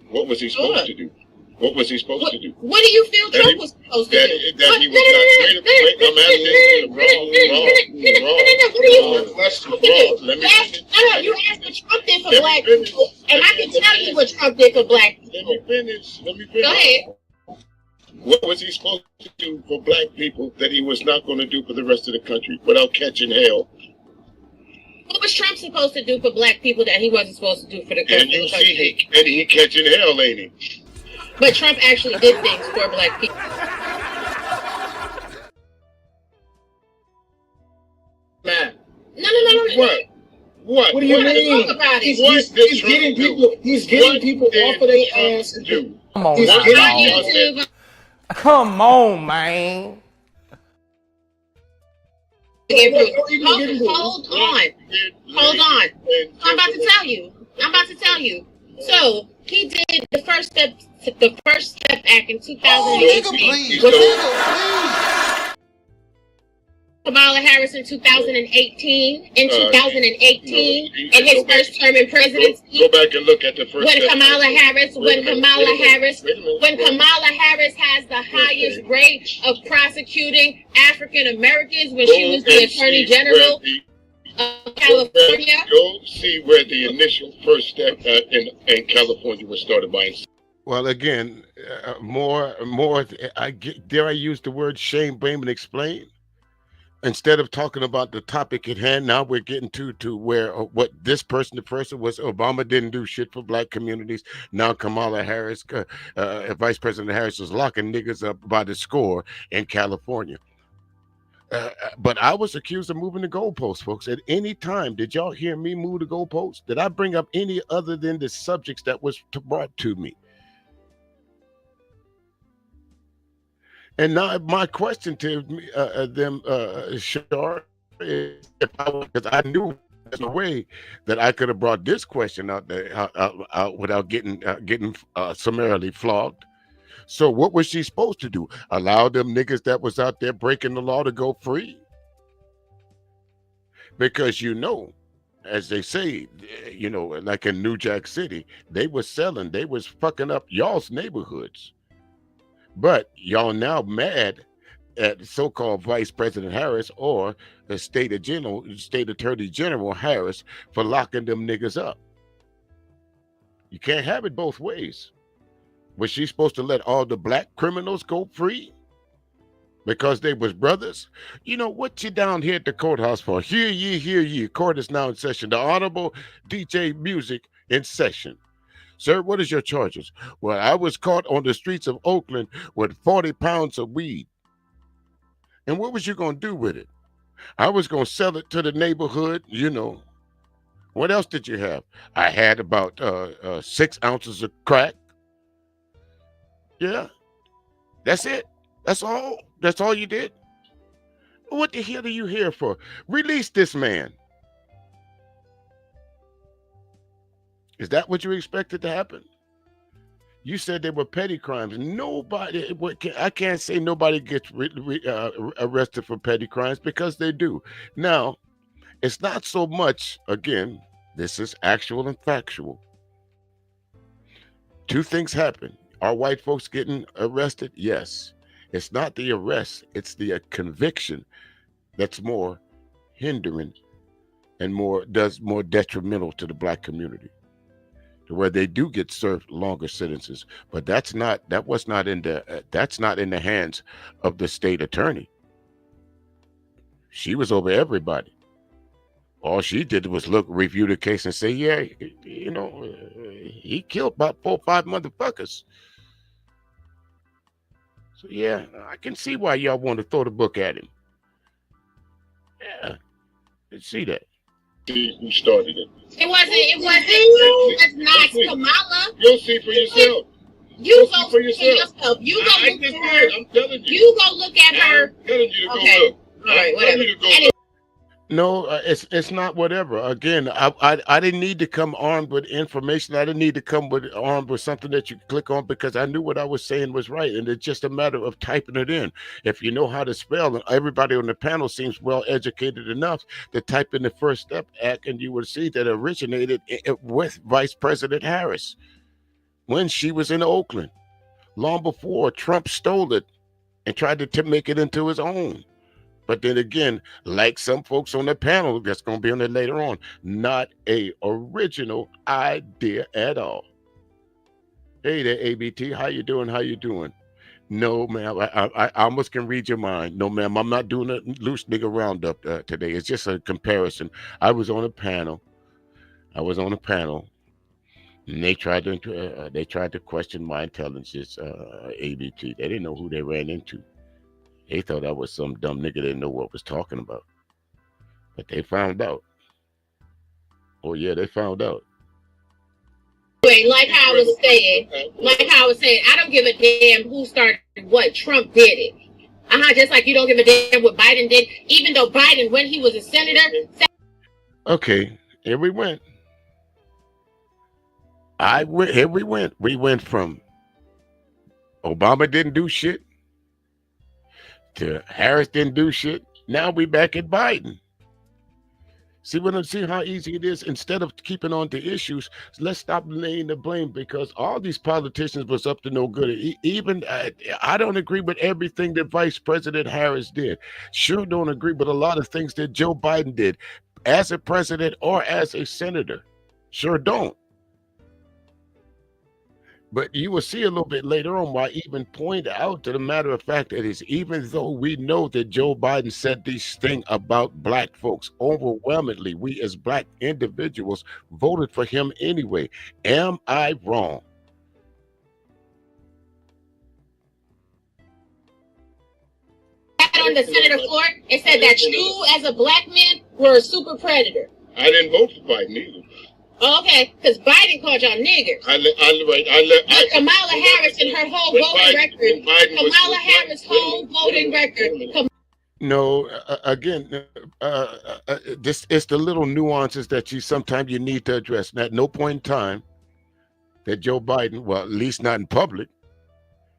what was he supposed to do? What was he supposed to do? What do you feel Trump was supposed to do? That he was not. Wait, I'm asking wrong. You asked what Trump did for black people, and I can tell you what Trump did for black people. Let me finish. Go ahead. What was he supposed to do for black people that he was not going to do for the rest of the country without catching hell? What was Trump supposed to do for black people that he wasn't supposed to do for the country? And he catching hell, ain't he? But Trump actually did things for black people. Man. No. What? What do you mean? Talk about it. He's getting people. He's getting people off of their ass. Come on, He's now. getting Come on, man. Hold on. I'm about to tell you. So he did the First Step Act in 2018. Kamala Harris in 2018, in 2018, you in his go back- first term in presidency. Go back and look at the first. When Kamala Harris has the Wait a highest minute. rate of prosecuting African Americans when she was the Attorney General of California. Go see where the initial first step in California was started by. Well, again, more. Dare I use the word shame, blame, and explain? Instead of talking about the topic at hand, now we're getting to where what the person was. Obama didn't do shit for black communities. Now Kamala Harris, Vice President Harris, is locking niggas up by the score in California. But I was accused of moving the goalposts, folks. At any time, did y'all hear me move the goalposts? Did I bring up any other than the subjects that was brought to me? And now my question to them, Shar, is because I knew there's no way that I could have brought this question out there out without getting summarily flogged. So what was she supposed to do? Allow them niggas that was out there breaking the law to go free? Because as they say, like in New Jack City, they was fucking up y'all's neighborhoods. But y'all now mad at so-called Vice President Harris or the State Attorney General Harris for locking them niggas up. You can't have it both ways. Was she supposed to let all the black criminals go free because they was brothers? What you down here at the courthouse for? Hear ye. Court is now in session. The Honorable DJ Music in session. Sir, what is your charges? Well, I was caught on the streets of Oakland with 40 pounds of weed. And what was you going to do with it? I was going to sell it to the neighborhood, What else did you have? I had about 6 ounces of crack. Yeah, that's it. That's all. That's all you did? What the hell are you here for? Release this man. Is that what you expected to happen? You said they were petty crimes. I can't say nobody gets arrested for petty crimes because they do. Now, it's not so much, again, this is actual and factual. 2 things happen. Are white folks getting arrested? Yes. It's not the arrest, it's the conviction that's more hindering and more detrimental to the black community, to where they do get served longer sentences. But that's not in the hands of the state attorney. She was over everybody. All she did was review the case and say, yeah, he killed about 4 or 5 motherfuckers. So yeah, I can see why y'all want to throw the book at him. Yeah, I can see that. Who started it? It was not Kamala. You'll see for yourself. You go for yourself. You go look at her. I'm telling you. You go look at her. I'm telling you to go Okay. look. All right, whatever. No, it's not whatever. Again, I didn't need to come armed with information. I didn't need to come armed with something that you click on, because I knew what I was saying was right, and it's just a matter of typing it in. If you know how to spell, and everybody on the panel seems well educated enough to type in the First Step Act, and you will see that it originated with Vice President Harris when she was in Oakland, long before Trump stole it and tried to make it into his own. But then again, like some folks on the panel that's going to be on it later on, not a original idea at all. Hey there, ABT. How you doing? How you doing? No, ma'am. I almost can read your mind. No, ma'am. I'm not doing a loose nigga roundup today. It's just a comparison. I was on a panel. And they tried to question my intelligence, ABT. They didn't know who they ran into. They thought I was some dumb nigga that didn't know what I was talking about. But they found out. Oh, yeah, they found out. Wait, like how I was saying, I don't give a damn who started what. Trump did it. Just like you don't give a damn what Biden did, even though Biden, when he was a senator... Okay, here we went. Here we went. We went from Obama didn't do shit to Harris didn't do shit Now we back at Biden. See how easy it is. Instead of keeping on to issues, let's stop laying the blame, because all these politicians was up to no good. Even I don't agree with everything that Vice President Harris did. Sure, don't agree with a lot of things that Joe Biden did as a president or as a senator. Sure don't. But you will see a little bit later on why I even point out to the matter of fact that is, even though we know that Joe Biden said this thing about black folks, overwhelmingly, we as black individuals voted for him anyway. Am I wrong? On the senator floor, it said that you, as a black man, were a super predator. I didn't vote for Biden either. Oh, okay, because Biden called y'all niggers. Kamala Harris and her whole voting record. Kamala Harris' whole voting record. No, again, this is the little nuances that sometimes you need to address. And at no point in time that Joe Biden, well, at least not in public,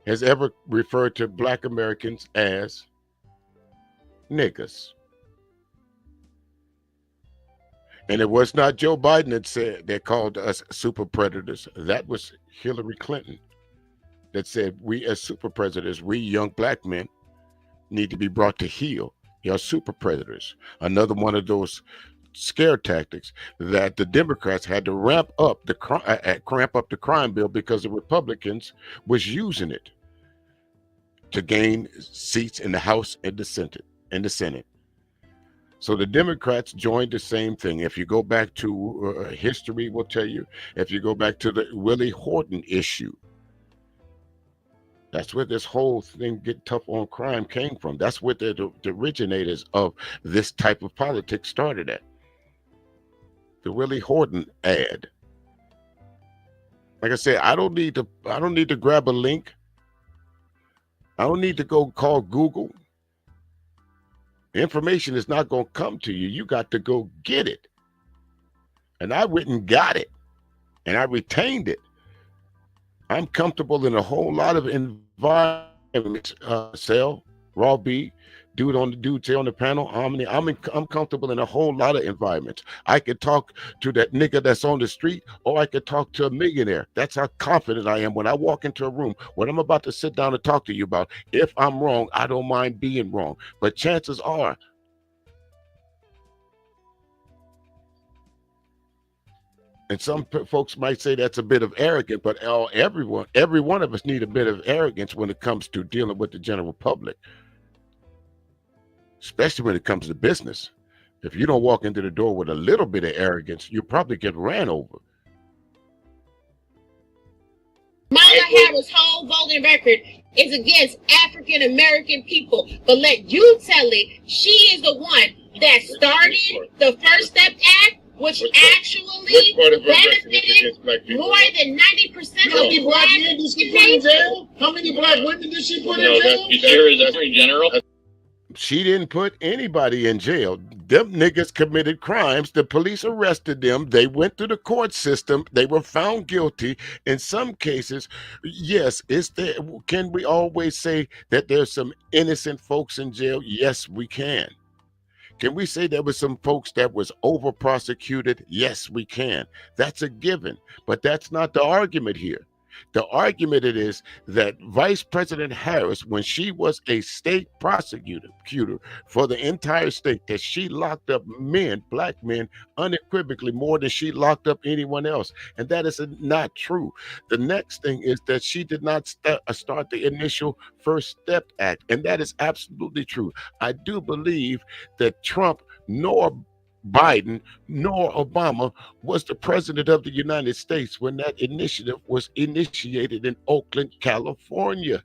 has ever referred to black Americans as niggas. And it was not Joe Biden that said they called us super predators. That was Hillary Clinton that said we as super predators, we young black men, need to be brought to heel. You're super predators. Another one of those scare tactics that the Democrats had to cramp up the crime bill because the Republicans was using it to gain seats in the House and the Senate. So the Democrats joined the same thing. If you go back to history, will tell you, if you go back to the Willie Horton issue, that's where this whole thing, get tough on crime, came from. That's where the originators of this type of politics started at. The Willie Horton ad. Like I said, I don't need to grab a link. I don't need to go call Google. Information is not going to come to you. You got to go get it. And I went and got it. And I retained it. I'm comfortable in a whole lot of environments. Cell, Raw B, dude say on the panel, I'm comfortable in a whole lot of environments. I could talk to that nigga that's on the street, or I could talk to a millionaire. That's how confident I am when I walk into a room. What I'm about to sit down and talk to you about, if I'm wrong, I don't mind being wrong. But chances are, and some folks might say that's a bit of arrogance, but every one of us need a bit of arrogance when it comes to dealing with the general public. Especially when it comes to business. If you don't walk into the door with a little bit of arrogance, you probably get ran over. Kamala Harris' whole voting record is against African American people. But let you tell it, she is the one that started the First Step Act, which actually benefited more than 90% of the black men did she put in jail? How many black women did she put in jail? You sure is Attorney General? She didn't put anybody in jail. Them niggas committed crimes. The police arrested them. They went through the court system. They were found guilty. In some cases, yes, can we always say that there's some innocent folks in jail? Yes, we can. Can we say there was some folks that was over prosecuted? Yes, we can. That's a given. But that's not the argument here. The argument it is that Vice President Harris, when she was a state prosecutor for the entire state, that she locked up men, black men, unequivocally more than she locked up anyone else. And that is not true. The next thing is that she did not start the initial First Step Act. And that is absolutely true. I do believe that Trump nor Biden nor Obama was the president of the United States when that initiative was initiated in Oakland, California.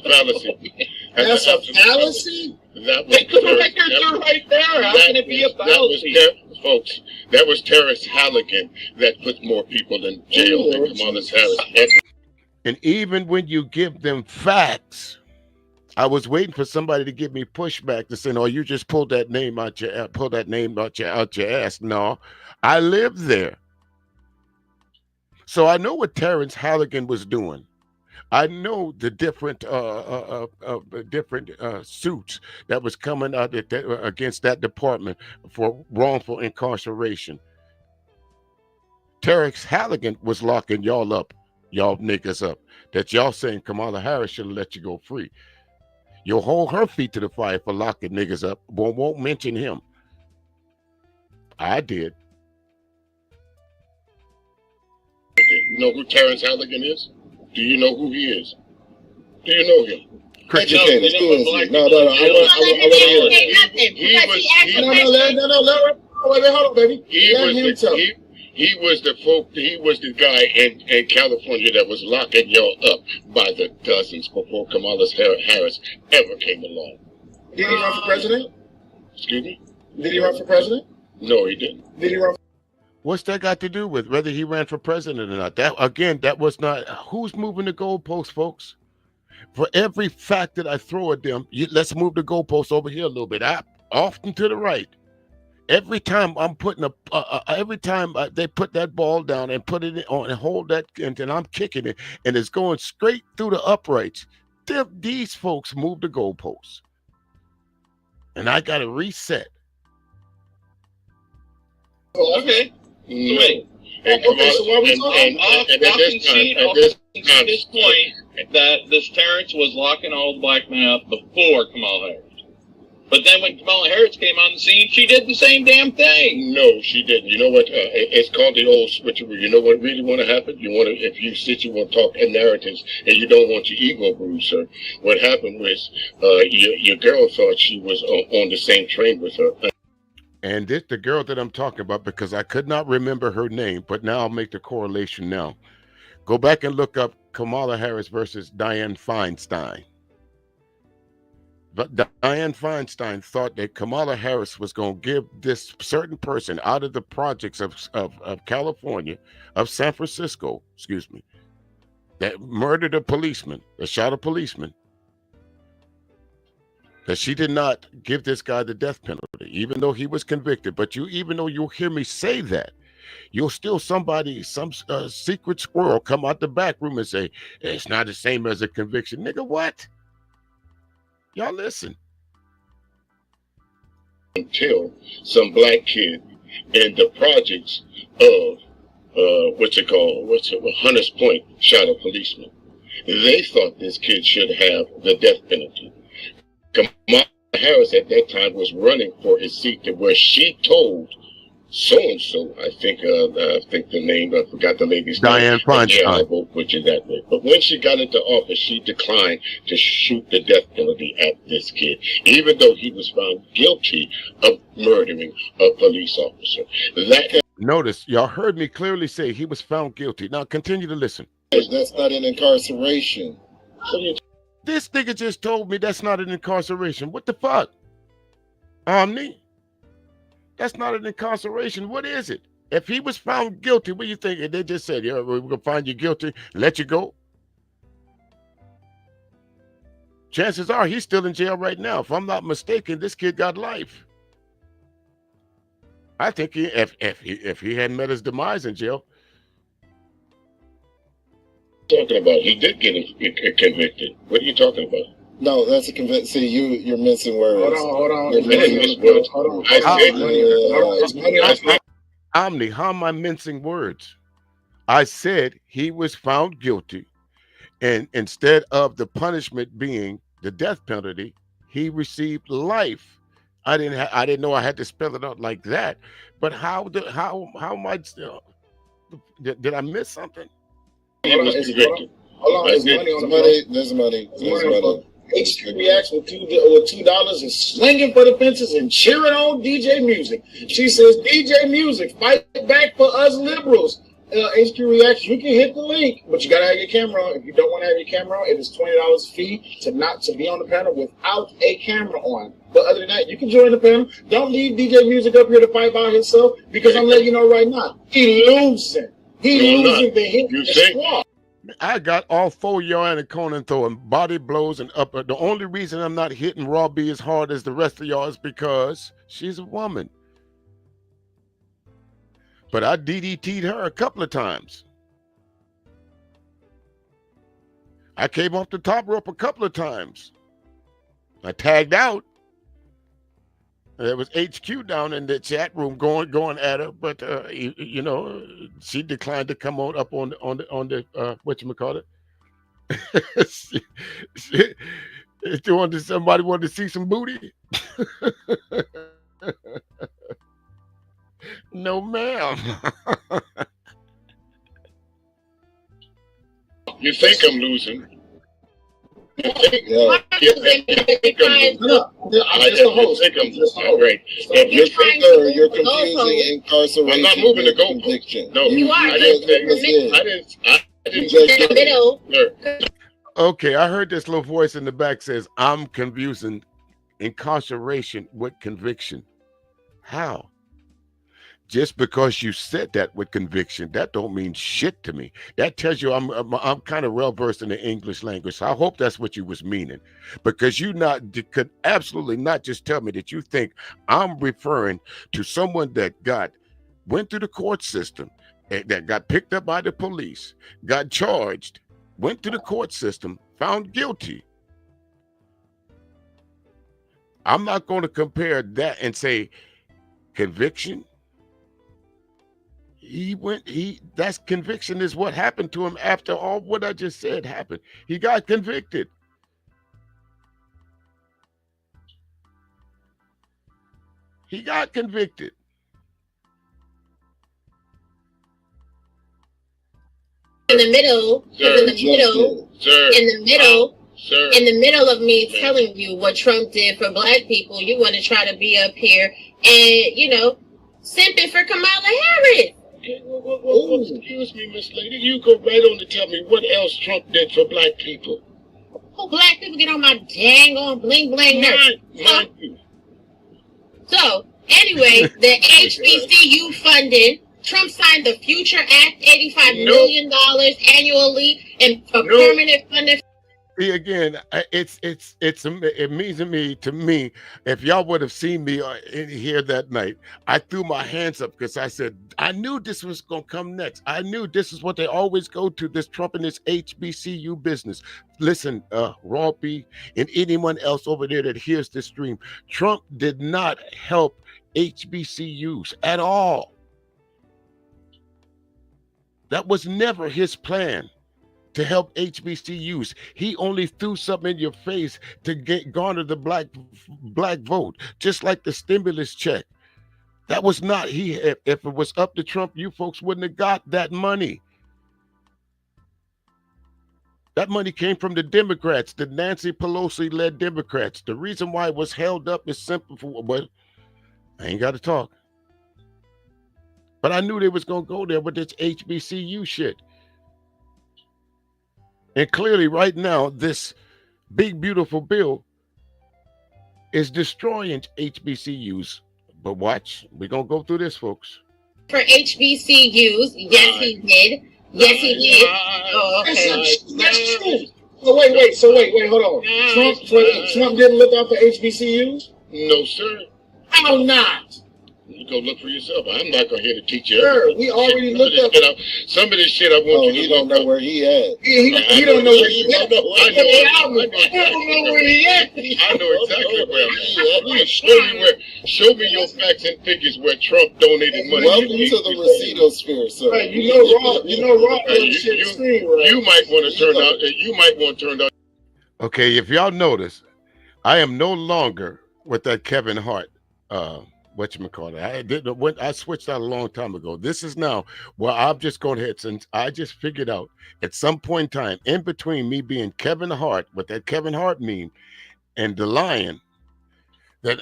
Fallacy. That's a fallacy? That was right there. How can it be a fallacy? Folks, that was Terrence Halligan that put more people in jail than Kamala Harris. And even when you give them facts, I was waiting for somebody to give me pushback to say, "No, you just pulled that name out your ass." No, I live there. So I know what Terrence Halligan was doing. I know the different suits that was coming out against that department for wrongful incarceration. Terrence Halligan was locking y'all niggas up. That y'all saying Kamala Harris should have let you go free. You'll hold her feet to the fire for locking niggas up, but won't mention him. I did. You know who Terrence Halligan is? Do you know who he is? Do you know him? Educate us. Who is he? No. I want to hear it. Wait, hold on, baby. He was the guy in California that was locking y'all up by the dozens before Kamala Harris ever came along. Did he run for president? Excuse me? Did he run for president? No, he didn't. Did he run? What's that got to do with whether he ran for president or not? That was not. Who's moving the goalposts, folks? For every fact that I throw at them, let's move the goalposts over here a little bit, often to the right. Every time I'm putting they put that ball down and put it on and hold that, and then I'm kicking it, and it's going straight through the uprights. These folks move the goalposts, and I got to reset. Okay. No. Okay, so why we talking? I'll concede this point that this Terrence was locking all the black men up before Kamala Harris. But then when Kamala Harris came on the scene, she did the same damn thing. No, she didn't. You know what? It's called the old switcheroo. You know what really want to happen? You want to, if you want to talk in narratives and you don't want your ego bruised, sir. What happened was your girl thought she was on the same train with her. And this the girl that I'm talking about, because I could not remember her name, but now I'll make the correlation now. Go back and look up Kamala Harris versus Dianne Feinstein. But Dianne Feinstein thought that Kamala Harris was going to give this certain person out of the projects of California, of San Francisco, excuse me, that murdered a policeman, that shot a policeman, that she did not give this guy the death penalty, even though he was convicted. But even though you'll hear me say that, you'll still some secret squirrel come out the back room and say, it's not the same as a conviction. Nigga, what? Y'all listen. Until some black kid in the projects of, Hunters Point shot a policeman. They thought this kid should have the death penalty. Kamala Harris at that time was running for his seat to where she told so-and-so, I think the name, I forgot the lady's name. Dianne Feinstein. Yeah, I vote with you that way. But when she got into office, she declined to shoot the death penalty at this kid, even though he was found guilty of murdering a police officer. Notice, y'all heard me clearly say he was found guilty. Now continue to listen. That's not an incarceration. This nigga just told me that's not an incarceration. What the fuck? Omni? That's not an incarceration. What is it? If he was found guilty, what do you think? They just said, yeah, we're going to find you guilty, let you go. Chances are he's still in jail right now. If I'm not mistaken, this kid got life. I think if he hadn't met his demise in jail. Talking about, he did get convicted. What are you talking about? No, that's a conviction. See, you're mincing words. Hold on. Omni, how am I mincing words? I said he was found guilty, and instead of the punishment being the death penalty, he received life. I didn't know I had to spell it out like that. But how am I still? Did I miss something? He was convicted. Hold on, there's money. HQ Reacts with $2 is slinging for the fences and cheering on DJ Music. She says, DJ Music, fight back for us liberals. HQ Reacts, you can hit the link, but you gotta have your camera on. If you don't want to have your camera on, it is $20 fee to be on the panel without a camera on. But other than that, you can join the panel. Don't leave DJ Music up here to fight by himself, because I'm letting you know right now, he losing. He losing the hit. You think? I got all four of y'all in the corner and throwing body blows and upper. The only reason I'm not hitting Raw B as hard as the rest of y'all is because she's a woman. But I DDT'd her a couple of times. I came off the top rope a couple of times. I tagged out. There was HQ down in the chat room going at her, but you know, she declined to come on up on the whatchamacallit. Somebody wanted to see some booty. No, ma'am. You think I'm losing? Yeah. No, just the host. Right. You're confusing incarceration. I'm not moving the with goalpost. conviction. No, You are. I didn't say. I didn't say. In the middle. Sir, Okay, I heard this little voice in the back says, I'm confusing incarceration with conviction. How? Just because you said that with conviction, that don't mean shit to me. That tells you I'm kind of well versed in the English language. So I hope that's what you was meaning, because you could absolutely not just tell me that you think I'm referring to someone that went through the court system, that got picked up by the police, got charged, went through the court system, found guilty. I'm not going to compare that and say conviction. That's conviction is what happened to him after all what I just said happened. He got convicted. He got convicted. In the middle, Sir, in the middle, sir, in the middle, sir. in the middle of me telling you what Trump did for black people, you want to try to be up here and, you know, simping for Kamala Harris. Well, excuse me, Miss Lady. You go right on to tell me what else Trump did for black people. Oh, black people get on my dang on bling bling nerves. Mind you. So, anyway, the HBCU funding, Trump signed the Future Act, $85 million annually and for permanent funding. See, again, it means to me, if y'all would have seen me in here that night, I threw my hands up because I said, I knew this was going to come next. I knew this is what they always go to, this Trump and this HBCU business. Listen, Raw B and anyone else over there that hears this stream, Trump did not help HBCUs at all. That was never his plan, to help HBCUs. He only threw something in your face to garner the black vote, just like the stimulus check. That was not if it was up to Trump, you folks wouldn't have got that money. That money came from the Democrats, the Nancy Pelosi-led Democrats. The reason why it was held up is simple. But I ain't got to talk. But I knew they was going to go there with this HBCU shit. And clearly right now, this big, beautiful bill is destroying HBCUs. But watch, we're going to go through this, folks. For HBCUs, yes, he did. Yes, he did. Oh, okay. That's true. So wait, hold on. Trump didn't look out for HBCUs? No, sir. How not? You go look for yourself. I'm not going to here to teach you. Sir, we already looked up. Some of this shit I want you to don't know where he at. He don't know where he at. I know where he at. I know exactly where I'm at. Show me your facts and figures where Trump donated money. Welcome to the Rosito sphere, sir. Right, you know Raw shit extreme, right? You might want to turn out. Okay, if y'all notice, I am no longer with that Kevin Hart whatchamacallit. I switched out a long time ago. This is now where I'm just going ahead, since I just figured out at some point in time, in between me being Kevin Hart with that Kevin Hart meme and the Lion, that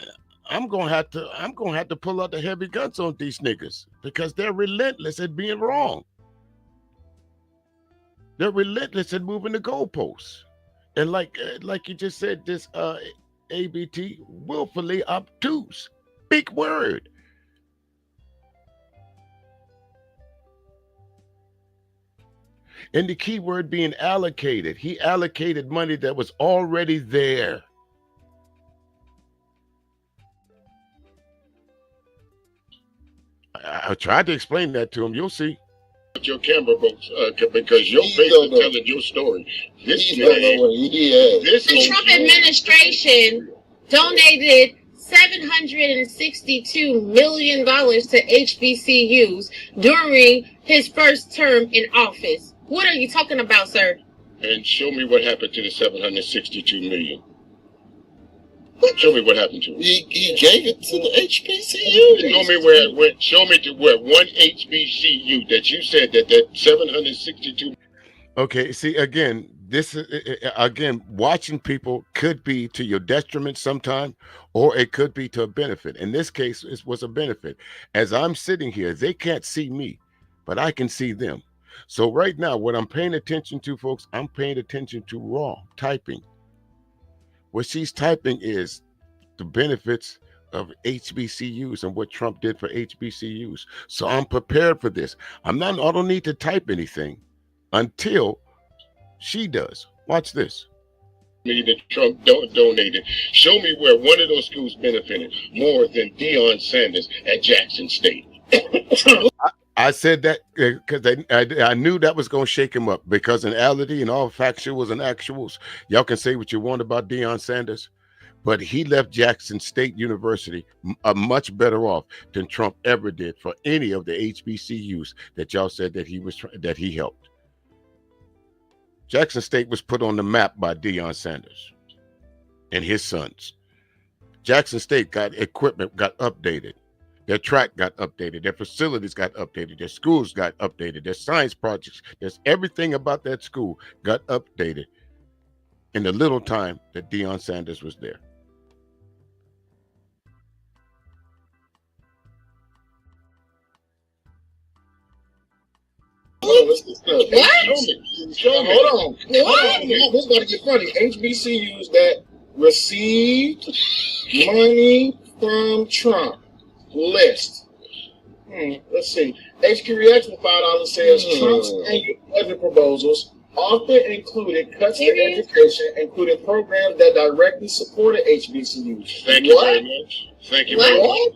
I'm gonna have to pull out the heavy guns on these niggas, because they're relentless at being wrong. They're relentless at moving the goalposts. And like you just said, this ABT, willfully obtuse. Big word. And the key word being allocated. He allocated money that was already there. I tried to explain that to him. You'll see. your camera, folks, because your face is telling your story. This He don't know what he has. The Trump administration donated $762 million to HBCUs during his first term in office. What are you talking about, sir? And show me what happened to the 762 million. Show me what happened to it. He gave it to the HBCU. Show me where it went. Show me to where one HBCU that you said that 762. Okay, see, again, this is again, watching people could be to your detriment sometime, or it could be to a benefit. In this case, it was a benefit. As I'm sitting here, they can't see me, but I can see them. So right now, what I'm paying attention to, folks, I'm paying attention to raw typing. What she's typing is the benefits of HBCUs and what Trump did for HBCUs. So I'm prepared for this. I don't need to type anything until she does. Watch this. Me that Trump donated. Show me where one of those schools benefited more than Deion Sanders at Jackson State. I said that because I knew that was going to shake him up, because in reality and all factuals and actuals, y'all can say what you want about Deion Sanders, but he left Jackson State University much better off than Trump ever did for any of the HBCUs that y'all said that he helped. Jackson State was put on the map by Deion Sanders and his sons. Jackson State got equipment, got updated. Their track got updated. Their facilities got updated. Their schools got updated. Their science projects, there's everything about that school got updated in the little time that Deion Sanders was there. What? Show me. Hold on. This is about to get funny. HBCUs that received money from Trump. List. Let's see. HQ Reacts with $5 says Trump's annual budget proposals often included cuts to education, including programs that directly supported HBCUs. Thank you very much. Thank you very much.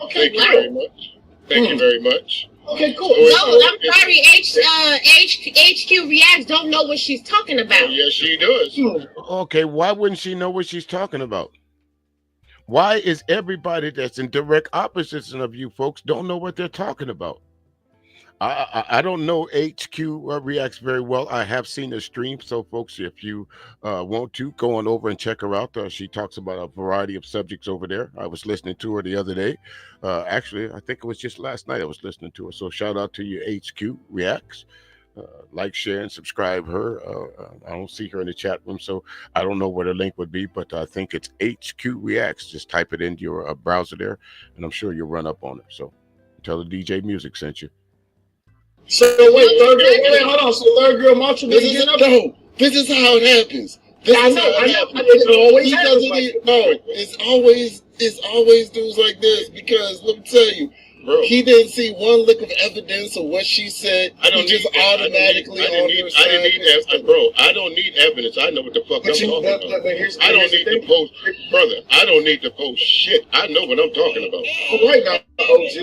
Okay, Thank you very much. Thank you very much. Okay, cool. No, I'm sorry. HQ Reacts don't know what she's talking about. Oh, yes, she does. Okay, why wouldn't she know what she's talking about? Why is everybody that's in direct opposition of you folks don't know what they're talking about? I don't know HQ Reacts very well. I have seen her stream, so folks, if you want to, go on over and check her out. She talks about a variety of subjects over there. I was listening to her the other day. Actually, I think it was just last night I was listening to her. So shout out to you, HQ Reacts. Like, share, and subscribe her. I don't see her in the chat room, so I don't know where the link would be, but I think it's HQ Reacts. Just type it into your browser there, and I'm sure you'll run up on it. So tell the DJ Music sent you. So wait, third girl, hold on. So third girl Macho This is how it happens. I know. It always happens. It's always dudes like this, because let me tell you, Bro, he didn't see one lick of evidence of what she said. I don't he just automatically I don't need evidence. I know what the fuck I'm talking about. I don't need to post, brother. I don't need to post shit. I know what I'm talking about. All right now, OG.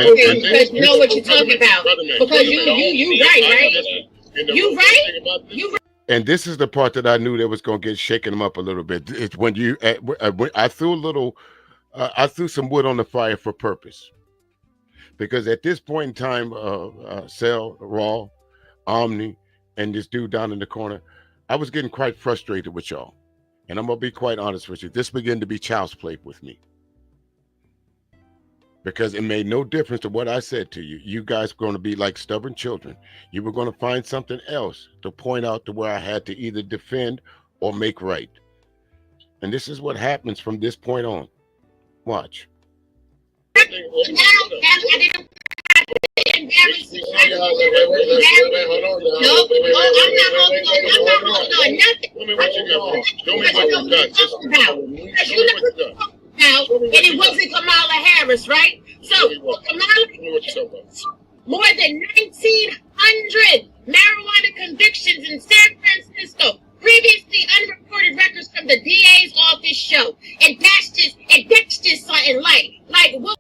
Okay, because you know what you're talking about. Because you right, right? You right? You right? And this is the part that I knew that was going to get shaken them up a little bit. It's when you, when I threw I threw some wood on the fire for purpose. Because at this point in time, Cell, Raw, Omni, and this dude down in the corner, I was getting quite frustrated with y'all. And I'm going to be quite honest with you. This began to be child's play with me. Because it made no difference to what I said to you. You guys were going to be like stubborn children. You were going to find something else to point out to where I had to either defend or make right. And this is what happens from this point on. Watch. I didn't embarrass you. No, I'm not holding on nothing. Show me what you got. Show me what you got. And it wasn't Kamala Harris, right? So Kamala, more than 1,900 marijuana convictions in San Francisco. Previously unreported records from the DA's office show, and that's just something like what.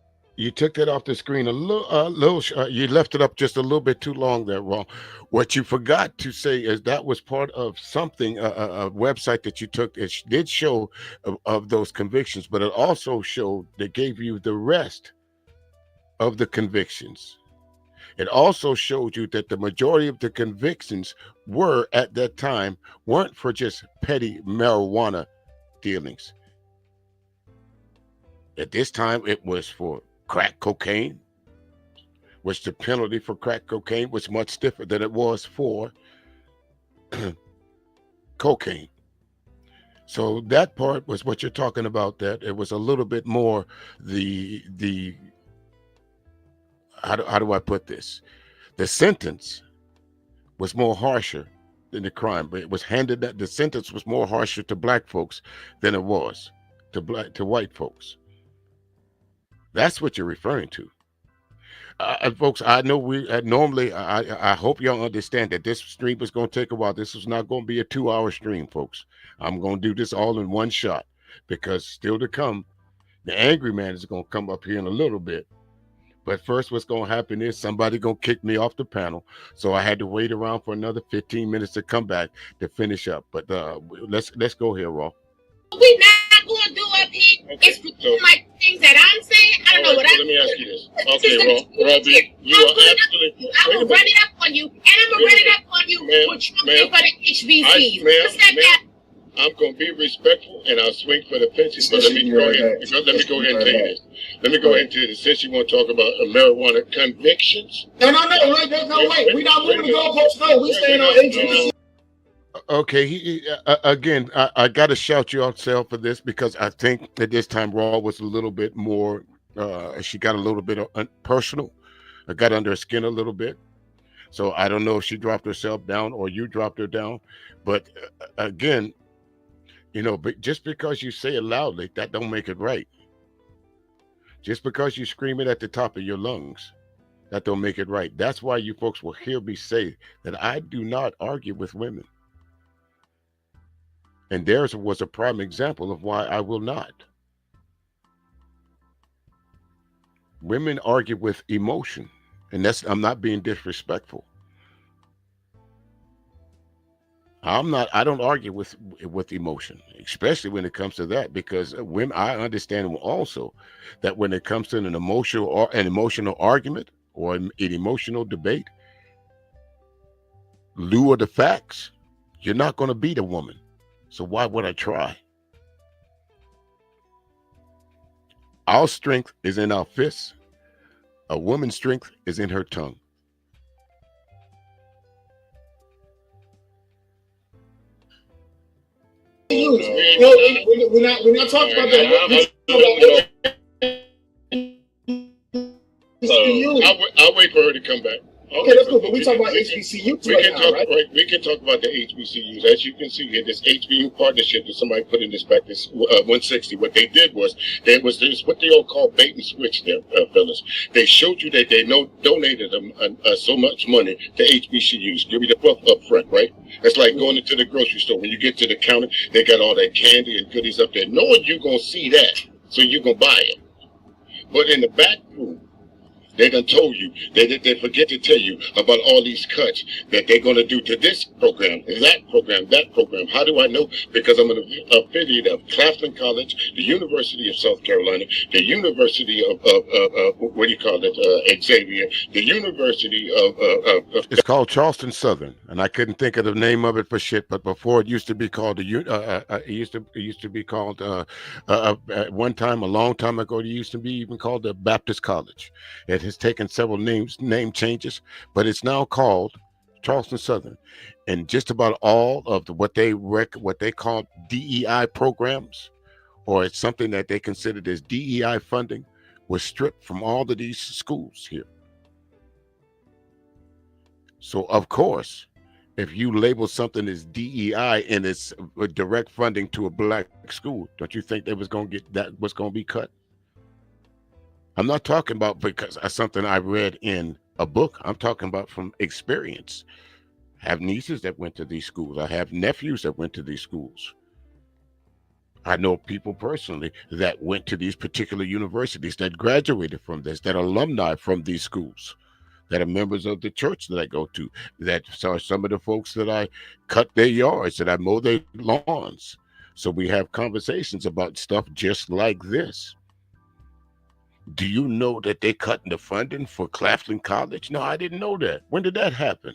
you took that off the screen you left it up just a little bit too long there, Raw. What you forgot to say is that was part of something, a website that you took. It did show of those convictions, but it also showed that gave you the rest of the convictions. It also showed you that the majority of the convictions were at that time weren't for just petty marijuana dealings. At this time, it was for crack cocaine, which the penalty for crack cocaine was much stiffer than it was for cocaine. So that part was what you're talking about, that it was a little bit more the how do I put this? The sentence was more harsher than the crime, but it was handed that the sentence was more harsher to black folks than it was to white folks. That's what you're referring to. Folks, I know we normally, I hope y'all understand that this stream is going to take a while. This is not going to be a 2-hour stream, folks. I'm going to do this all in one shot, because still to come, the angry man is going to come up here in a little bit. But first, what's going to happen is somebody going to kick me off the panel. So I had to wait around for another 15 minutes to come back to finish up. But let's go here, Raw. We not going to do up here. Okay, It's like things that I'm saying. I don't know what let me ask you this. Okay, Robbie, you are absolutely. I will run it up on you, and I'm going to run it up on you for trumping for the HBCs. I'm going to be respectful, and I'll swing for the fences. But let me go ahead and tell you this. Let me go ahead and tell you this. Since you want to talk about marijuana convictions. No, wait. We're not moving the goalposts. No, we staying on HBC. Okay, again, I got to shout you out, Sal, for this, because I think at this time Raw was a little bit more, she got a little bit personal. I got under her skin a little bit. So I don't know if she dropped herself down or you dropped her down. But again, but just because you say it loudly, that don't make it right. Just because you scream it at the top of your lungs, that don't make it right. That's why you folks will hear me say that I do not argue with women. And theirs was a prime example of why I will not. Women argue with emotion, and I'm not being disrespectful. I don't argue with emotion, especially when it comes to that, because when I understand also that when it comes to an emotional argument or an emotional debate, lieu of the facts, you're not going to beat a woman. So why would I try? Our strength is in our fists. A woman's strength is in her tongue. No, we're not talking about that. I'll wait for her to come back. Okay, that's cool. But we talk about HBCUs right now, right? We can talk about the HBCUs. As you can see here, this HBCU partnership that somebody put in this back, this 160. What they did was, this what they all call bait and switch there, fellas. They showed you that they donated them so much money to HBCUs. Give you the buff up front, right? It's like going into the grocery store. When you get to the counter, they got all that candy and goodies up there. Knowing you're going to see that, so you're going to buy it. But in the back room, they done told you, they forget to tell you about all these cuts that they're going to do to this program, that program. How do I know? Because I'm an affiliate of Claflin College, the University of South Carolina, the University of what do you call it, Xavier, the University of it's called Charleston Southern, and I couldn't think of the name of it for shit. But before it used to be called it used to be called at one time, a long time ago, it used to be even called the Baptist College. It has taken several name changes, but it's now called Charleston Southern. And just about all of what they call DEI programs, or it's something that they considered as DEI funding, was stripped from all of these schools here. So of course, if you label something as DEI and it's direct funding to a black school, don't you think they was going to get that was going to be cut? I'm not talking about because of something I read in a book. I'm talking about from experience. I have nieces that went to these schools. I have nephews that went to these schools. I know people personally that went to these particular universities, that graduated from this, that are alumni from these schools, that are members of the church that I go to, that are some of the folks that I cut their yards, that I mow their lawns. So we have conversations about stuff just like this. Do you know that they cutting the funding for Claflin College? No, I didn't know that. When did that happen?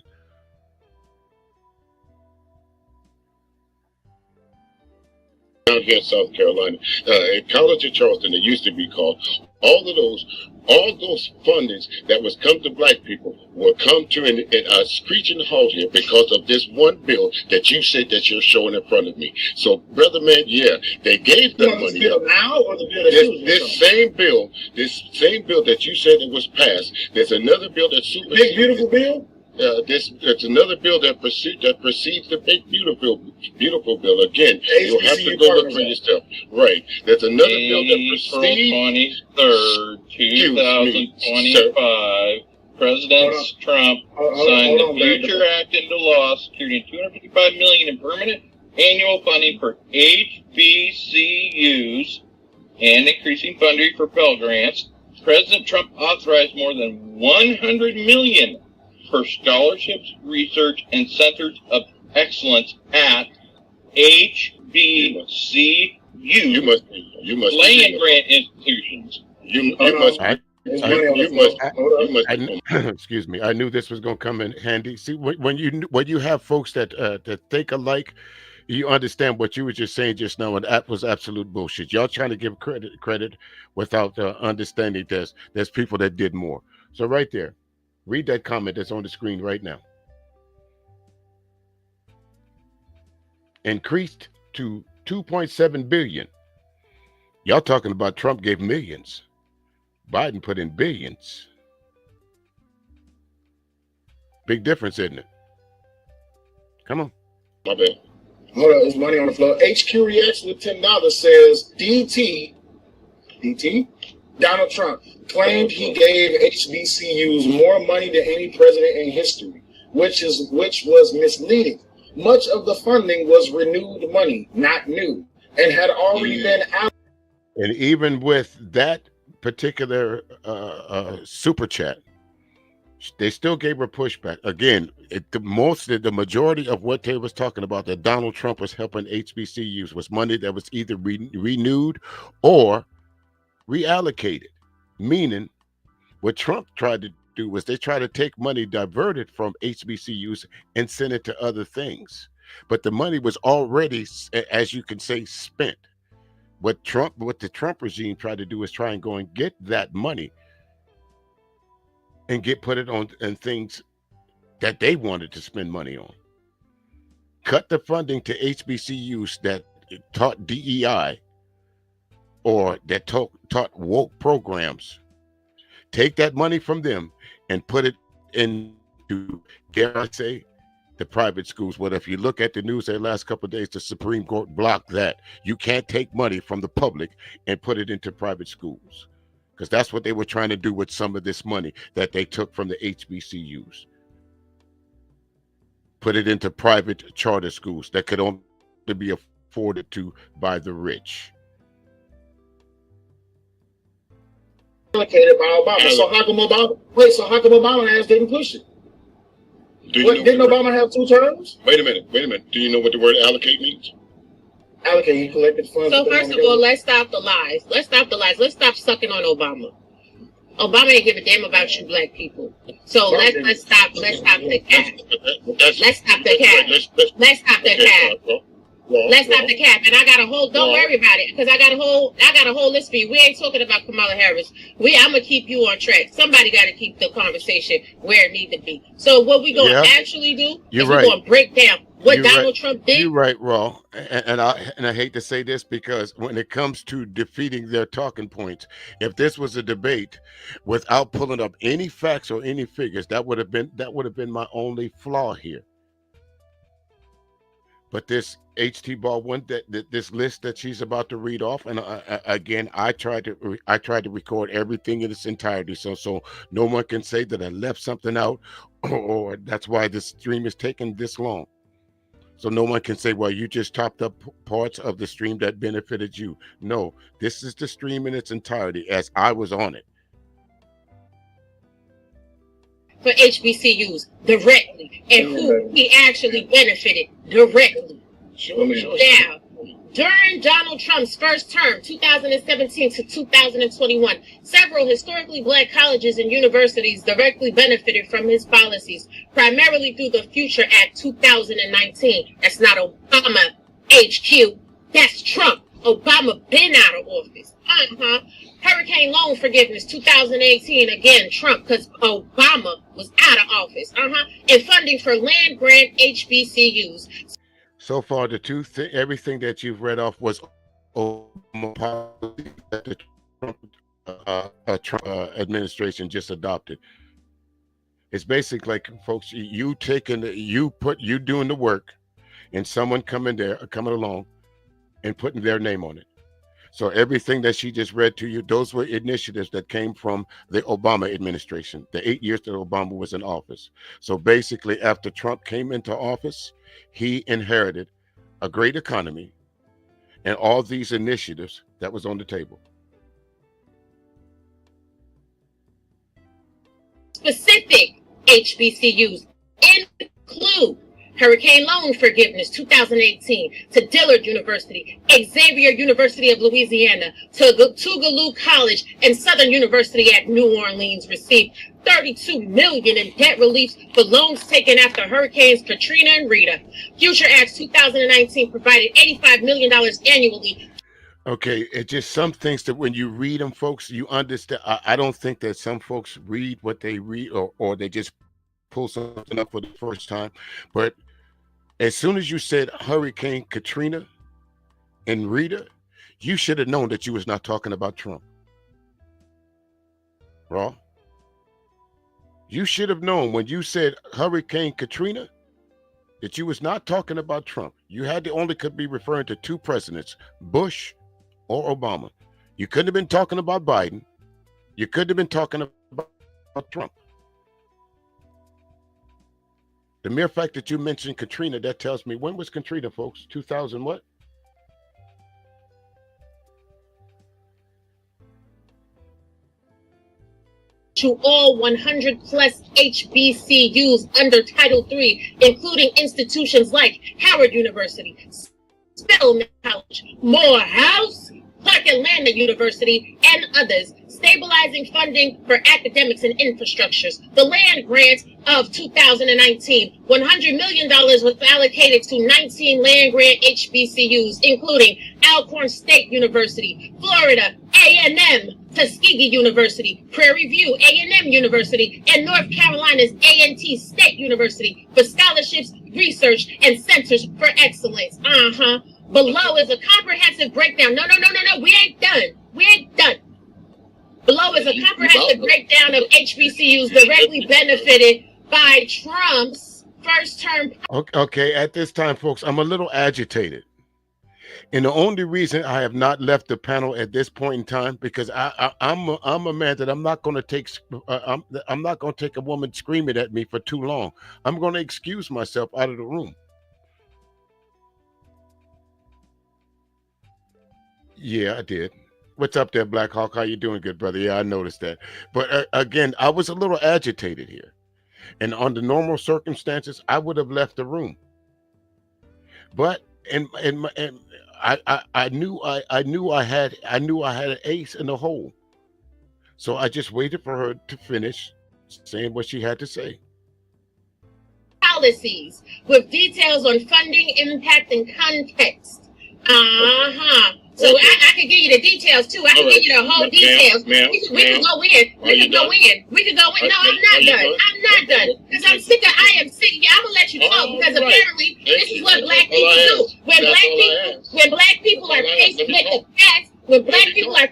Down here in South Carolina, at College of Charleston, it used to be called. All those fundings that was come to black people will come to a screeching halt here because of this one bill that you said that you're showing in front of me. So, brother man, yeah, they gave the money. Bill now or the bill that this same bill that you said it was passed. There's another bill that's super. Big beautiful bill. It's another bill that precedes the big beautiful bill. Again, you'll have to go look for yourself. Right. There's another bill that precedes. 23rd, 2025. President Trump signed the Future Act into law, securing $255 million in permanent annual funding for HBCUs and increasing funding for Pell Grants. President Trump authorized more than $100 million for scholarships, research, and centers of excellence at HBCU, land grant institutions. Excuse me. I knew this was going to come in handy. See, when you have folks that think alike, you understand what you were just saying just now, and that was absolute bullshit. Y'all trying to give credit without understanding there's people that did more. So right there. Read that comment that's on the screen right now. Increased to 2.7 billion. Y'all talking about Trump gave millions. Biden put in billions. Big difference, isn't it? Come on. My bad. Hold on, there's money on the floor. HQ Reacts with $10 says DT, Donald Trump claimed he gave HBCUs more money than any president in history, which was misleading. Much of the funding was renewed money, not new, and had already been out. And even with that particular super chat, they still gave her pushback. Again, the majority of what they was talking about that Donald Trump was helping HBCUs was money that was either renewed or reallocated. Meaning, what Trump tried to do was they tried to take money diverted from HBCUs and send it to other things. But the money was already, as you can say, spent. What the Trump regime tried to do is try and go and get that money and put it on things that they wanted to spend money on. Cut the funding to HBCUs that taught DEI or that taught woke programs. Take that money from them and put it into, dare I say, the private schools. Well, if you look at the news the last couple of days, the Supreme Court blocked that. You can't take money from the public and put it into private schools, because that's what they were trying to do with some of this money that they took from the HBCUs. Put it into private charter schools that could only be afforded to by the rich. Allocated by Obama. So how come Obama ass didn't push it? Didn't Obama have 2 terms? Wait a minute. Do you know what the word allocate means? Allocate, he collected funds. So first of all, let's stop the lies. Let's stop sucking on Obama. Obama ain't give a damn about you black people. So let's stop the cap. Let's stop the cap. Let's stop the cap. Let's stop the cap. And I got a whole, don't worry about it, because I got a whole list for you. We ain't talking about Kamala Harris. I'm gonna keep you on track. Somebody got to keep the conversation where it need to be. So what we gonna actually do is we're gonna break down what Donald Trump did. You're right, Raw. And I hate to say this, because when it comes to defeating their talking points, if this was a debate without pulling up any facts or any figures, that would have been my only flaw here. But this HT Baldwin, this list that she's about to read off, and again, I tried to record everything in its entirety, so no one can say that I left something out, or that's why this stream is taking this long. So no one can say, well, you just topped up parts of the stream that benefited you. No, this is the stream in its entirety as I was on it. For HBCUs directly, and who he actually benefited directly. Now, during Donald Trump's first term, 2017 to 2021, several historically black colleges and universities directly benefited from his policies, primarily through the Future Act 2019. That's not Obama HQ, that's Trump. Obama been out of office. Hurricane loan forgiveness 2018, again Trump, because Obama was out of office. And funding for land grant HBCUs. So far, everything that you've read off was Obama policy that the Trump administration just adopted. It's basically like, folks, you doing the work, and someone coming along and putting their name on it. So everything that she just read to you, those were initiatives that came from the Obama administration, the 8 years that Obama was in office. So basically, after Trump came into office, he inherited a great economy and all these initiatives that was on the table. Specific HBCUs include Hurricane loan forgiveness 2018 to Dillard University, Xavier University of Louisiana, to Tougaloo College, and Southern University at New Orleans received $32 million in debt relief for loans taken after Hurricanes Katrina and Rita. Future Acts 2019 provided $85 million annually. Okay, it's just some things that when you read them, folks, you understand. I don't think that some folks read what they read or they just pull something up for the first time. But as soon as you said Hurricane Katrina and Rita, you should have known that you was not talking about Trump. Raw. You should have known when you said Hurricane Katrina that you was not talking about Trump. You had to only could be referring to two presidents, Bush or Obama. You couldn't have been talking about Biden. You couldn't have been talking about Trump. The mere fact that you mentioned Katrina, that tells me, when was Katrina, folks? 2000 what? To all 100 plus HBCUs under Title III, including institutions like Howard University, Spelman College, Morehouse, Clark Atlanta University, and others, stabilizing funding for academics and infrastructures. The land grant of 2019, $100 million was allocated to 19 land grant HBCUs, including Alcorn State University, Florida A&M, Tuskegee University, Prairie View A&M University, and North Carolina's A&T State University for scholarships, research, and centers for excellence. Below is a comprehensive breakdown. No, we ain't done. Below is a comprehensive breakdown of HBCUs directly benefited by Trump's first term. Okay, at this time, folks, I'm a little agitated. And the only reason I have not left the panel at this point in time, because I'm a man that I'm not going to take a woman screaming at me for too long. I'm going to excuse myself out of the room. Yeah, I did. What's up there, Black Hawk? How you doing, good brother? Yeah, I noticed that. But again, I was a little agitated here, and under normal circumstances, I would have left the room. But I knew I had an ace in the hole, so I just waited for her to finish saying what she had to say. Policies with details on funding, impact, and context. So I can give you the details too. I can give you the whole details. We can go in. No, I'm not done. Because I am sick. I'm gonna let you talk because apparently this is what black people do. When black people are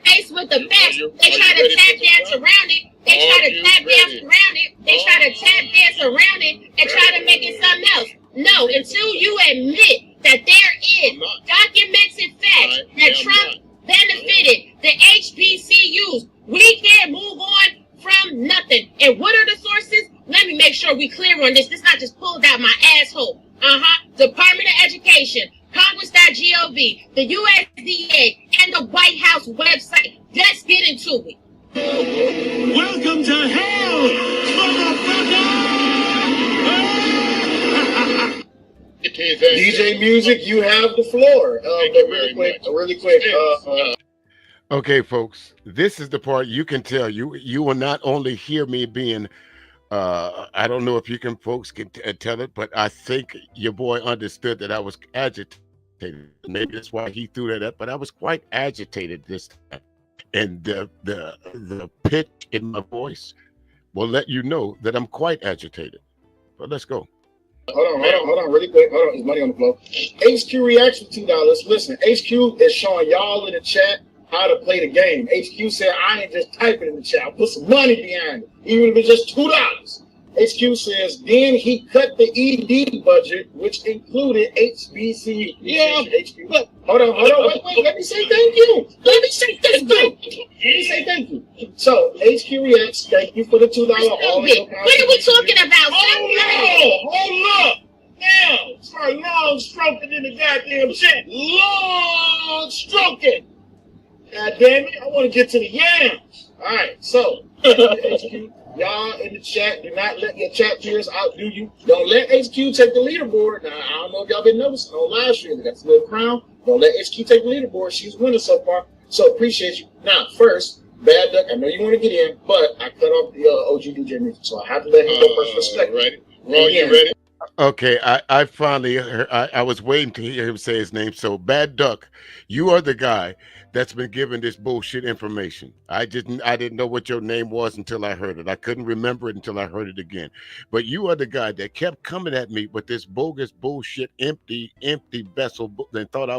faced with the facts, they try to tap dance around it. They try to tap dance around it and try to make it something else. No, until you admit that there is documented facts that Trump benefited the HBCUs, we can't move on from nothing. And what are the sources? Let me make sure we clear on this. This not just pulled out my asshole. Department of Education, Congress.gov, the USDA, and the White House website. Let's get into it. Welcome to hell, motherfucker! DJ Music, you have the floor. Really quick. Okay, folks, this is the part you can tell. You will not only hear me being, I don't know if you can, folks can tell it, but I think your boy understood that I was agitated. Maybe that's why he threw that up, but I was quite agitated this time. And the pitch in my voice will let you know that I'm quite agitated. But let's go. Hold on, really quick. Hold on, there's money on the floor. HQ reacts for $2. Listen, HQ is showing y'all in the chat how to play the game. HQ said, I ain't just typing in the chat. I'll put some money behind it, even if it's just $2. HQ says, then he cut the ED budget, which included HBCU. Yeah, HQ. Look, hold on, wait, let me say thank you. So, HQ reacts, thank you for the $2. What are we talking about? Hold up! Now, start long stroking in the goddamn chat. Long stroking! God damn it, I want to get to the yams. Alright, so, HQ, y'all in the chat, do not let your chat peers outdo you. Don't let HQ take the leaderboard. Now, I don't know if y'all been noticing on live stream, that's a little crown. Don't let HQ take the leaderboard. She's winning so far. So, appreciate you. Now, first, Bad Duck, I know you want to get in, but I cut off the OG DJ music, so I have to let him go first. Respect. Ready? Ron, you ready? Okay, I finally heard, I was waiting to hear him say his name. So, Bad Duck, you are the guy that's been giving this bullshit information. I didn't know what your name was until I heard it. I couldn't remember it until I heard it again. But you are the guy that kept coming at me with this bogus bullshit, empty vessel, and thought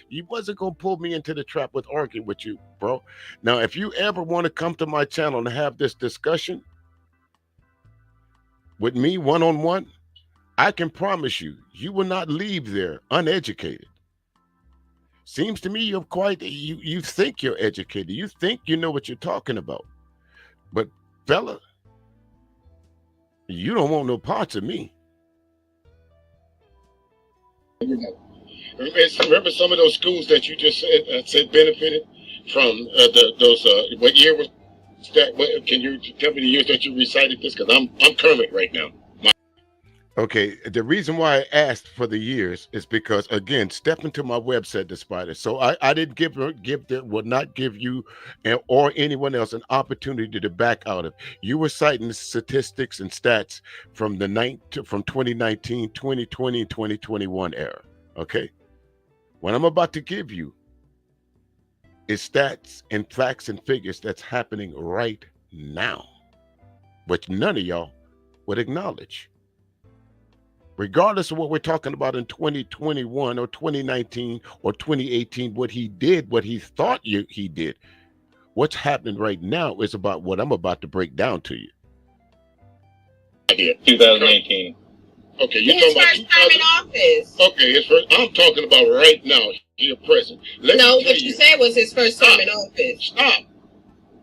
you wasn't gonna pull me into the trap with arguing with you, bro. Now, if you ever want to come to my channel and have this discussion with me one-on-one, I can promise you, you will not leave there uneducated. Seems to me you're you think you're educated. You think you know what you're talking about. But fella, you don't want no parts of me. Remember some of those schools that you just said benefited from those, what year was that? Can you tell me the years that you recited this? Because I'm current right now. Okay, the reason why I asked for the years is because, again, step into my website, the spider. So I didn't would not give you or anyone else an opportunity to back out of. You were citing statistics and stats from from 2019, 2020, 2021 era. Okay, what I'm about to give you is stats and facts and figures that's happening right now, which none of y'all would acknowledge. Regardless of what we're talking about in 2021 or 2019 or 2018, what he thought he did, what's happening right now is about what I'm about to break down to you. 2018. Okay, you're His talking first time in office. Okay, I'm talking about right now, here present. No, what you said was his first time in office. Stop.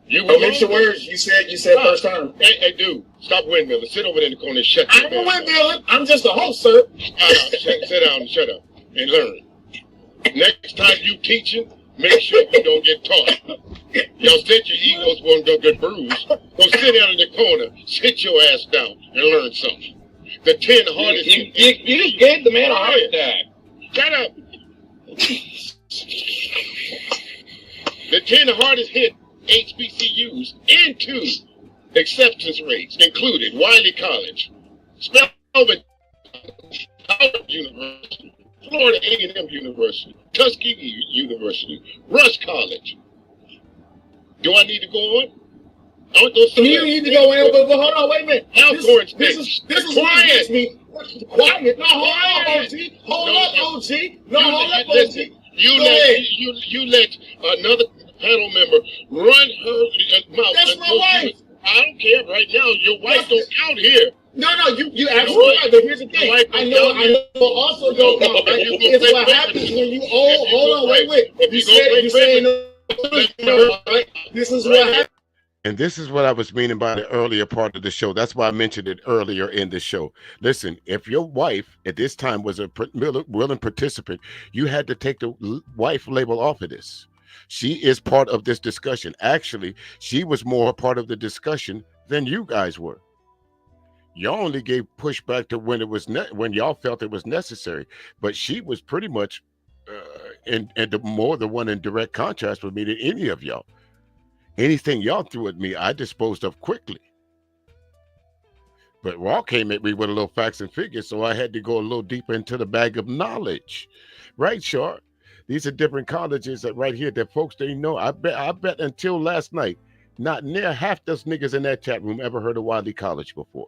You mix your words. You said first time. Hey, dude, stop windmilling. Sit over there in the corner and shut your mouth. I'm windmilling. I'm just a host, sir. Sit down and shut up and learn. Next time you teaching, make sure you don't get taught. Y'all said your egos won't get bruised. Go sit down in the corner, sit your ass down, and learn something. The 10 hardest. You just gave the man a heart attack. Shut up. The 10 hardest hit HBCUs into acceptance rates included Wiley College, Spelman Howard University, Florida A&M University, Tuskegee University, Rush College. Do I need to go on? You need to go in, but hold on, wait a minute. This is quiet. Quiet. No, hold up, OG. Hold up, OG. You let another panel member run her mouth. That's my wife. I don't care right now. Your wife don't count here. No, you absolutely right. But here's the thing. I know. Also, don't count. Right? It's what happens when you hold on, wait. You said no, right? This is what happens. And this is what I was meaning by the earlier part of the show. That's why I mentioned it earlier in the show. Listen, if your wife at this time was a willing participant, you had to take the wife label off of this. She is part of this discussion. Actually, she was more a part of the discussion than you guys were. Y'all only gave pushback to when it was when y'all felt it was necessary, but she was pretty much and the more the one in direct contrast with me than any of y'all. Anything y'all threw at me, I disposed of quickly. But Raw came at me with a little facts and figures, so I had to go a little deeper into the bag of knowledge. Right, Short? These are different colleges that right here that folks they know. I bet until last night, not near half those niggas in that chat room ever heard of Wiley College before.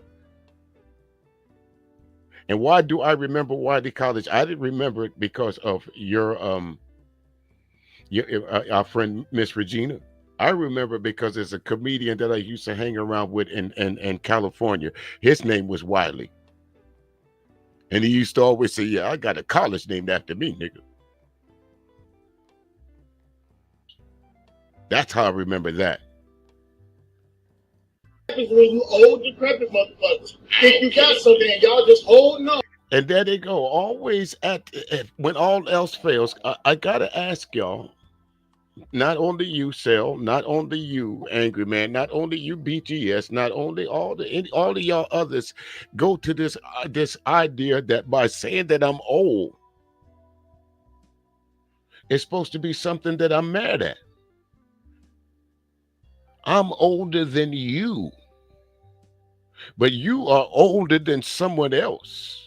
And why do I remember Wiley College? I didn't remember it because of our friend Miss Regina. I remember because there's a comedian that I used to hang around with in California. His name was Wiley. And he used to always say, yeah, I got a college named after me, nigga. That's how I remember that. When you old decrepit motherfuckers think you got something and y'all just holding on. And there they go. Always when all else fails, I gotta ask y'all. Not only you, Cell, not only you, Angry Man, not only you, BGS, not only all of y'all others, go to this idea that by saying that I'm old, it's supposed to be something that I'm mad at. I'm older than you, but you are older than someone else.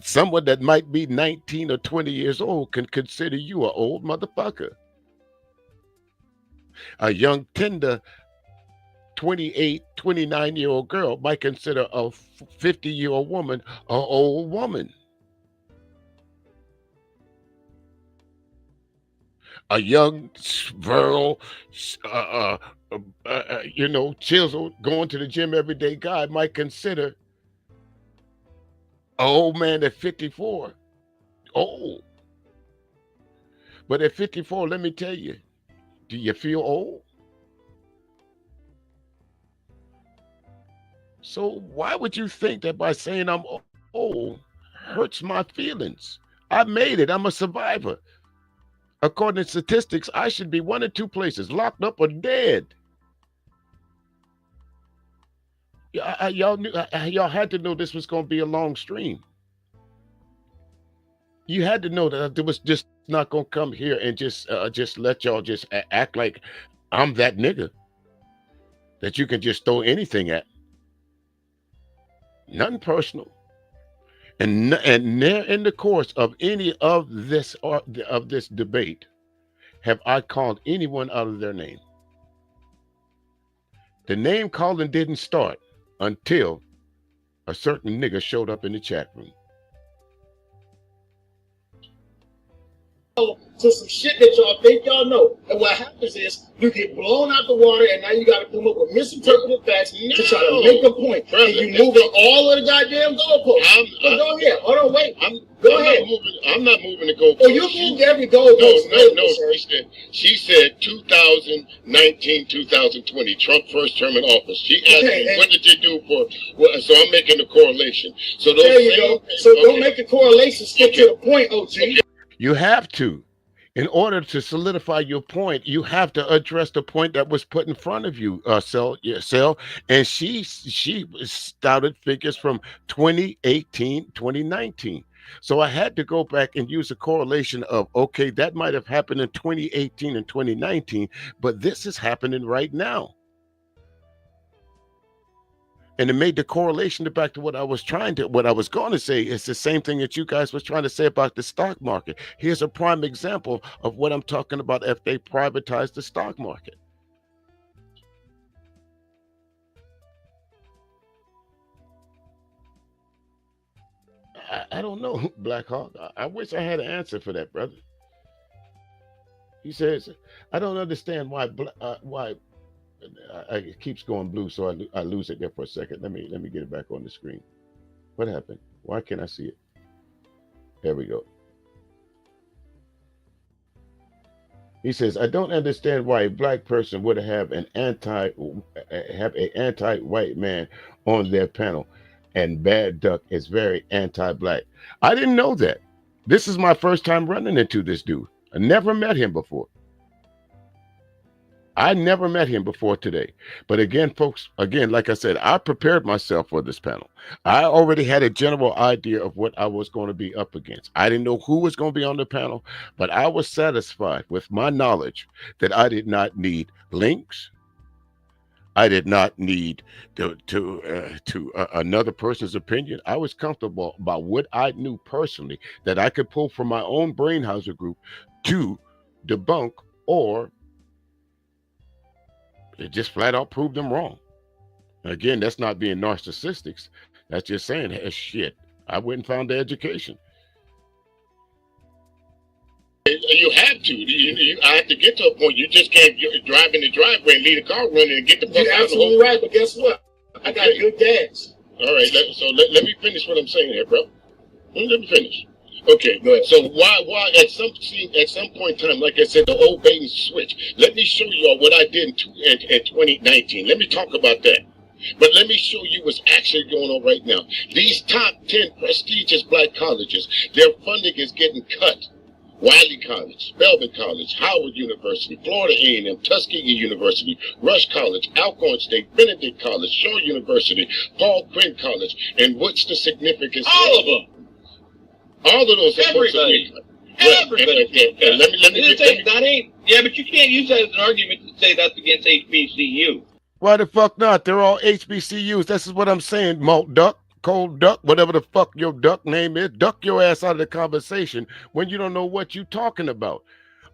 Someone that might be 19 or 20 years old can consider you an old motherfucker. A young, tender 28, 29-year-old girl might consider a 50-year-old woman an old woman. A young, virile, chiseled, going to the gym every day guy might consider an old man at 54 old. But at 54, let me tell you, do you feel old? So why would you think that by saying I'm old hurts my feelings? I made it. I'm a survivor. According to statistics, I should be one of two places, locked up or dead. Y'all had to know this was going to be a long stream. You had to know that it was just not going to come here and just let y'all just act like I'm that nigga that you can just throw anything at. Nothing personal. And there in the course of any of this debate, have I called anyone out of their name? The name calling didn't start until a certain nigga showed up in the chat room. To some shit that y'all think y'all know. And what happens is you get blown out the water and now you got to come up with misinterpreted facts to try to make a point. Brother, and you moving all of the goddamn goalposts. Go ahead. Hold on, wait. Go ahead. I'm not moving the goalposts. Oh, you moved every goalpost. No. She said 2019, 2020, Trump first term in office. She asked me, what did you do for? Well, so I'm making the correlation. So there you go. So don't make the correlation. Stick to the point, OG. Okay. You have to. In order to solidify your point, you have to address the point that was put in front of you, Cell. And she started figures from 2018, 2019. So I had to go back and use a correlation of, okay, that might have happened in 2018 and 2019, but this is happening right now. And it made the correlation back to what I was going to say. It's the same thing that you guys was trying to say about the stock market. Here's a prime example of what I'm talking about if they privatize the stock market. I don't know, Black Hawk. I wish I had an answer for that, brother. He says, I don't understand why it keeps going blue, so I lose it there for a second. Let me get it back on the screen. What happened? Why can't I see it? There we go. He says, I don't understand why a black person would have a anti-white man on their panel, and Bad Duck is very anti-black. I didn't know that. This is my first time running into this dude. I never met him before. I never met him before today. But again, folks, like I said, I prepared myself for this panel. I already had a general idea of what I was going to be up against. I didn't know who was going to be on the panel, but I was satisfied with my knowledge that I did not need links. I did not need another person's opinion. I was comfortable about what I knew personally that I could pull from my own Brainhouser group to debunk or it just flat out proved them wrong. Again, that's not being narcissistic. That's just saying, hey, shit, I went and found the education. You have to. I have to get to a point. You just can't drive in the driveway and leave the car running and get the fuck out. You're absolutely right, but guess what? I got good gas. All right, let me finish what I'm saying here, bro. Let me finish. Okay, go ahead. So why at some point in time, like I said, the old bait and switch. Let me show you all what I did in 2019. Let me talk about that. But let me show you what's actually going on right now. These top 10 prestigious black colleges, their funding is getting cut. Wiley College, Spelman College, Howard University, Florida A&M, Tuskegee University, Rush College, Alcorn State, Benedict College, Shore University, Paul Quinn College, and what's the significance? All of them. All of those. Everybody. Everybody. Yeah, but you can't use that as an argument to say that's against HBCU. Why the fuck not? They're all HBCUs. This is what I'm saying, Malt Duck, Cold Duck, whatever the fuck your duck name is. Duck your ass out of the conversation when you don't know what you're talking about.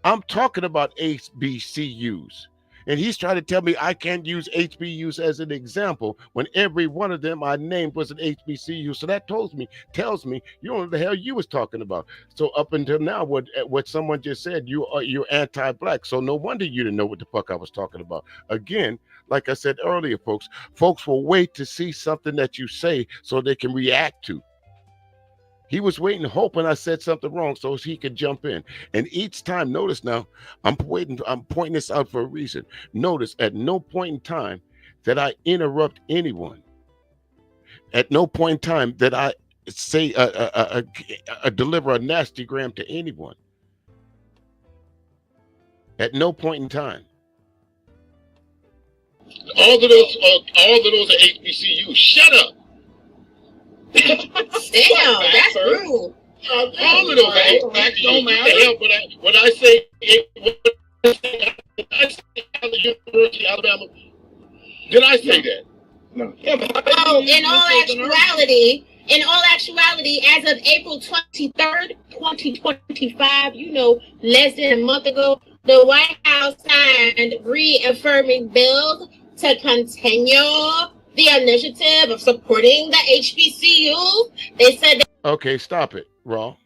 I'm talking about HBCUs. And he's trying to tell me I can't use HBCUs as an example when every one of them I named was an HBCU. So that tells me you don't know what the hell you was talking about. So up until now, what someone just said, you're anti-black. So no wonder you didn't know what the fuck I was talking about. Again, like I said earlier, folks will wait to see something that you say so they can react to. He was waiting, hoping I said something wrong so he could jump in. And each time, notice now, I'm pointing this out for a reason. Notice at no point in time that I interrupt anyone. At no point in time that I say deliver a nasty gram to anyone. At no point in time. All of those are HBCUs. Shut up. Damn, that's rude. All of those are facts don't matter. When I say University of Alabama, did I say that? No. In all actuality, as of April 23rd, 2025, less than a month ago, the White House signed reaffirming bills to continue the initiative of supporting the HBCU. They said okay, stop it, Raw.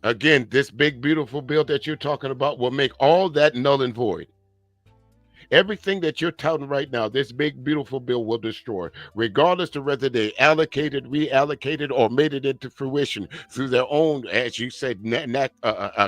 Again, this big, beautiful bill that you're talking about will make all that null and void. Everything that you're touting right now, this big, beautiful bill will destroy, regardless of whether they allocated, reallocated, or made it into fruition through their own, as you said,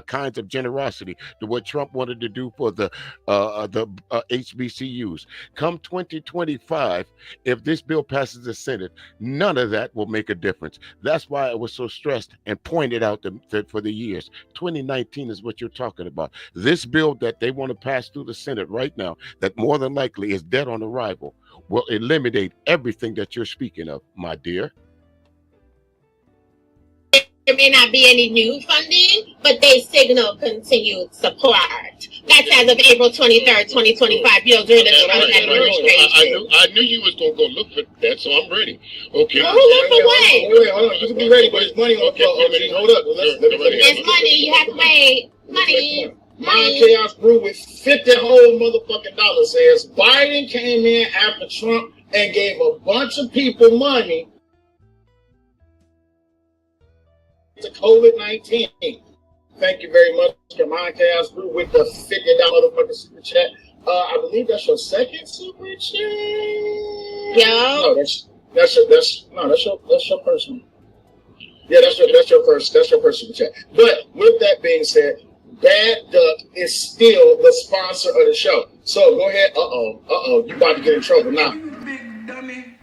kinds of generosity to what Trump wanted to do for the HBCUs. Come 2025, if this bill passes the Senate, none of that will make a difference. That's why I was so stressed and pointed out that for the years. 2019 is what you're talking about. This bill that they want to pass through the Senate right now, that more than likely is dead on arrival, will eliminate everything that you're speaking of, my dear. there may not be any new funding, but they signal continued support. That's as of April 23rd, 2025, during the Trump administration. I knew you was going to go look for that, so I'm ready. Okay. Well, who look for what? Wait, hold on. You can be ready, but it's money on the floor. Okay, hold up. It's money. You have to wait. Money. Mind Chaos Brew with $50 whole motherfucking dollars says Biden came in after Trump and gave a bunch of people money to COVID-19. Thank you very much, Mind Chaos Brew with the $50 motherfucking super chat. I believe that's your second super chat. Yeah. No, that's your personal. Yeah, that's your first super chat. But with that being said, Bad Duck is still the sponsor of the show. So go ahead. You about to get in trouble now. Big dummy.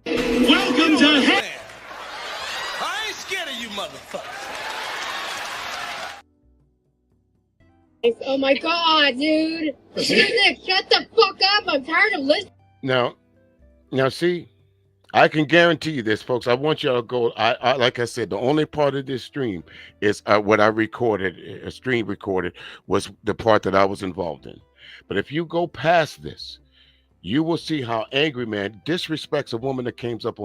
Welcome to hell. I ain't scared of you, motherfucker. Oh my god, dude. Music, shut the fuck up. I'm tired of listening. Now, see, I can guarantee you this, folks. I want y'all to go. I like I said, the only part of this stream is what I recorded, stream recorded, was the part that I was involved in. But if you go past this, you will see how Angry Man disrespects a woman that comes up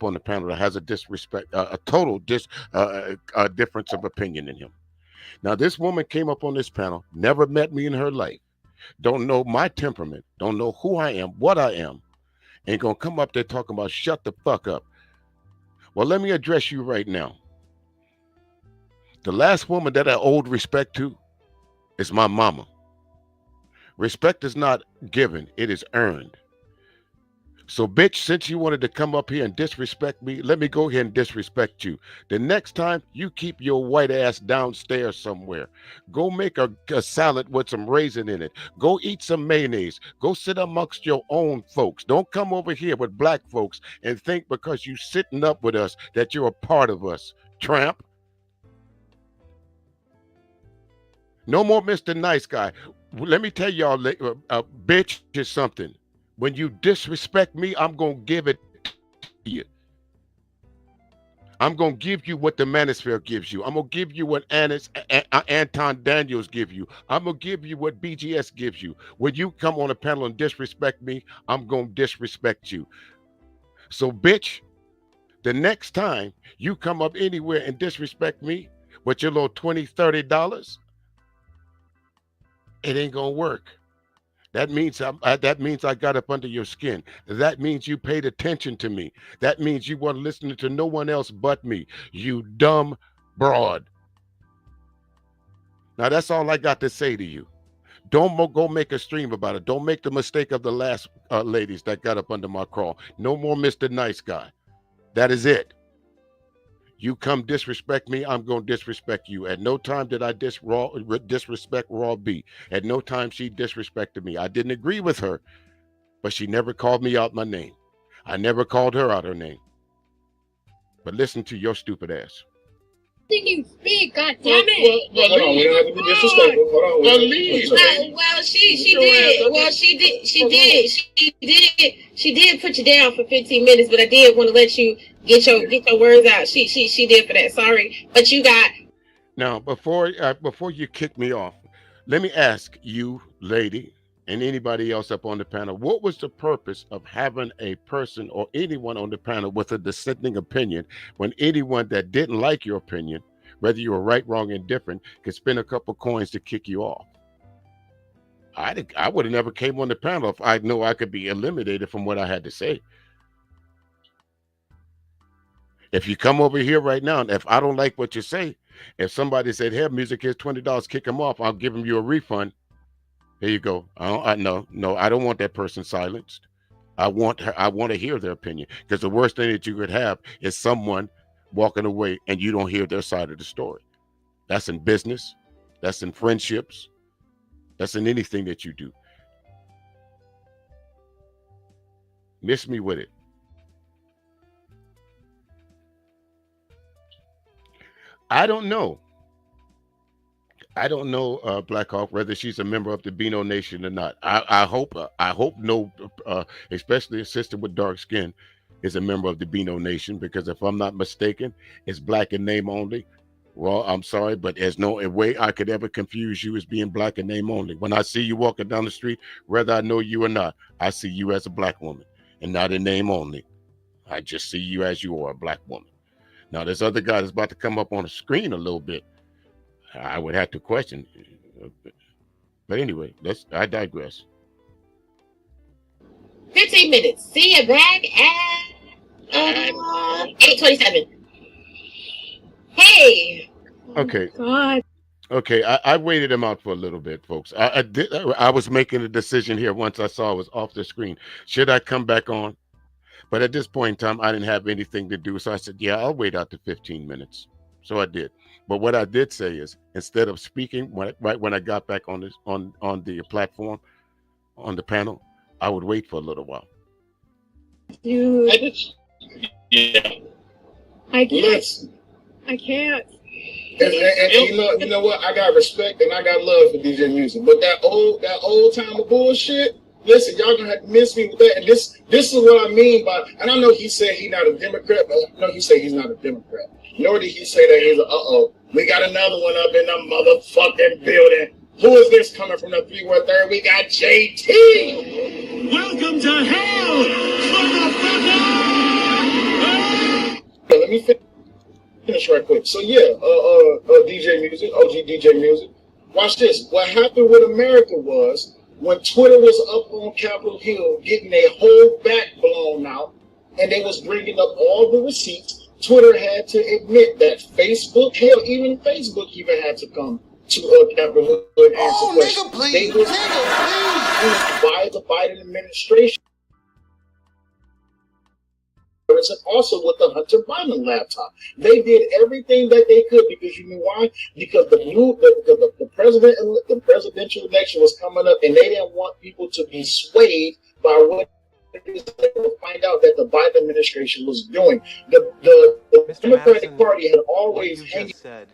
on the panel that has a total difference of opinion in him. Now, this woman came up on this panel, never met me in her life, don't know my temperament, don't know who I am, what I am, ain't gonna come up there talking about shut the fuck up. Well, let me address you right now. The last woman that I owed respect to is my mama. Respect is not given, it is earned. So, bitch, since you wanted to come up here and disrespect me, let me go ahead and disrespect you. The next time, you keep your white ass downstairs somewhere. Go make a salad with some raisin in it. Go eat some mayonnaise. Go sit amongst your own folks. Don't come over here with black folks and think because you sitting up with us that you're a part of us, tramp. No more Mr. Nice Guy. Let me tell y'all, bitch is something. When you disrespect me, I'm going to give it to you. I'm going to give you what the manosphere gives you. I'm going to give you what Anton Daniels gives you. I'm going to give you what BGS gives you. When you come on a panel and disrespect me, I'm going to disrespect you. So, bitch, the next time you come up anywhere and disrespect me with your little $20, $30, it ain't going to work. That means I got up under your skin. That means you paid attention to me. That means you weren't listening to no one else but me. You dumb broad. Now that's all I got to say to you. Don't go make a stream about it. Don't make the mistake of the last ladies that got up under my crawl. No more Mr. Nice Guy. That is it. You come disrespect me, I'm going to disrespect you. At no time did I disrespect Raw B. At no time she disrespected me. I didn't agree with her, but she never called me out my name. I never called her out her name. But listen to your stupid ass. You speak, god damn it. Hold on, we don't have to be disrespectful. Hold on, She did put you down for 15 minutes, but I did want to let you get your words out. She did for that. Sorry, but you got. Now, before you kick me off, let me ask you, lady, and anybody else up on the panel, what was the purpose of having a person or anyone on the panel with a dissenting opinion when anyone that didn't like your opinion, whether you were right, wrong, indifferent, could spend a couple coins to kick you off? I would have never came on the panel if I knew I could be eliminated from what I had to say. If you come over here right now, and if I don't like what you say, if somebody said, hey, music is $20, kick them off, I'll give them you a refund. There you go. No, I don't want that person silenced. I want to hear their opinion, because the worst thing that you could have is someone walking away and you don't hear their side of the story. That's in business. That's in friendships. That's in anything that you do. Miss me with it. I don't know, Black Hawk, whether she's a member of the Beano Nation or not. I hope no, especially a sister with dark skin is a member of the Beano Nation, because if I'm not mistaken, it's black in name only. Well, I'm sorry, but there's no way I could ever confuse you as being black in name only. When I see you walking down the street, whether I know you or not, I see you as a black woman and not in name only. I just see you as you are, a black woman. Now, this other guy that's about to come up on the screen a little bit, I would have to question. But anyway, I digress. 15 minutes. See you back at 8:27. Hey. Okay. God. Okay, I waited him out for a little bit, folks. I was making a decision here once I saw it was off the screen. Should I come back on? But at this point in time, I didn't have anything to do. So I said, yeah, I'll wait out the 15 minutes. So I did. But what I did say is, instead of speaking right when I got back on the platform, on the panel, I would wait for a little while. Dude, I just, yeah. I can't. Listen, I can't. and you know what? I got respect and I got love for DJ Music, but that old time of bullshit. Listen, y'all gonna have to miss me with that. And this is what I mean by. And I know he said he's not a Democrat, but I know he said he's not a Democrat. Nor did he say that he's a. We got another one up in the motherfucking building. Who is this coming from the 313? We got JT. Welcome to hell, motherfucker! Let me finish right quick. So yeah, DJ Music, OG DJ Music. Watch this. What happened with America was when Twitter was up on Capitol Hill getting their whole back blown out, and they was bringing up all the receipts. Twitter had to admit that Facebook, hell, even Facebook even had to come to Capitol Hill and answer questions. Nigga, please. They were used by the Biden administration. And also with the Hunter Biden laptop, they did everything that they could because you know why? Because the presidential election was coming up, and they didn't want people to be swayed by what they would find out that the Biden administration was doing. The Democratic Party had always what you just said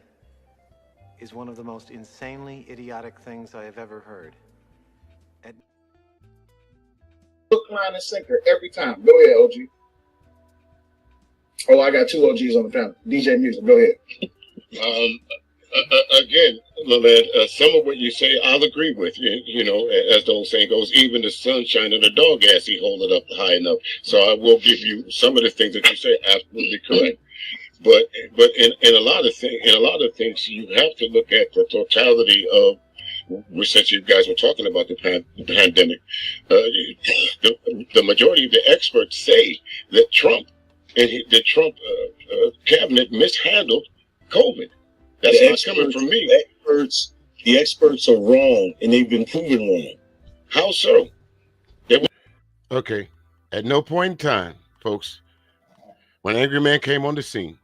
is one of the most insanely idiotic things I have ever heard. Hook, line, and sinker every time. Go ahead, OG. Oh, I got two OGs on the panel. DJ Music, go ahead. Again, Lalette, some of what you say, I'll agree with. You know, as the old saying goes, even the sunshine and the dog ass, he hold it up high enough. So I will give you some of the things that you say absolutely correct. But in a lot of things, you have to look at the totality of. Since you guys were talking about the pandemic, the majority of the experts say that Trump and the Trump cabinet mishandled COVID. That's not coming from me. The experts are wrong, and they've been proven wrong. How so? Okay. At no point in time, folks, when Angry Man came on the scene,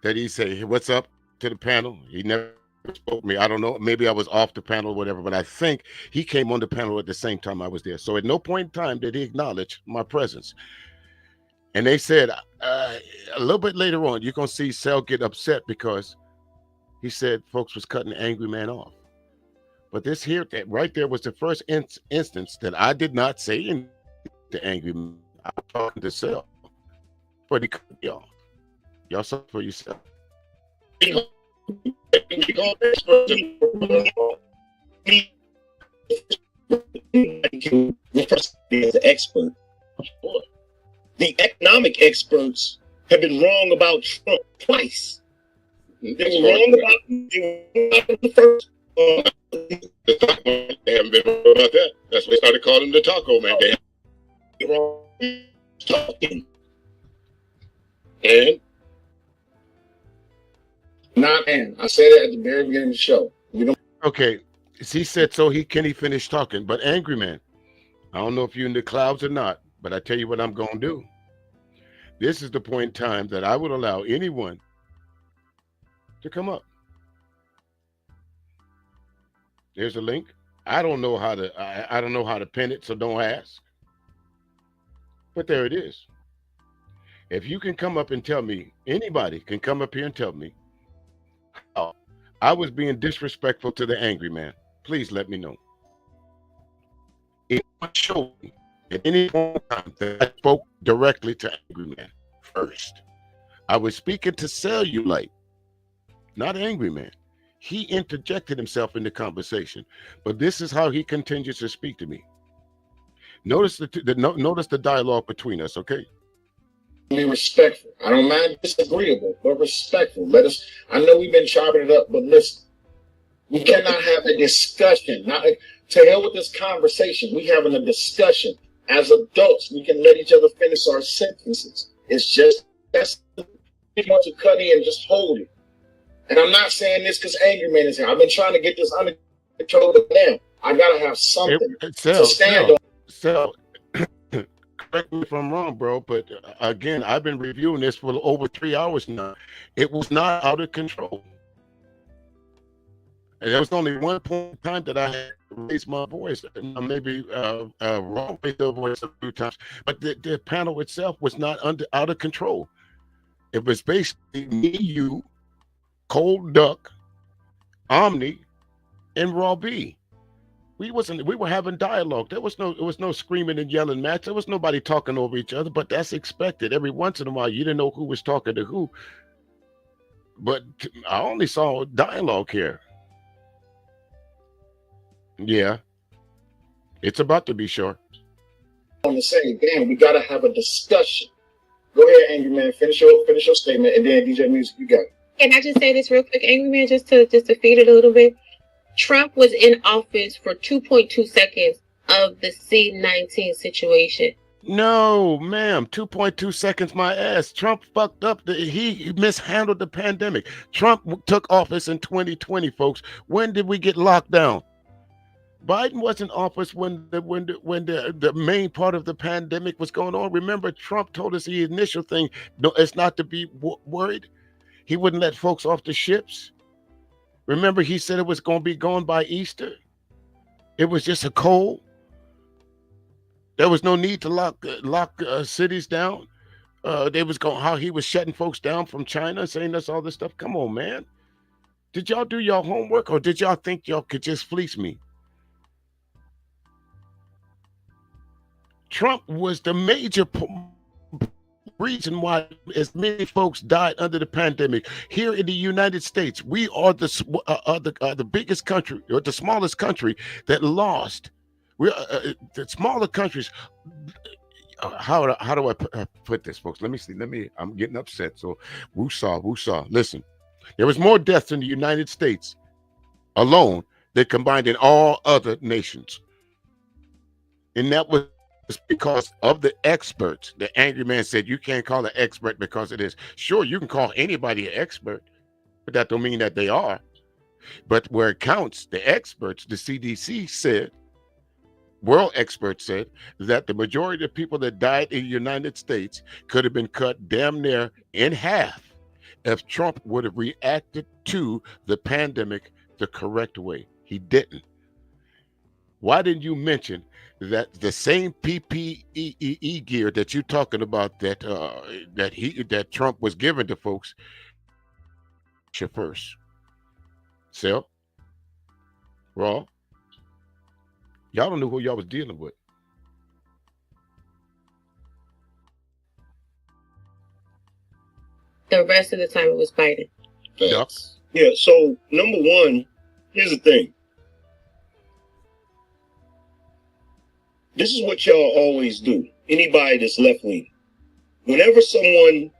did he say, hey, what's up to the panel? He never spoke to me. I don't know. Maybe I was off the panel or whatever, but I think he came on the panel at the same time I was there. So at no point in time did he acknowledge my presence. And they said a little bit later on, you're going to see Cell get upset because he said folks was cutting Angry Man off. But this here, that right there was the first instance that I did not say anything to Angry Man. I was talking to Cell. But he cut me off. Y'all saw for yourself. The expert. The economic experts have been wrong about Trump twice. They were wrong about the first. They haven't been wrong about that. That's why they started calling him the Taco Man. They wrong talking. And not and I said that at the very beginning of the show. We don't. Okay, he said so. Can he finish talking? But Angry Man, I don't know if you're in the clouds or not, but I tell you what I'm going to do. This is the point in time that I would allow anyone to come up. There's a link. I don't know how to. I don't know how to pin it, so don't ask. But there it is. If you can come up and tell me, anybody can come up here and tell me how I was being disrespectful to the Angry Man, please let me know. It showed me at any point in time that I spoke directly to Angry Man first. I was speaking to Cellulite, not Angry Man. He interjected himself in the conversation, but this is how he continues to speak to me. Notice notice the dialogue between us, okay? Be respectful. I don't mind disagreeable, but respectful. I know we've been chopping it up, but listen, we cannot have a discussion. Not to hell with this conversation. We having a discussion. As adults, we can let each other finish our sentences. It's just you want to cut in and just hold it. And I'm not saying this because Angry Man is here. I've been trying to get this under control, but now I gotta have something to stand on. So, correct me if I'm wrong, bro, but again, I've been reviewing this for over 3 hours now. It was not out of control. And there was only one point in time that I had to raise my voice, maybe wrong raised the voice a few times, but the panel itself was not out of control. It was basically me, you, Cold Duck, Omni, and Raw B. We were having dialogue. There was no screaming and yelling match. There was nobody talking over each other, but that's expected. Every once in a while, you didn't know who was talking to who. But I only saw dialogue here. Yeah, it's about to be sure. On the same, damn, we gotta have a discussion. Go ahead, Angry Man. Finish your statement, and then DJ Music, you got it. Can I just say this real quick, Angry Man, just to feed it a little bit? Trump was in office for 2.2 seconds of the C-19 situation. No, ma'am. 2.2 seconds, my ass. Trump fucked up. He mishandled the pandemic. Trump took office in 2020, folks. When did we get locked down? Biden was in office when the main part of the pandemic was going on. Remember, Trump told us the initial thing, no, it's not to be worried. He wouldn't let folks off the ships. Remember, he said it was going to be gone by Easter. It was just a cold. There was no need to lock cities down. How he was shutting folks down from China, saying that's all this stuff. Come on, man. Did y'all do your homework, or did y'all think y'all could just fleece me? Trump was the major reason why as many folks died under the pandemic. Here in the United States, we are the biggest country, or the smallest country that lost. We the smaller countries. How do I put this, folks? Let me see. I'm getting upset. So, woosah. Listen, there was more deaths in the United States alone than combined in all other nations, and that was because of the experts. The Angry Man said you can't call an expert because it is. Sure, you can call anybody an expert, but that don't mean that they are. But where it counts, the experts, the CDC said, world experts said that the majority of people that died in the United States could have been cut damn near in half if Trump would have reacted to the pandemic the correct way. He didn't. Why didn't you mention that the same PPE gear that you're talking about that Trump was giving to folks first? Sel, Raw, y'all don't know who y'all was dealing with. The rest of the time it was Biden. Facts. Yeah, so number one, here's the thing. This is what y'all always do. Anybody that's left-leaning. Whenever someone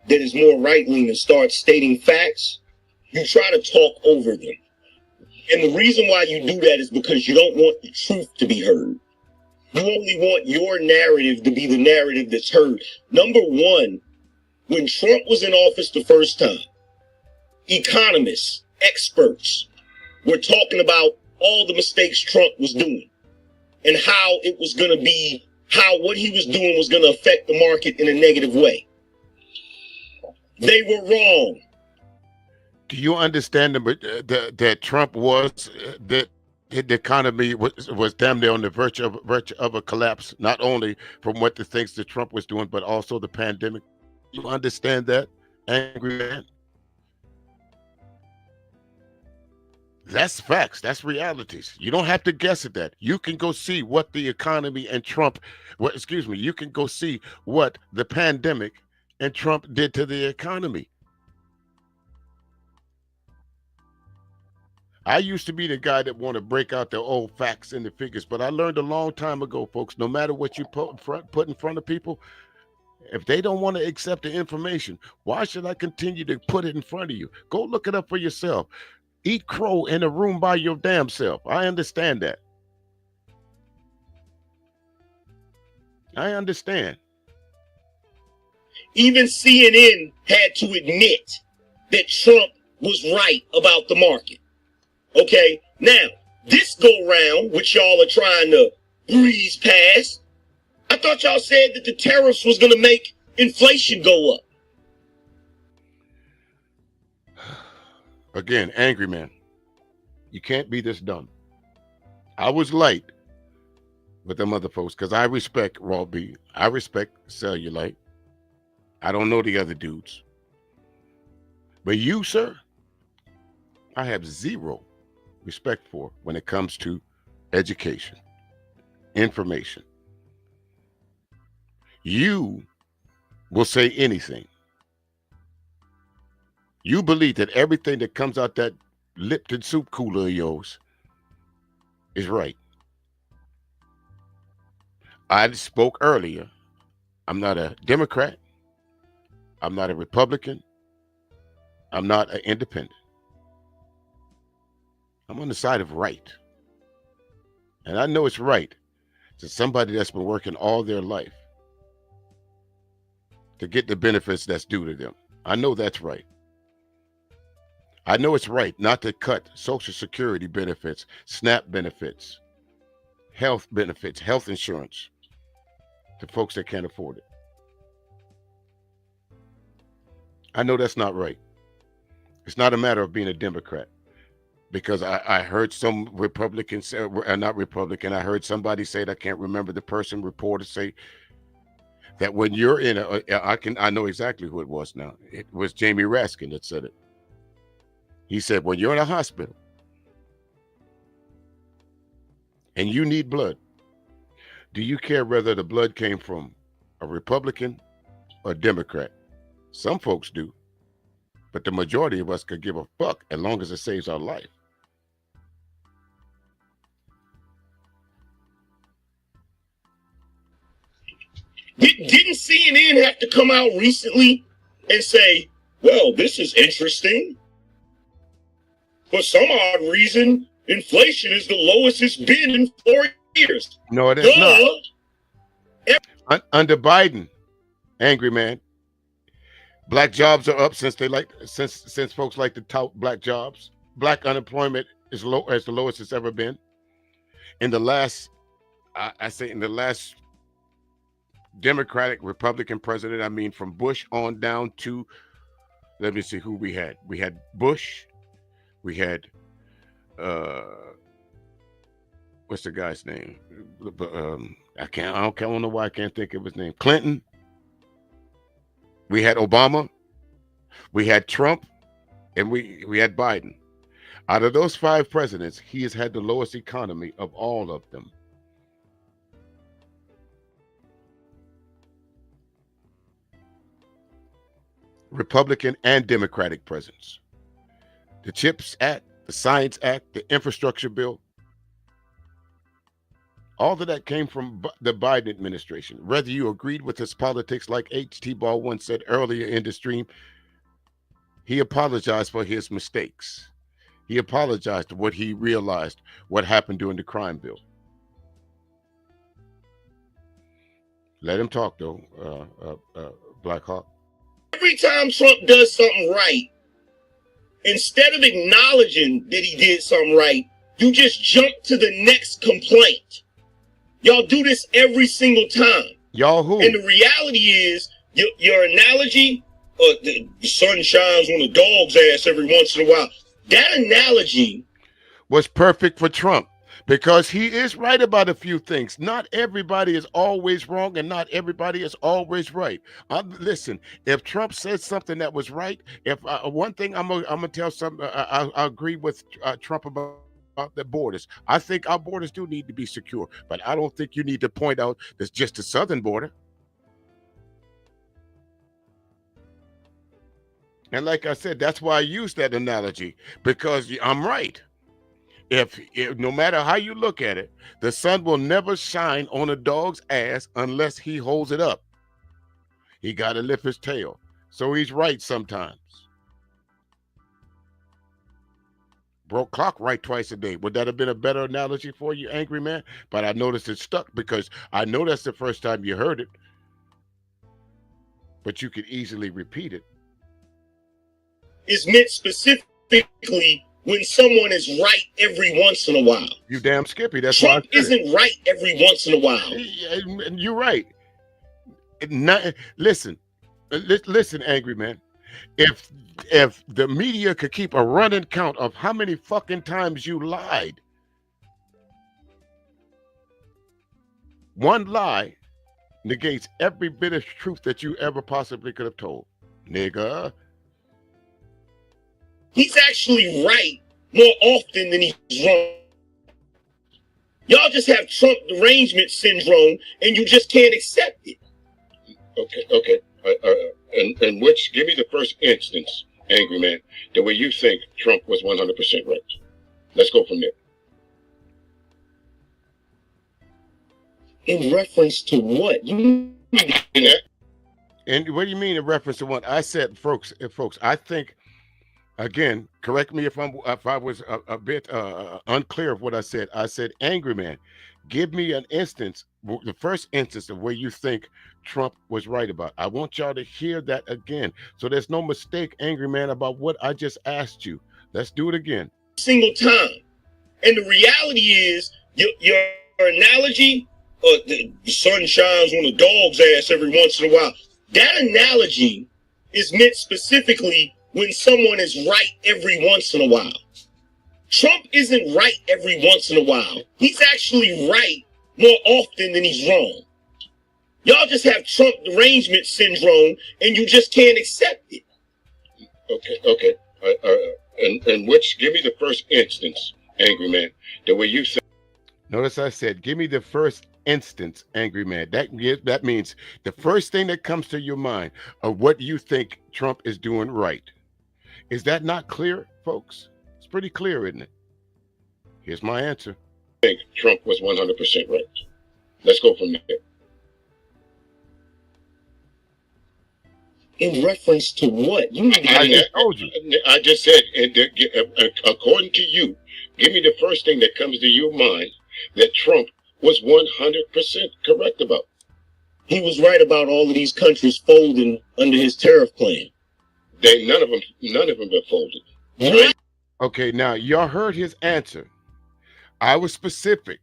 that is more right-leaning starts stating facts, you try to talk over them. And the reason why you do that is because you don't want the truth to be heard. You only want your narrative to be the narrative that's heard. Number one, when Trump was in office the first time, economists, experts were talking about all the mistakes Trump was doing and how it was going to be, how what he was doing was going to affect the market in a negative way. They were wrong. Do you understand that Trump was that the economy was damn near on the verge of a collapse, not only from what the things that Trump was doing, but also the pandemic? You understand that, Angry Man? That's facts. That's realities. You don't have to guess at that. You can go see what the economy and Trump, you can go see what the pandemic and Trump did to the economy. I used to be the guy that want to break out the old facts and the figures, but I learned a long time ago, folks, no matter what you put in front of people, if they don't want to accept the information, why should I continue to put it in front of you? Go look it up for yourself. Eat crow in a room by your damn self. I understand that. I understand. Even CNN had to admit that Trump was right about the market. Okay, now, this go round, which y'all are trying to breeze past, I thought y'all said that the tariffs was going to make inflation go up. Again, angry man. You can't be this dumb. I was light with them other folks because I respect Raw B. I respect Cellulite. I don't know the other dudes. But you, sir, I have zero respect for when it comes to education, information. You will say anything. You believe that everything that comes out that Lipton soup cooler of yours is right. I spoke earlier. I'm not a Democrat. I'm not a Republican. I'm not an independent. I'm on the side of right. And I know it's right to somebody that's been working all their life to get the benefits that's due to them. I know that's right. I know it's right not to cut Social Security benefits, SNAP benefits, health benefits, health insurance to folks that can't afford it. I know that's not right. It's not a matter of being a Democrat, because I heard some Republicans, not Republican, I heard somebody say, I can't remember the person, reporter say that when you're in I know exactly who it was now. It was Jamie Raskin that said it. He said, when you're in a hospital and you need blood, do you care whether the blood came from a Republican or Democrat? Some folks do, but the majority of us could give a fuck as long as it saves our life. Didn't CNN have to come out recently and say, well, this is interesting? For some odd reason, inflation is the lowest it's been in 4 years. No, it is not. Under Biden, angry man, black jobs are up since folks like to tout black jobs. Black unemployment is low, as the lowest it's ever been. In the last, in the last Democratic Republican president, I mean from Bush on down to, let me see who we had. We had Bush. We had, what's the guy's name? I don't know why I can't think of his name. Clinton. We had Obama. We had Trump, and we had Biden. Out of those 5 presidents, he has had the lowest economy of all of them. Republican and Democratic presidents. The CHIPS Act, the Science Act, the Infrastructure Bill, all of that came from the Biden administration. Whether you agreed with his politics, like H.T. Baldwin said earlier in the stream, he apologized for his mistakes. He apologized for what he realized, what happened during the crime bill. Let him talk, though, Black Hawk. Every time Trump does something right, instead of acknowledging that he did something right, you just jump to the next complaint. Y'all do this every single time. Y'all who? And the reality is, your analogy, the sun shines on a dog's ass every once in a while, that analogy was perfect for Trump, because he is right about a few things. Not everybody is always wrong, and not everybody is always right. Listen, if Trump said something that was right, if one thing I'm gonna tell some, I agree with Trump about the borders. I think our borders do need to be secure, but I don't think you need to point out that's just the southern border. And like I said, that's why I use that analogy, because I'm right. If no matter how you look at it, the sun will never shine on a dog's ass unless he holds it up. He got to lift his tail. So he's right sometimes. Broke clock right twice a day. Would that have been a better analogy for you, angry man? But I noticed it stuck, because I know that's the first time you heard it. But you could easily repeat it. is meant specifically when someone is right every once in a while. You damn Skippy. That's Trump why I said isn't right every once in a while. it. You're right. Listen, listen, angry man. If the media could keep a running count of how many fucking times you lied, one lie negates every bit of truth that you ever possibly could have told, nigga. He's actually right more often than he's wrong. Y'all just have Trump derangement syndrome, and you just can't accept it. Okay. And which, give me the first instance, angry man, the way you think Trump was 100% right. Let's go from there. In reference to what? And what do you mean in reference to what I said, folks? I think, again, correct me if I was a bit unclear of what I said. I said, angry man, give me an instance, the first instance of where you think Trump was right about. I want y'all to hear that again, so there's no mistake, angry man, about what I just asked you. Let's do it again. Single time. And the reality is, your analogy, the sun shines on a dog's ass every once in a while. That analogy is meant specifically when someone is right every once in a while. Trump isn't right every once in a while. He's actually right more often than he's wrong. Y'all just have Trump derangement syndrome, and you just can't accept it. Okay. And which, give me the first instance, angry man, the way you think. Notice I said, give me the first instance, angry man. That means the first thing that comes to your mind of what you think Trump is doing right. Is that not clear, folks? It's pretty clear, isn't it? Here's my answer. I think Trump was 100% right. Let's go from there. In reference to what? I told you. I just said, according to you, give me the first thing that comes to your mind that Trump was 100% correct about. He was right about all of these countries folding under his tariff plan. None of them have folded. Right? Okay, now y'all heard his answer. I was specific.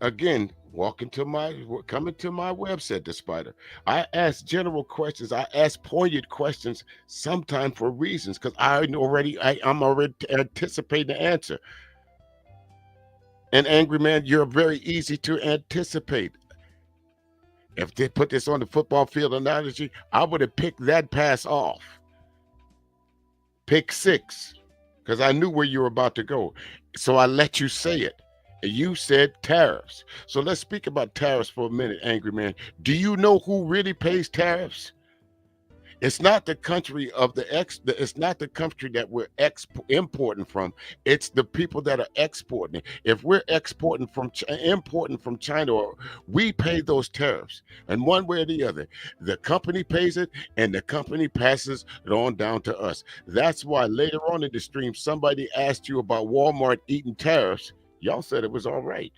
Again, coming to my website, The Spider. I ask general questions. I ask poignant questions, sometimes for reasons, because I'm already anticipating the answer. And angry man, you're very easy to anticipate. If they put this on the football field analogy, I would have picked that pass off. Pick six, because I knew where you were about to go. So I let you say it. You said tariffs. So let's speak about tariffs for a minute, angry man. Do you know who really pays tariffs? It's not the country of it's not the country that we're importing from. It's the people that are exporting. If we're importing from China, we pay those tariffs. And one way or the other, the company pays it and the company passes it on down to us. That's why later on in the stream, somebody asked you about Walmart eating tariffs. Y'all said it was all right.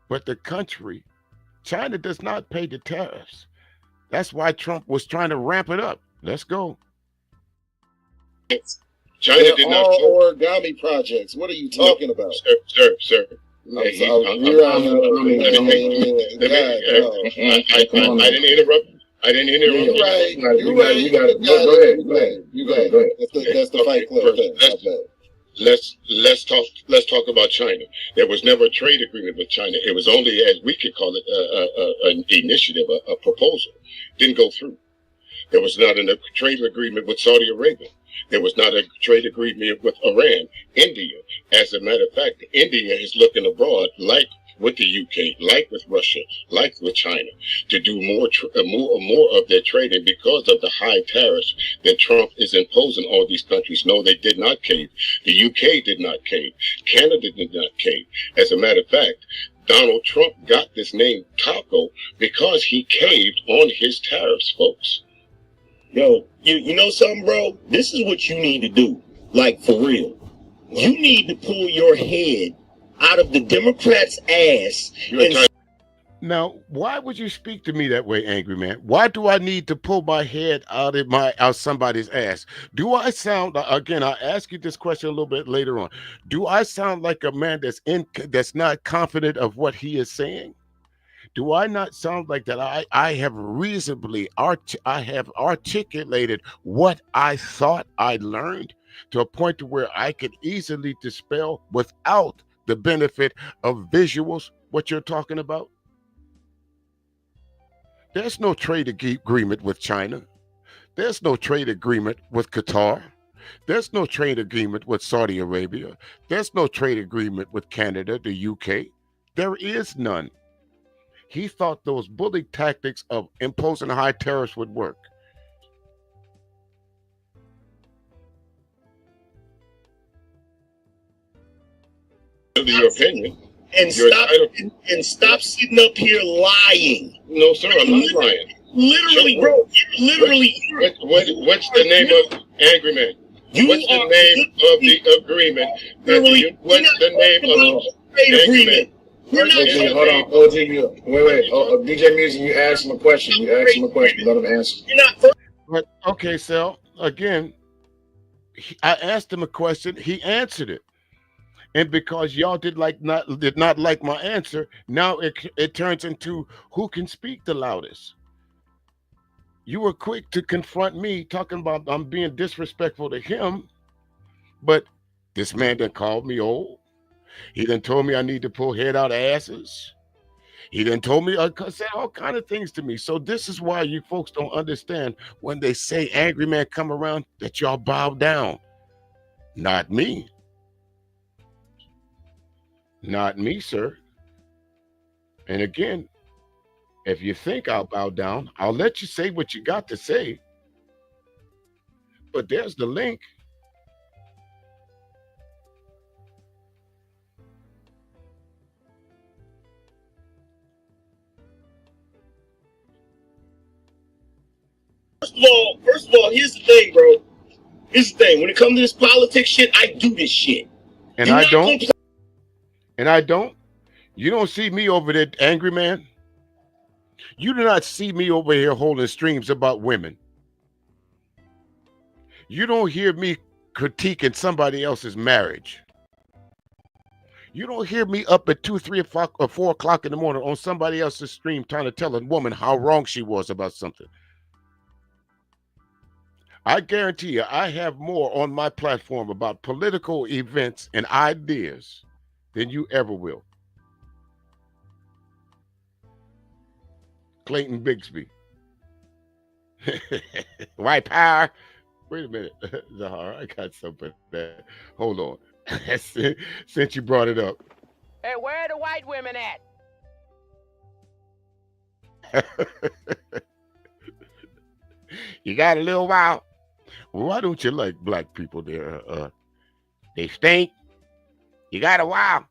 But the country, China, does not pay the tariffs. That's why Trump was trying to ramp it up. Let's go. China did not all origami projects. What are you talking about? Sir. I didn't interrupt. I didn't interrupt. You're right. You got it. Go ahead. That's the Fight Club thing. Let's talk about China. There was never a trade agreement with China. It was only, as we could call it, an initiative, a proposal. Didn't go through. There was not a trade agreement with Saudi Arabia. There was not a trade agreement with Iran, India. As a matter of fact, India is looking abroad, like with the UK, like with Russia, like with China, to do more of their trading because of the high tariffs that Trump is imposing on these countries. No, they did not cave. The UK did not cave. Canada did not cave. As a matter of fact, Donald Trump got this name Taco because he caved on his tariffs, folks. Yo, you know something, bro? This is what you need to do. Like, for real. You need to pull your head out of the Democrats' ass. Now, why would you speak to me that way, angry man? Why do I need to pull my head out somebody's ass? Do I sound again? I'll ask you this question a little bit later on. Do I sound like a man that's not confident of what he is saying? Do I not sound like that? I have I have articulated what I thought I learned to a point to where I could easily dispel without the benefit of visuals what you're talking about. There's no trade agreement with China. There's no trade agreement with Qatar. There's no trade agreement with Saudi Arabia. There's no trade agreement with Canada, the UK. There is none. He thought those bully tactics of imposing high tariffs would work. Your opinion. And stop sitting up here lying. No, sir, I'm not lying. Literally, bro. Literally. What's the name of Angry Man? What's the name of the agreement? What's the name of trade agreement? OG, hold on. OG, wait. DJ Music, you asked him a question. Let him answer. But okay, Sal, again, I asked him a question. He answered it. And because y'all did not like my answer, now it turns into who can speak the loudest. You were quick to confront me talking about I'm being disrespectful to him, but this man done called me old. He done told me I need to pull head out of asses. He done told me said all kind of things to me. So this is why you folks don't understand when they say angry man come around that y'all bow down. Not me. Not me, sir. And again, if you think I'll bow down, I'll let you say what you got to say. But there's the link. First of all, here's the thing, bro. Here's the thing. When it comes to this politics shit, I do this shit. And I don't. And I don't. You don't see me over there, angry man. You do not see me over here holding streams about women. You don't hear me critiquing somebody else's marriage. You don't hear me up at 2, 3 o'clock or 4 o'clock in the morning on somebody else's stream trying to tell a woman how wrong she was about something. I guarantee you, I have more on my platform about political events and ideas than you ever will. Clayton Bigsby. White power. Wait a minute, Zahar, I got something there. Hold on. Since you brought it up. Hey, where are the white women at? You got a little while? Well, why don't you like black people there? They stink. You got a while?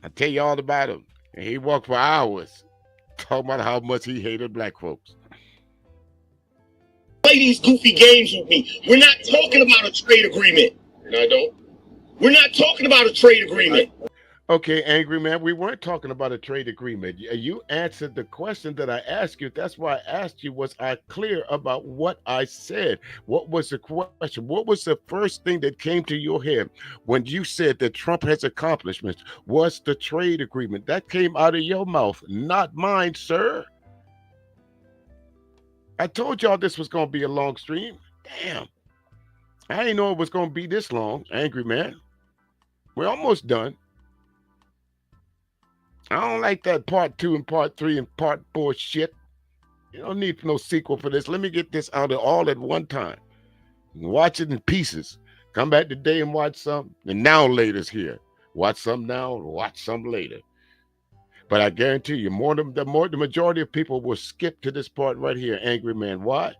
I'll tell you all about him. And he walked for hours talking about how much he hated black folks. Play these goofy games with me. We're not talking about a trade agreement. And I don't. We're not talking about a trade agreement. Okay, angry man, we weren't talking about a trade agreement. You answered the question that I asked you. That's why I asked you, was I clear about what I said? What was the question? What was the first thing that came to your head when you said that Trump has accomplishments? Was the trade agreement? That came out of your mouth, not mine, sir. I told y'all this was going to be a long stream. Damn. I didn't know it was going to be this long, angry man. We're almost done. I don't like that part 2 and part 3 and part 4 shit. You don't need no sequel for this. Let me get this out all at one time. Watch it in pieces. Come back today and watch some. And now later's here. Watch some now, watch some later. But I guarantee you, the majority of people will skip to this part right here, angry man. Why?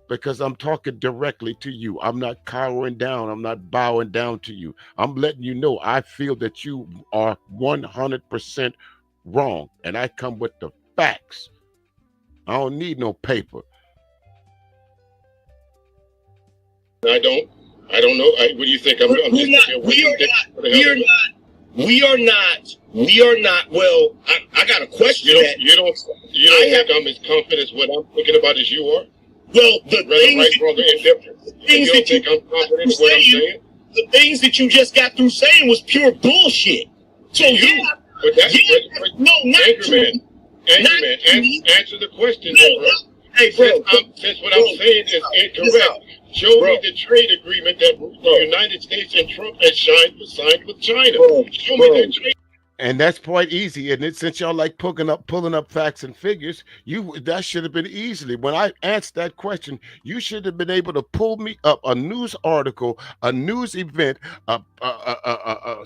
Because I'm talking directly to you. I'm not cowering down. I'm not bowing down to you. I'm letting you know I feel that you are 100% wrong. And I come with the facts. I don't need no paper. I don't know. What do you think? We are not. Well, I got a question. You don't think I'm as confident as what I'm thinking about as you are? Well, the things, right, wrong, or indifferent. Things you don't think I'm confident in what I'm saying? The things that you just got through saying was pure bullshit. So but that's no, not Anchorman. Answer the question, bro. Hey, bro. Since what I'm saying is incorrect, show me the trade agreement that the United States and Trump has signed with China. Show me that trade. And that's quite easy, and since y'all like pulling up facts and figures, that should have been easily. When I asked that question, you should have been able to pull me up a news article, a news event,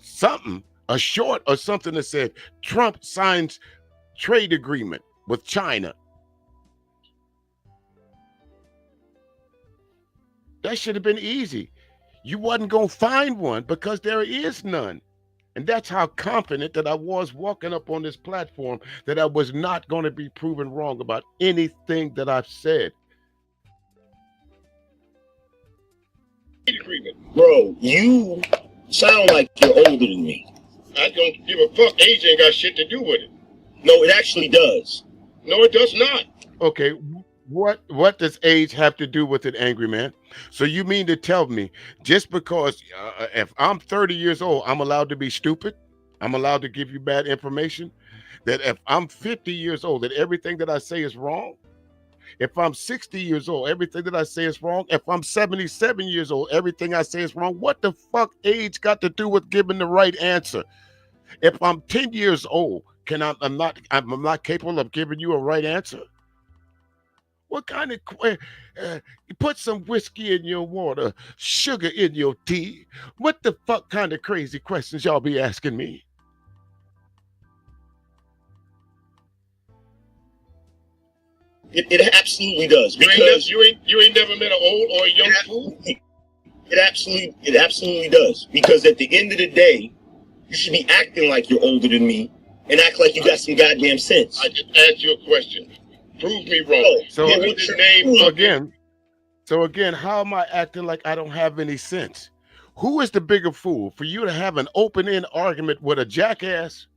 something, a short or something that said Trump signs trade agreement with China. That should have been easy. You wasn't gonna find one because there is none. And that's how confident that I was walking up on this platform that I was not going to be proven wrong about anything that I've said. Bro, you sound like you're older than me. I don't give a fuck. Age ain't got shit to do with it. No, it actually does. No, it does not. Okay, what does age have to do with it, angry man? So you mean to tell me just because if I'm 30 years old, I'm allowed to be stupid? I'm allowed to give you bad information? That if I'm 50 years old, that everything that I say is wrong? If I'm 60 years old, everything that I say is wrong? If I'm 77 years old, everything I say is wrong? What the fuck age got to do with giving the right answer? If I'm 10 years old, I'm not capable of giving you a right answer? What kind of you put some whiskey in your water, sugar in your tea? What the fuck kind of crazy questions y'all be asking me? It absolutely does. Because you ain't never met an old or a young fool. It absolutely does. Because at the end of the day, you should be acting like you're older than me and act like you got some goddamn sense. I just asked you a question. Prove me wrong. So again, how am I acting like I don't have any sense? Who is the bigger fool? For you to have an open-end argument with a jackass?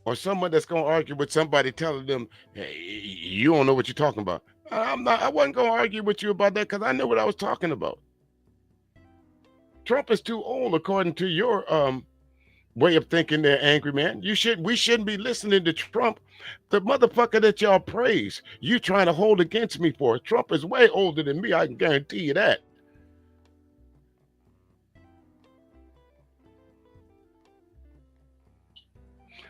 Or someone that's going to argue with somebody telling them, hey, you don't know what you're talking about. I wasn't going to argue with you about that because I knew what I was talking about. Trump is too old according to your way of thinking there, angry man. We shouldn't be listening to Trump, the motherfucker that y'all praise. You trying to hold against me for it. Trump is way older than me, I can guarantee you that.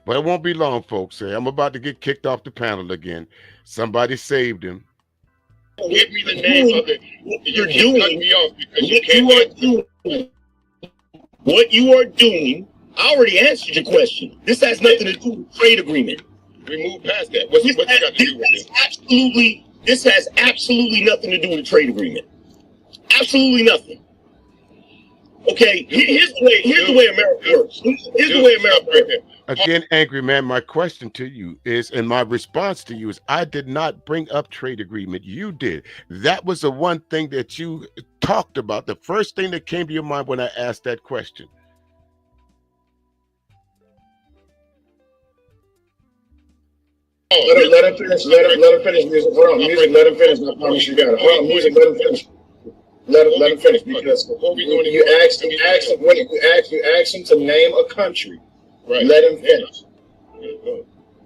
But it won't be long, folks. I'm about to get kicked off the panel again. Somebody saved him. Give me the name of it. You're cutting me off because you can't. What you are doing, I already answered your question. This has nothing to do with the trade agreement. We move past that. What's got to do with this? This has absolutely nothing to do with the trade agreement. Absolutely nothing. Okay, here's the way America works. Here's the way America works. Again, angry man, my question to you is, and my response to you is, I did not bring up trade agreement. You did. That was the one thing that you talked about. The first thing that came to your mind when I asked that question. Let him finish. Let him finish. Music. Hold on. Music. Let him finish. I promise you got it. Hold on. Music. Let him finish. Let him finish because you asked him to name a country. Right. Let him finish.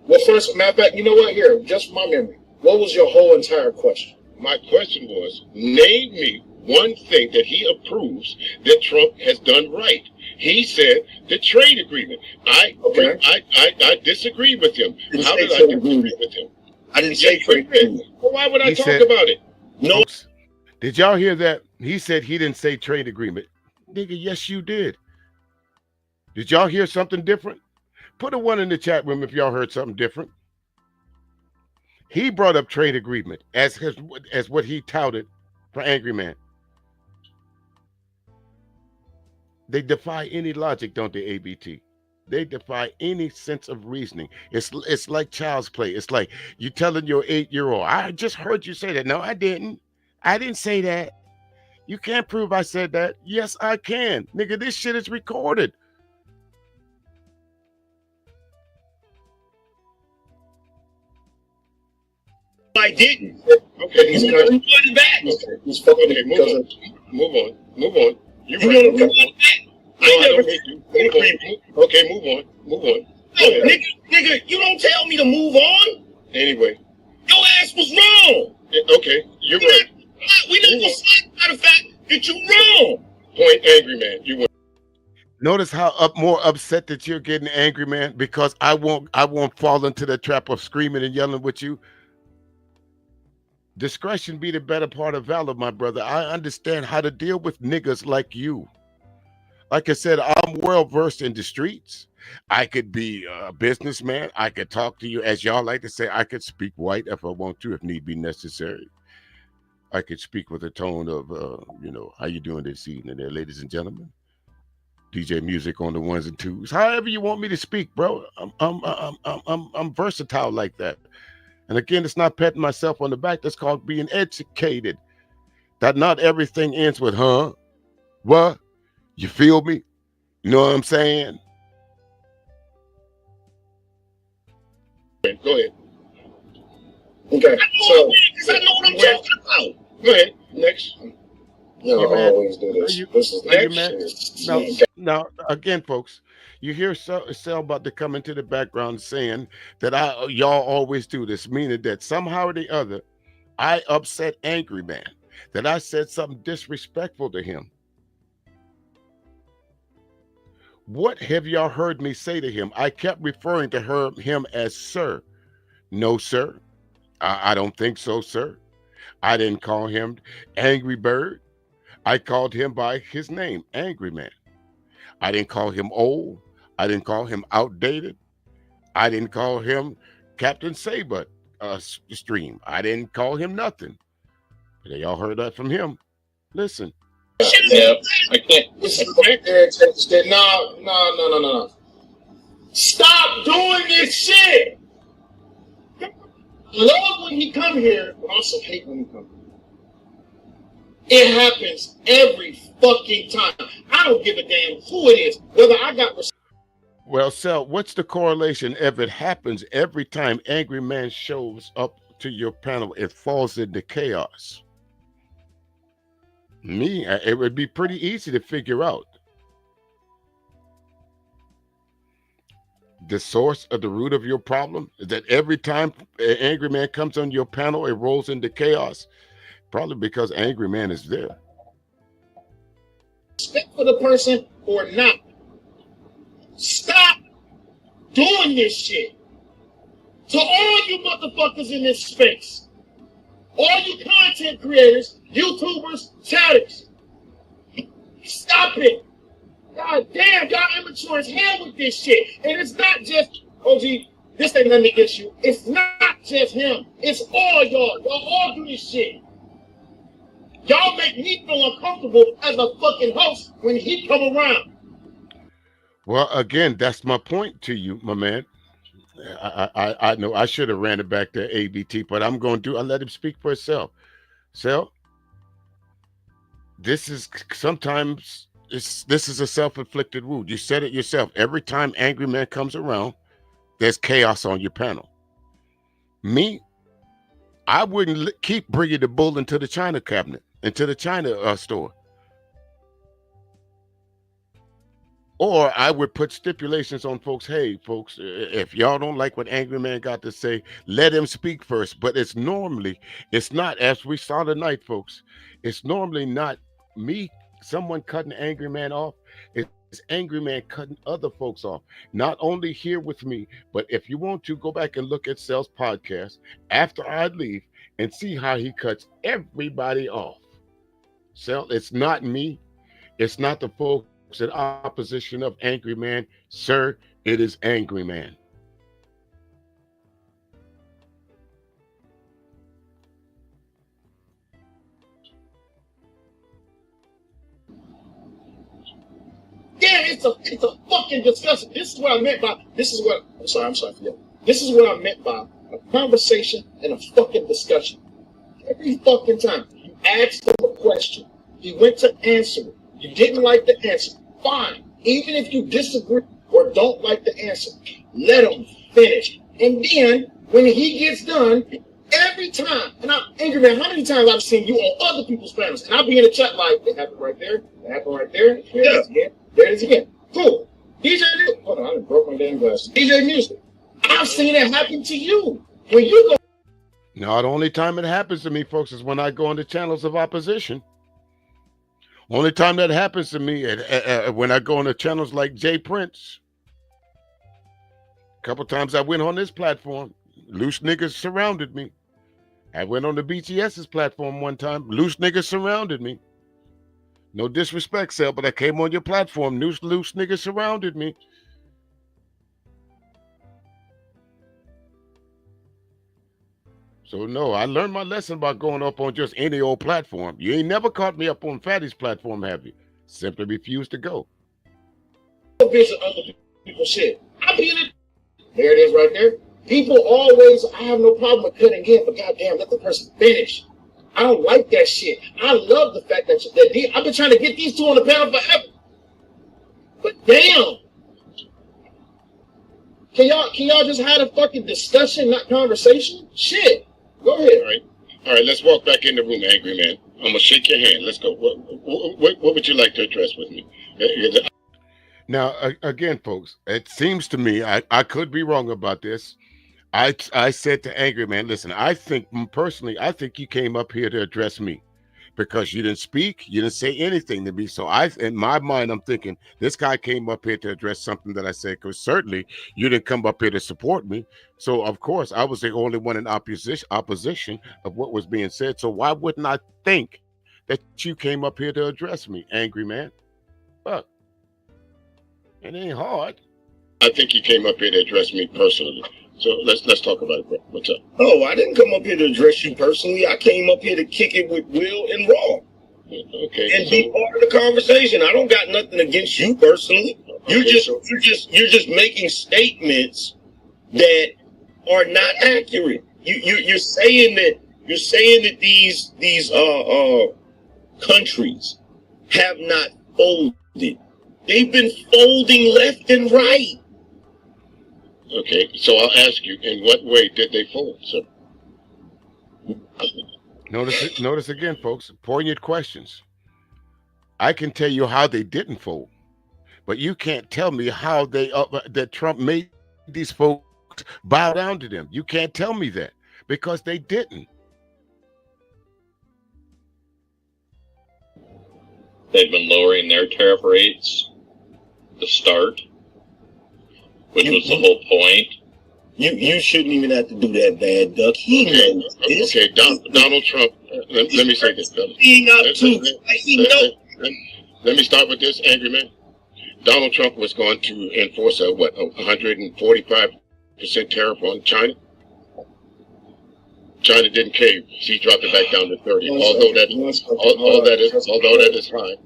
Well, first, matter of fact, you know what? Here, just from my memory, what was your whole entire question? My question was, name me one thing that he approves that Trump has done right. He said the trade agreement. I disagree with him. How did I disagree with him? I didn't say trade agreement. Well, why would I talk about it? No. Did y'all hear that? He said he didn't say trade agreement. Nigga, yes, you did. Did y'all hear something different? Put a 1 in the chat room if y'all heard something different. He brought up trade agreement as what he touted for Angry Man. They defy any logic, don't they, ABT? They defy any sense of reasoning. It's like child's play. It's like you telling your 8-year-old, I just heard you say that. No, I didn't. I didn't say that. You can't prove I said that. Yes, I can. Nigga, this shit is recorded. I didn't. Okay, he's cut. Running back. Okay, he's fucking it. Move on. You You right. want to Okay. run back? No, I I never don't need you. Okay, move on. No, nigga, you don't tell me to move on. Anyway, Your ass was wrong. okay, you're right. We never said by the fact that you wrong. Point, angry man. You went. Notice how more upset that you're getting, angry man, because I won't fall into the trap of screaming and yelling with you. Discretion be the better part of valor, my brother. I understand how to deal with niggas like you. Like I said, I'm well versed in the streets. I could be a businessman. I could talk to you, as y'all like to say. I could speak white if I want to, if need be necessary. I could speak with a tone of, how you doing this evening, there, ladies and gentlemen. DJ music on the ones and twos. However you want me to speak, bro. I'm versatile like that. And again, it's not patting myself on the back. That's called being educated. That not everything ends with, huh? What? You feel me? You know what I'm saying? Go ahead. Okay, so Because I know what I'm talking about. go ahead. Next. You You man. always do this. This is Are you next. man? Now, again, folks, you hear Sel about to come into the background saying that y'all always do this, meaning that somehow or the other, I upset Angry Man, that I said something disrespectful to him. What have y'all heard me say to him? I kept referring to him as sir. No, sir. I don't think so, sir. I didn't call him Angry Bird. I called him by his name, Angry Man. I didn't call him old. I didn't call him outdated. I didn't call him Captain Saber Stream. I didn't call him nothing. But y'all heard that from him. Listen. Yeah, I can't. No. Stop doing this shit. I love when he come here, but also hate when he come here. It happens every fucking time. I don't give a damn who it is, whether I got. Well, Sel, what's the correlation? If it happens every time Angry Man shows up to your panel, it falls into chaos. It would be pretty easy to figure out. The source of the root of your problem is that every time an Angry Man comes on your panel, it rolls into chaos. Probably because Angry Man is there. Respect for the person or not. Stop doing this shit. To all you motherfuckers in this space, all you content creators, YouTubers, chatters, stop it. God damn, y'all immature as hell with this shit. And it's not just, OG, this ain't nothing against you. It's not just him. It's all y'all. Y'all all do this shit. Y'all make me feel uncomfortable as a fucking host when he come around. Well, again, that's my point to you, my man. I know I should have ran it back to ABT, but I'll let him speak for himself. So, this is a self-inflicted wound. You said it yourself. Every time Angry Man comes around, there's chaos on your panel. Me, I wouldn't keep bringing the bull into the China cabinet, into the China store. Or I would put stipulations on folks. Hey, folks, if y'all don't like what Angry Man got to say, let him speak first. But it's not, as we saw tonight, folks, it's normally not me, someone cutting Angry Man off. It's Angry Man cutting other folks off. Not only here with me, but if you want to, go back and look at Sel's podcast after I leave and see how he cuts everybody off. Sel, it's not me. It's not the folks in opposition of Angry Man. Sir, it is Angry Man. Yeah, it's a fucking discussion. This is what I meant by, This is what I meant by a conversation and a fucking discussion. Every fucking time you ask them a question, He went to answer it. You didn't like the answer. Fine. Even if you disagree or don't like the answer, let him finish. And then, when he gets done, every time, and Angry Man, how many times I've seen you on other people's panels, and I'll be in the chat like, it happened right there, it happened right there, here it is again, there it is again. Cool. DJ Music, hold on, I done broke my damn glasses. DJ Music, I've seen it happen to you. When you go. Now, the only time it happens to me, folks, is when I go on the channels of opposition. Only time that happens to me when I go on the channels like Jay Prince. A couple times I went on this platform, loose niggas surrounded me. I went on the BTS's platform one time, loose niggas surrounded me. No disrespect, Sel, but I came on your platform, loose niggas surrounded me. So no, I learned my lesson about going up on just any old platform. You ain't never caught me up on Fatty's platform, have you? Simply refused to go. Visit other people's shit. I be in it. There it is right there. People always, I have no problem with cutting in, but goddamn, let the person finish. I don't like that shit. I love the fact that I've been trying to get these two on the panel forever. But damn. Can y'all just have a fucking discussion, not conversation? Shit. Go ahead. All right, let's walk back in the room, Angry Man. I'm going to shake your hand. Let's go. What would you like to address with me? Now, again, folks, it seems to me, I could be wrong about this. I said to Angry Man, listen, I think you came up here to address me because you didn't speak, you didn't say anything to me. So in my mind, I'm thinking this guy came up here to address something that I said, because certainly you didn't come up here to support me. So of course I was the only one in opposition of what was being said. So why wouldn't I think that you came up here to address me, Angry Man? Fuck. It ain't hard. I think you came up here to address me personally. So let's talk about it, bro. What's up? Oh, I didn't come up here to address you personally. I came up here to kick it with Will and Raw. Okay. And be part of the conversation. I don't got nothing against you personally. You're just making statements that are not accurate. You're saying that these countries have not folded. They've been folding left and right. Okay, so I'll ask you, in what way did they fold, sir? Notice again, folks, poignant questions. I can tell you how they didn't fold, but you can't tell me how that Trump made these folks bow down to them. You can't tell me that because they didn't. They've been lowering their tariff rates to start, which was the whole point. You shouldn't even have to do that, bad duck. He knows this. Okay, Donald Trump. Let me say this. Let me start with this, Angry Man. Donald Trump was going to enforce a 145% tariff on China. China didn't cave. He dropped it back down to 30. Although that is high.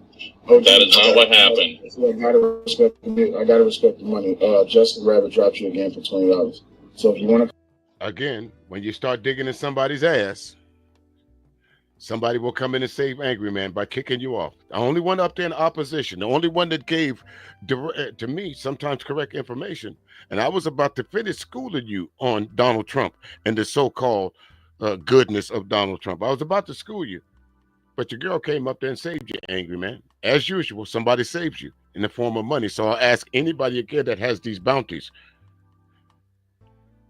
That is not what happened. I gotta respect the money. Justin Rabbit dropped you again for $20. So if you want to, again, when you start digging in somebody's ass, somebody will come in and save Angry Man by kicking you off. The only one up there in opposition, the only one that gave to me sometimes correct information, and I was about to finish schooling you on Donald Trump and the so-called goodness of Donald Trump. I was about to school you, but your girl came up there and saved you, Angry Man. As usual, somebody saves you in the form of money. So I'll ask anybody again that has these bounties,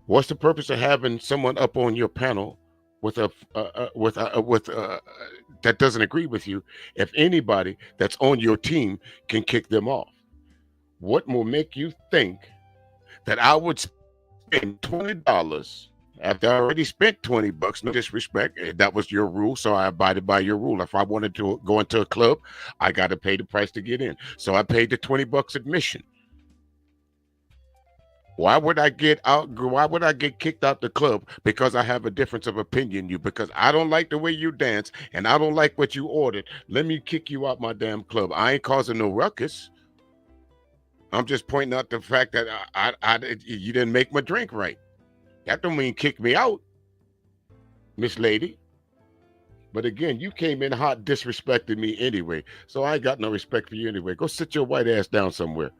what's the purpose of having someone up on your panel with that doesn't agree with you if anybody that's on your team can kick them off? What will make you think that I would spend $20 after I already spent $20? No disrespect, that was your rule, so I abided by your rule. If I wanted to go into a club, I got to pay the price to get in, so I paid the $20 admission. Why would I get kicked out the club because I have a difference of opinion you? Because I don't like the way you dance and I don't like what you ordered. Let me kick you out my damn club. I ain't causing no ruckus. I'm just pointing out the fact that you didn't make my drink right. That don't mean kick me out, Miss Lady. But again, you came in hot, disrespecting me anyway. So I ain't got no respect for you anyway. Go sit your white ass down somewhere.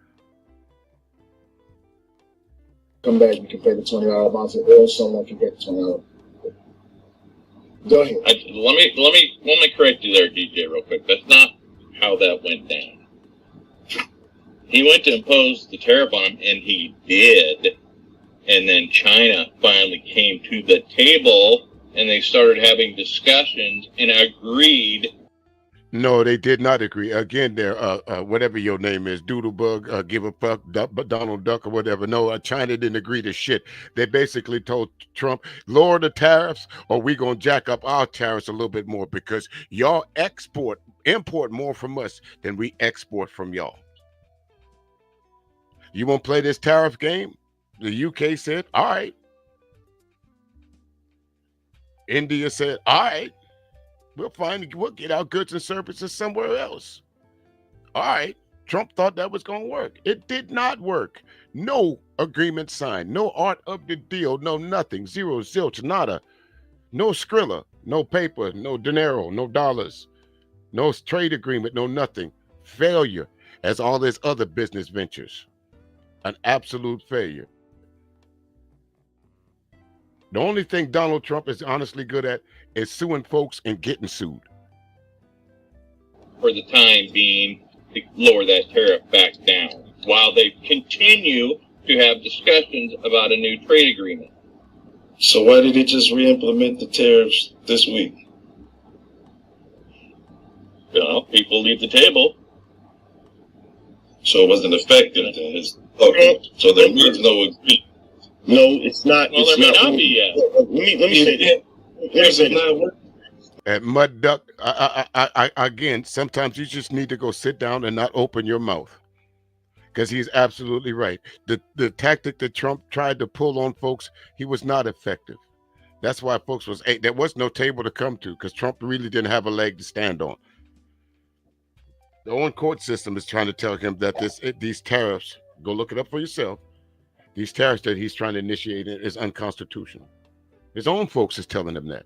Come back, you can pay the $20 bounty, or someone can pay the $20. Go ahead. Let me correct you there, DJ, real quick. That's not how that went down. He went to impose the tariff on him, and he did. And then China finally came to the table, and they started having discussions and agreed. No, they did not agree. Again, there, whatever your name is, Doodlebug, give a fuck, Donald Duck, or whatever. No, China didn't agree to shit. They basically told Trump, lower the tariffs, or we gonna jack up our tariffs a little bit more because y'all import more from us than we export from y'all. You won't play this tariff game? The UK said, all right. India said, all right. We'll get our goods and services somewhere else. All right. Trump thought that was going to work. It did not work. No agreement signed. No art of the deal. No nothing. Zero, zilch, nada. No Skrilla. No paper. No dinero. No dollars. No trade agreement. No nothing. Failure, as all his other business ventures. An absolute failure. The only thing Donald Trump is honestly good at is suing folks and getting sued. For the time being, to lower that tariff back down, while they continue to have discussions about a new trade agreement. So why did he just re-implement the tariffs this week? Well, people leave the table. So it wasn't effective then. Okay. So there was no agreement. No, it's not. Well, it's there may not. not be yet. Let me say that. Let me say that. At Mud Duck, I again, sometimes you just need to go sit down and not open your mouth, because he's absolutely right. The tactic that Trump tried to pull on folks, he was not effective. That's why folks there was no table to come to, because Trump really didn't have a leg to stand on. The own court system is trying to tell him that these tariffs, go look it up for yourself, these tariffs that he's trying to initiate is unconstitutional. His own folks is telling him that.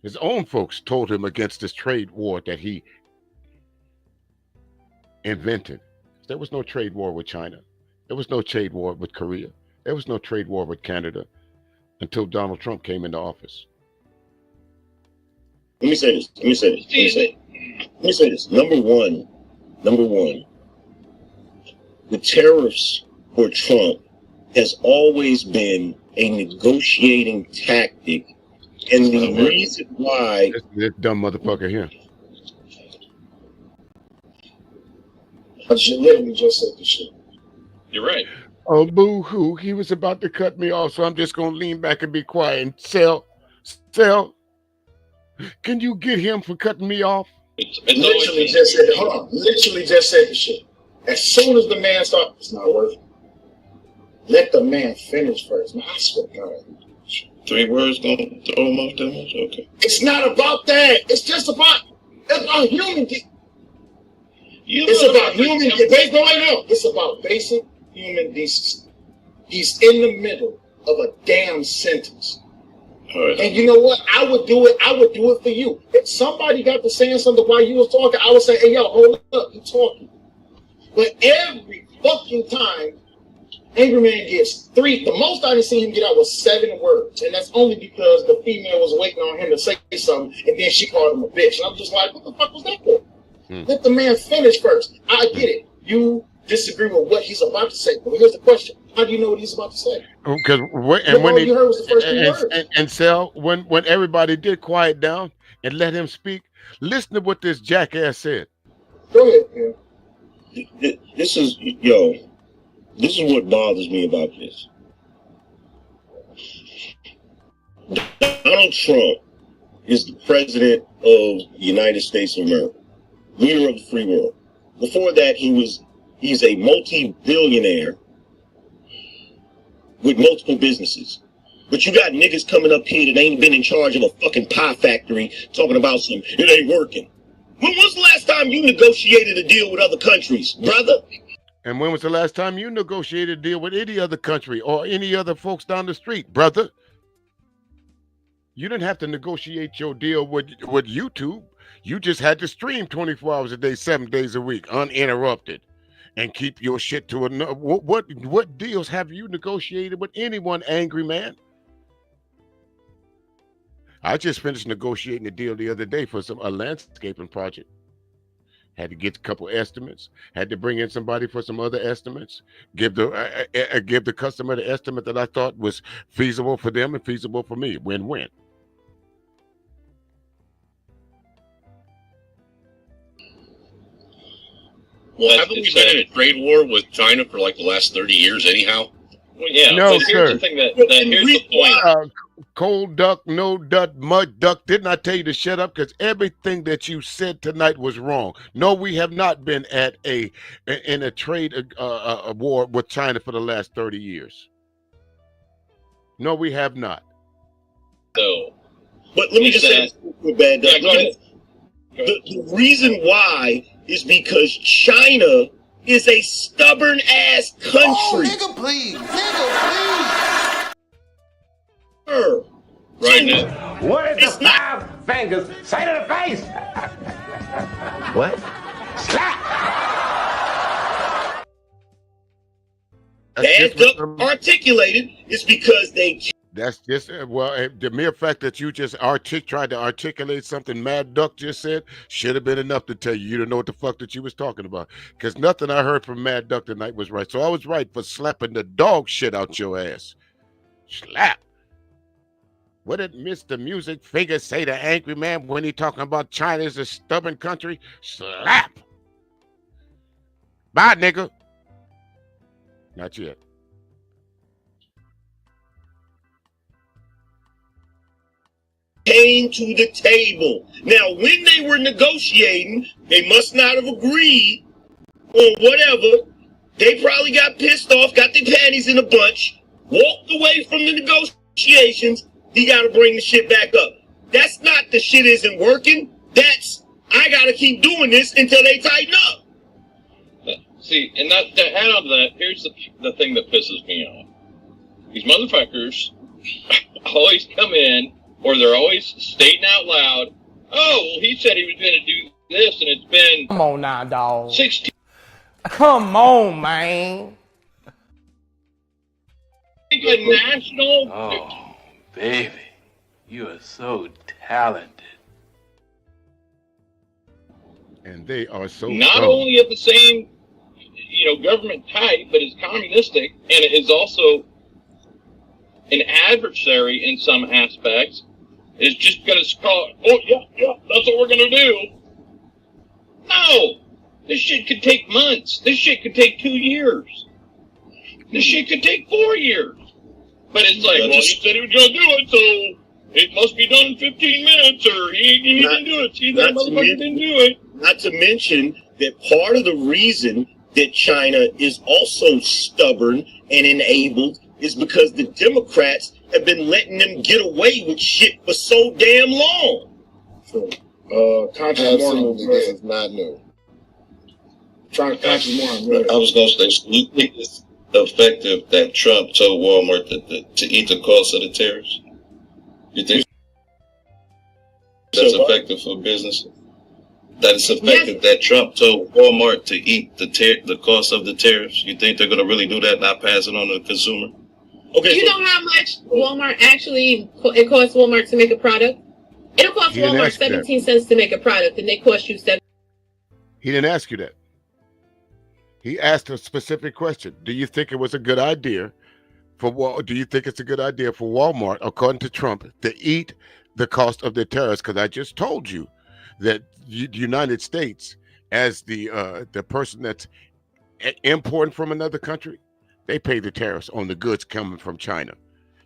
His own folks told him against this trade war that he invented. There was no trade war with China. There was no trade war with Korea. There was no trade war with Canada until Donald Trump came into office. Let me say this. Number one, the tariffs for Trump has always been a negotiating tactic, and the reason why this dumb motherfucker here. I literally just said the shit. You're right. Oh, boo-hoo. He was about to cut me off, so I'm just going to lean back and be quiet. And Sel, can you get him for cutting me off? Literally just said, hold on. Literally just said the shit. As soon as the man starts, it's not worth it. Let the man finish first. Man, I swear to God. 3 words gonna throw him off that much? Okay. It's not about that. It's just about human. It's about human. It's about basic human decency. He's in the middle of a damn sentence. Right. And you know what? I would do it for you. If somebody got to saying something while you was talking, I would say, hey, yo, hold up, you talking. But every fucking time, Angry Man gets 3. The most I didn't see him get out was 7 words. And that's only because the female was waiting on him to say something, and then she called him a bitch. And I'm just like, what the fuck was that for? Let the man finish first. I get it. You disagree with what he's about to say. But here's the question. How do you know what he's about to say? Because when you heard was the first 2 words. And Sel, when everybody did quiet down and let him speak, listen to what this jackass said. Go ahead, man. This is what bothers me about this. Donald Trump is the president of the United States of America, leader of the free world. Before that, he's a multi-billionaire with multiple businesses. But you got niggas coming up here that ain't been in charge of a fucking pie factory talking about it ain't working. When was the last time you negotiated a deal with other countries, brother? And when was the last time you negotiated a deal with any other country or any other folks down the street, brother? You didn't have to negotiate your deal with YouTube. You just had to stream 24 hours a day, 7 days a week, uninterrupted, and keep your shit to another. What deals have you negotiated with anyone, angry man? I just finished negotiating a deal the other day for a landscaping project. Had to get a couple estimates. Had to bring in somebody for some other estimates. Give the customer the estimate that I thought was feasible for them and feasible for me. Win-win. Well, haven't we been in a trade war with China for like the last 30 years anyhow? Well, yeah, No, but here's sir. the thing here's the point. Cold duck, no duck, mud duck. Didn't I tell you to shut up? Because everything that you said tonight was wrong. No, we have not been in a trade war with China for the last 30 years. No, we have not. So, but let me just say, bad duck. Yeah, go ahead. The reason why is because China is a stubborn ass country. Oh, nigga, please. Right now. What is the five fingers? Say to the face. What? Slap. Bad duck articulated is because they. That's just the mere fact that you just tried to articulate something Mad Duck just said should have been enough to tell you you didn't know what the fuck that you was talking about. Because nothing I heard from Mad Duck tonight was right. So I was right for slapping the dog shit out your ass. Slap. What did Mr. Music Figure say to Angry Man when he talking about China is a stubborn country? Slap. Bye, nigga. Not yet. Came to the table. Now, when they were negotiating, they must not have agreed or whatever. They probably got pissed off, got their panties in a bunch, walked away from the negotiations. He got to bring the shit back up. That's not the shit isn't working. That's I got to keep doing this until they tighten up. See, and that to add on to that, here's the thing that pisses me off. These motherfuckers always come in, or they're always stating out loud, oh, well, he said he was going to do this, and it's been... Come on now, dog. 16... Come on, man. A national... Oh, baby, you are so talented. And they are so not dumb. only of the same, government type, but is communistic, and it is also an adversary in some aspects, is just going to call, oh, yeah, that's what we're going to do. No! This shit could take months. This shit could take 2 years. This shit could take 4 years. But it's like, well, he said he was going to do it, so it must be done in 15 minutes, or he didn't do it. See, that motherfucker didn't do it. Not to mention that part of the reason that China is also stubborn and enabled is because the Democrats have been letting them get away with shit for so damn long. So, absolutely, this is not new. Trying to conscious more. I was going to say, you think it's effective that Trump told Walmart to eat the cost of the tariffs? You think that's effective for business? That it's effective that Trump told Walmart to eat the cost of the tariffs? You think they're going to really do that, not pass it on to the consumer? Okay, you know how much Walmart it costs Walmart to make a product? It'll cost Walmart 17 cents to make a product, and they cost you 7. He didn't ask you that. He asked a specific question. Do you think it was a good idea do you think it's a good idea for Walmart, according to Trump, to eat the cost of their tariffs? Because I just told you that the United States, as the person that's importing from another country, they pay the tariffs on the goods coming from China,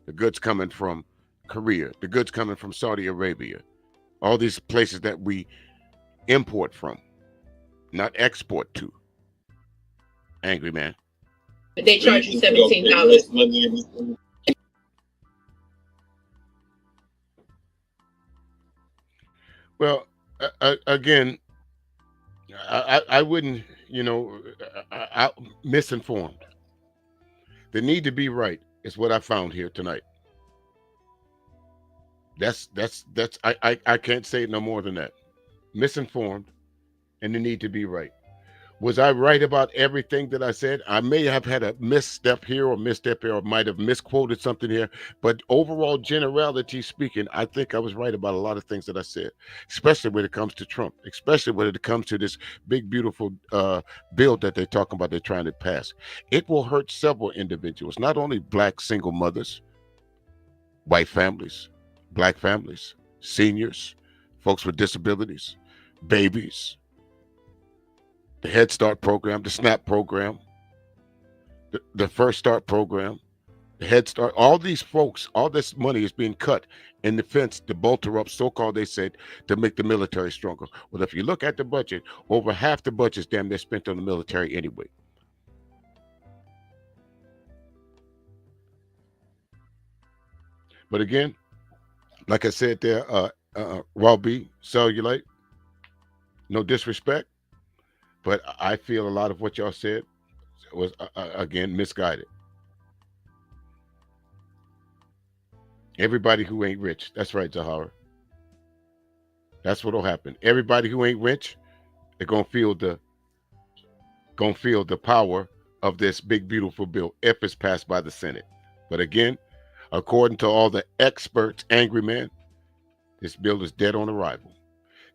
the goods coming from Korea, the goods coming from Saudi Arabia, all these places that we import from, not export to. Angry man. But they charge you $17. Well, again, I wouldn't, I misinformed. The need to be right is what I found here tonight. I can't say it no more than that. Misinformed, and the need to be right. Was I right about everything that I said? I may have had a misstep here or misstep here, or might have misquoted something here, but overall generality speaking, I think I was right about a lot of things that I said, especially when it comes to Trump, especially when it comes to this big, beautiful bill that they're talking about, they're trying to pass. It will hurt several individuals, not only black single mothers, white families, black families, seniors, folks with disabilities, babies, the Head Start program, the SNAP program, the First Start program, the Head Start, all these folks, all this money is being cut in defense to bolster up, so-called, they said, to make the military stronger. Well, if you look at the budget, over half the budget's damn near spent on the military anyway. But again, like I said there, raw B, cellulite, no disrespect, but I feel a lot of what y'all said was, again, misguided. Everybody who ain't rich. That's right, Zahara. That's what'll happen. Everybody who ain't rich, they're gonna feel the power of this big, beautiful bill if it's passed by the Senate. But again, according to all the experts, angry man, this bill is dead on arrival.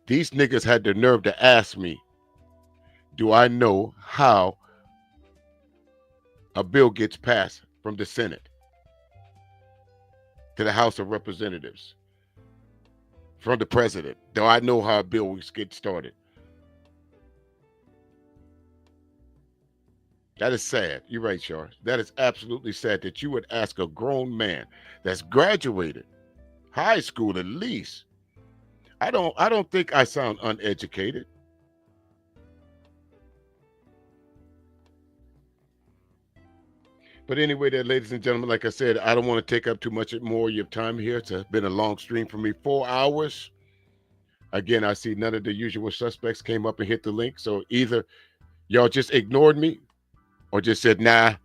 These niggas had the nerve to ask me, do I know how a bill gets passed from the Senate to the House of Representatives, from the president? Do I know how a bill gets started? That is sad. You're right, Char. That is absolutely sad that you would ask a grown man that's graduated high school at least. I don't think I sound uneducated. But anyway, there, ladies and gentlemen, like I said, I don't want to take up too much more of your time here. It's been a long stream for me, 4 hours. Again, I see none of the usual suspects came up and hit the link. So either y'all just ignored me or just said, nah,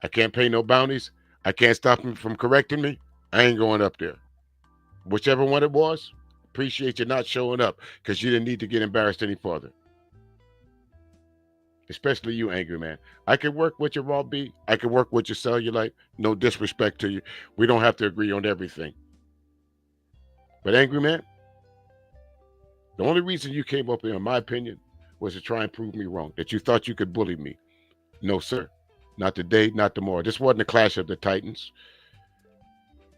I can't pay no bounties. I can't stop him from correcting me. I ain't going up there. Whichever one it was, appreciate you not showing up because you didn't need to get embarrassed any further. Especially you, angry man. I can work with your raw B. I can work with your cellulite. No disrespect to you. We don't have to agree on everything. But angry man, the only reason you came up here, in my opinion, was to try and prove me wrong. That you thought you could bully me. No, sir. Not today, not tomorrow. This wasn't a clash of the Titans.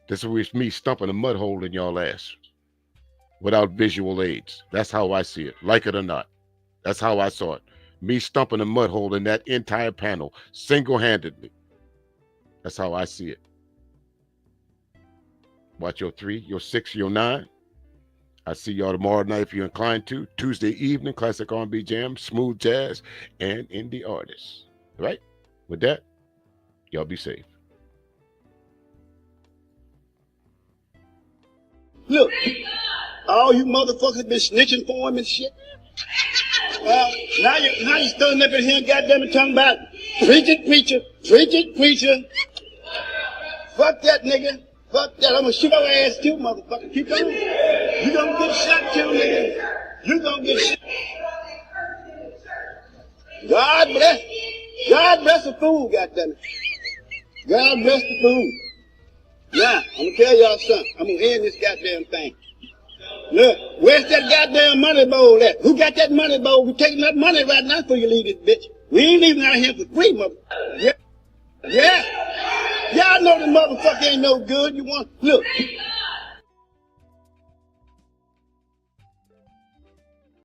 This was me stumping a mud hole in y'all ass without visual aids. That's how I see it. Like it or not. That's how I saw it. Me stumping a mud hole in that entire panel single-handedly. That's how I see it. Watch your 3, your 6, your 9. I see y'all tomorrow night if you're inclined to. Tuesday evening, classic R&B jam, smooth jazz, and indie artists. All right? With that, y'all be safe. Look, all you motherfuckers been snitching for him and shit. Well, now you standing up in here and goddamn it talking about preaching preacher. Fuck that nigga. Fuck that. I'm gonna shoot your ass too, motherfucker. Keep going. You gonna get shot too, nigga. You gonna get shot. God bless the fool, goddammit. God bless the fool. Now, I'm gonna tell y'all something. I'm gonna end this goddamn thing. Look, where's that goddamn money bowl at? Who got that money bowl? We taking that money right now before you leave this bitch. We ain't leaving out here for free, motherfucker. Yeah. Y'all know the motherfucker ain't no good. You want, look,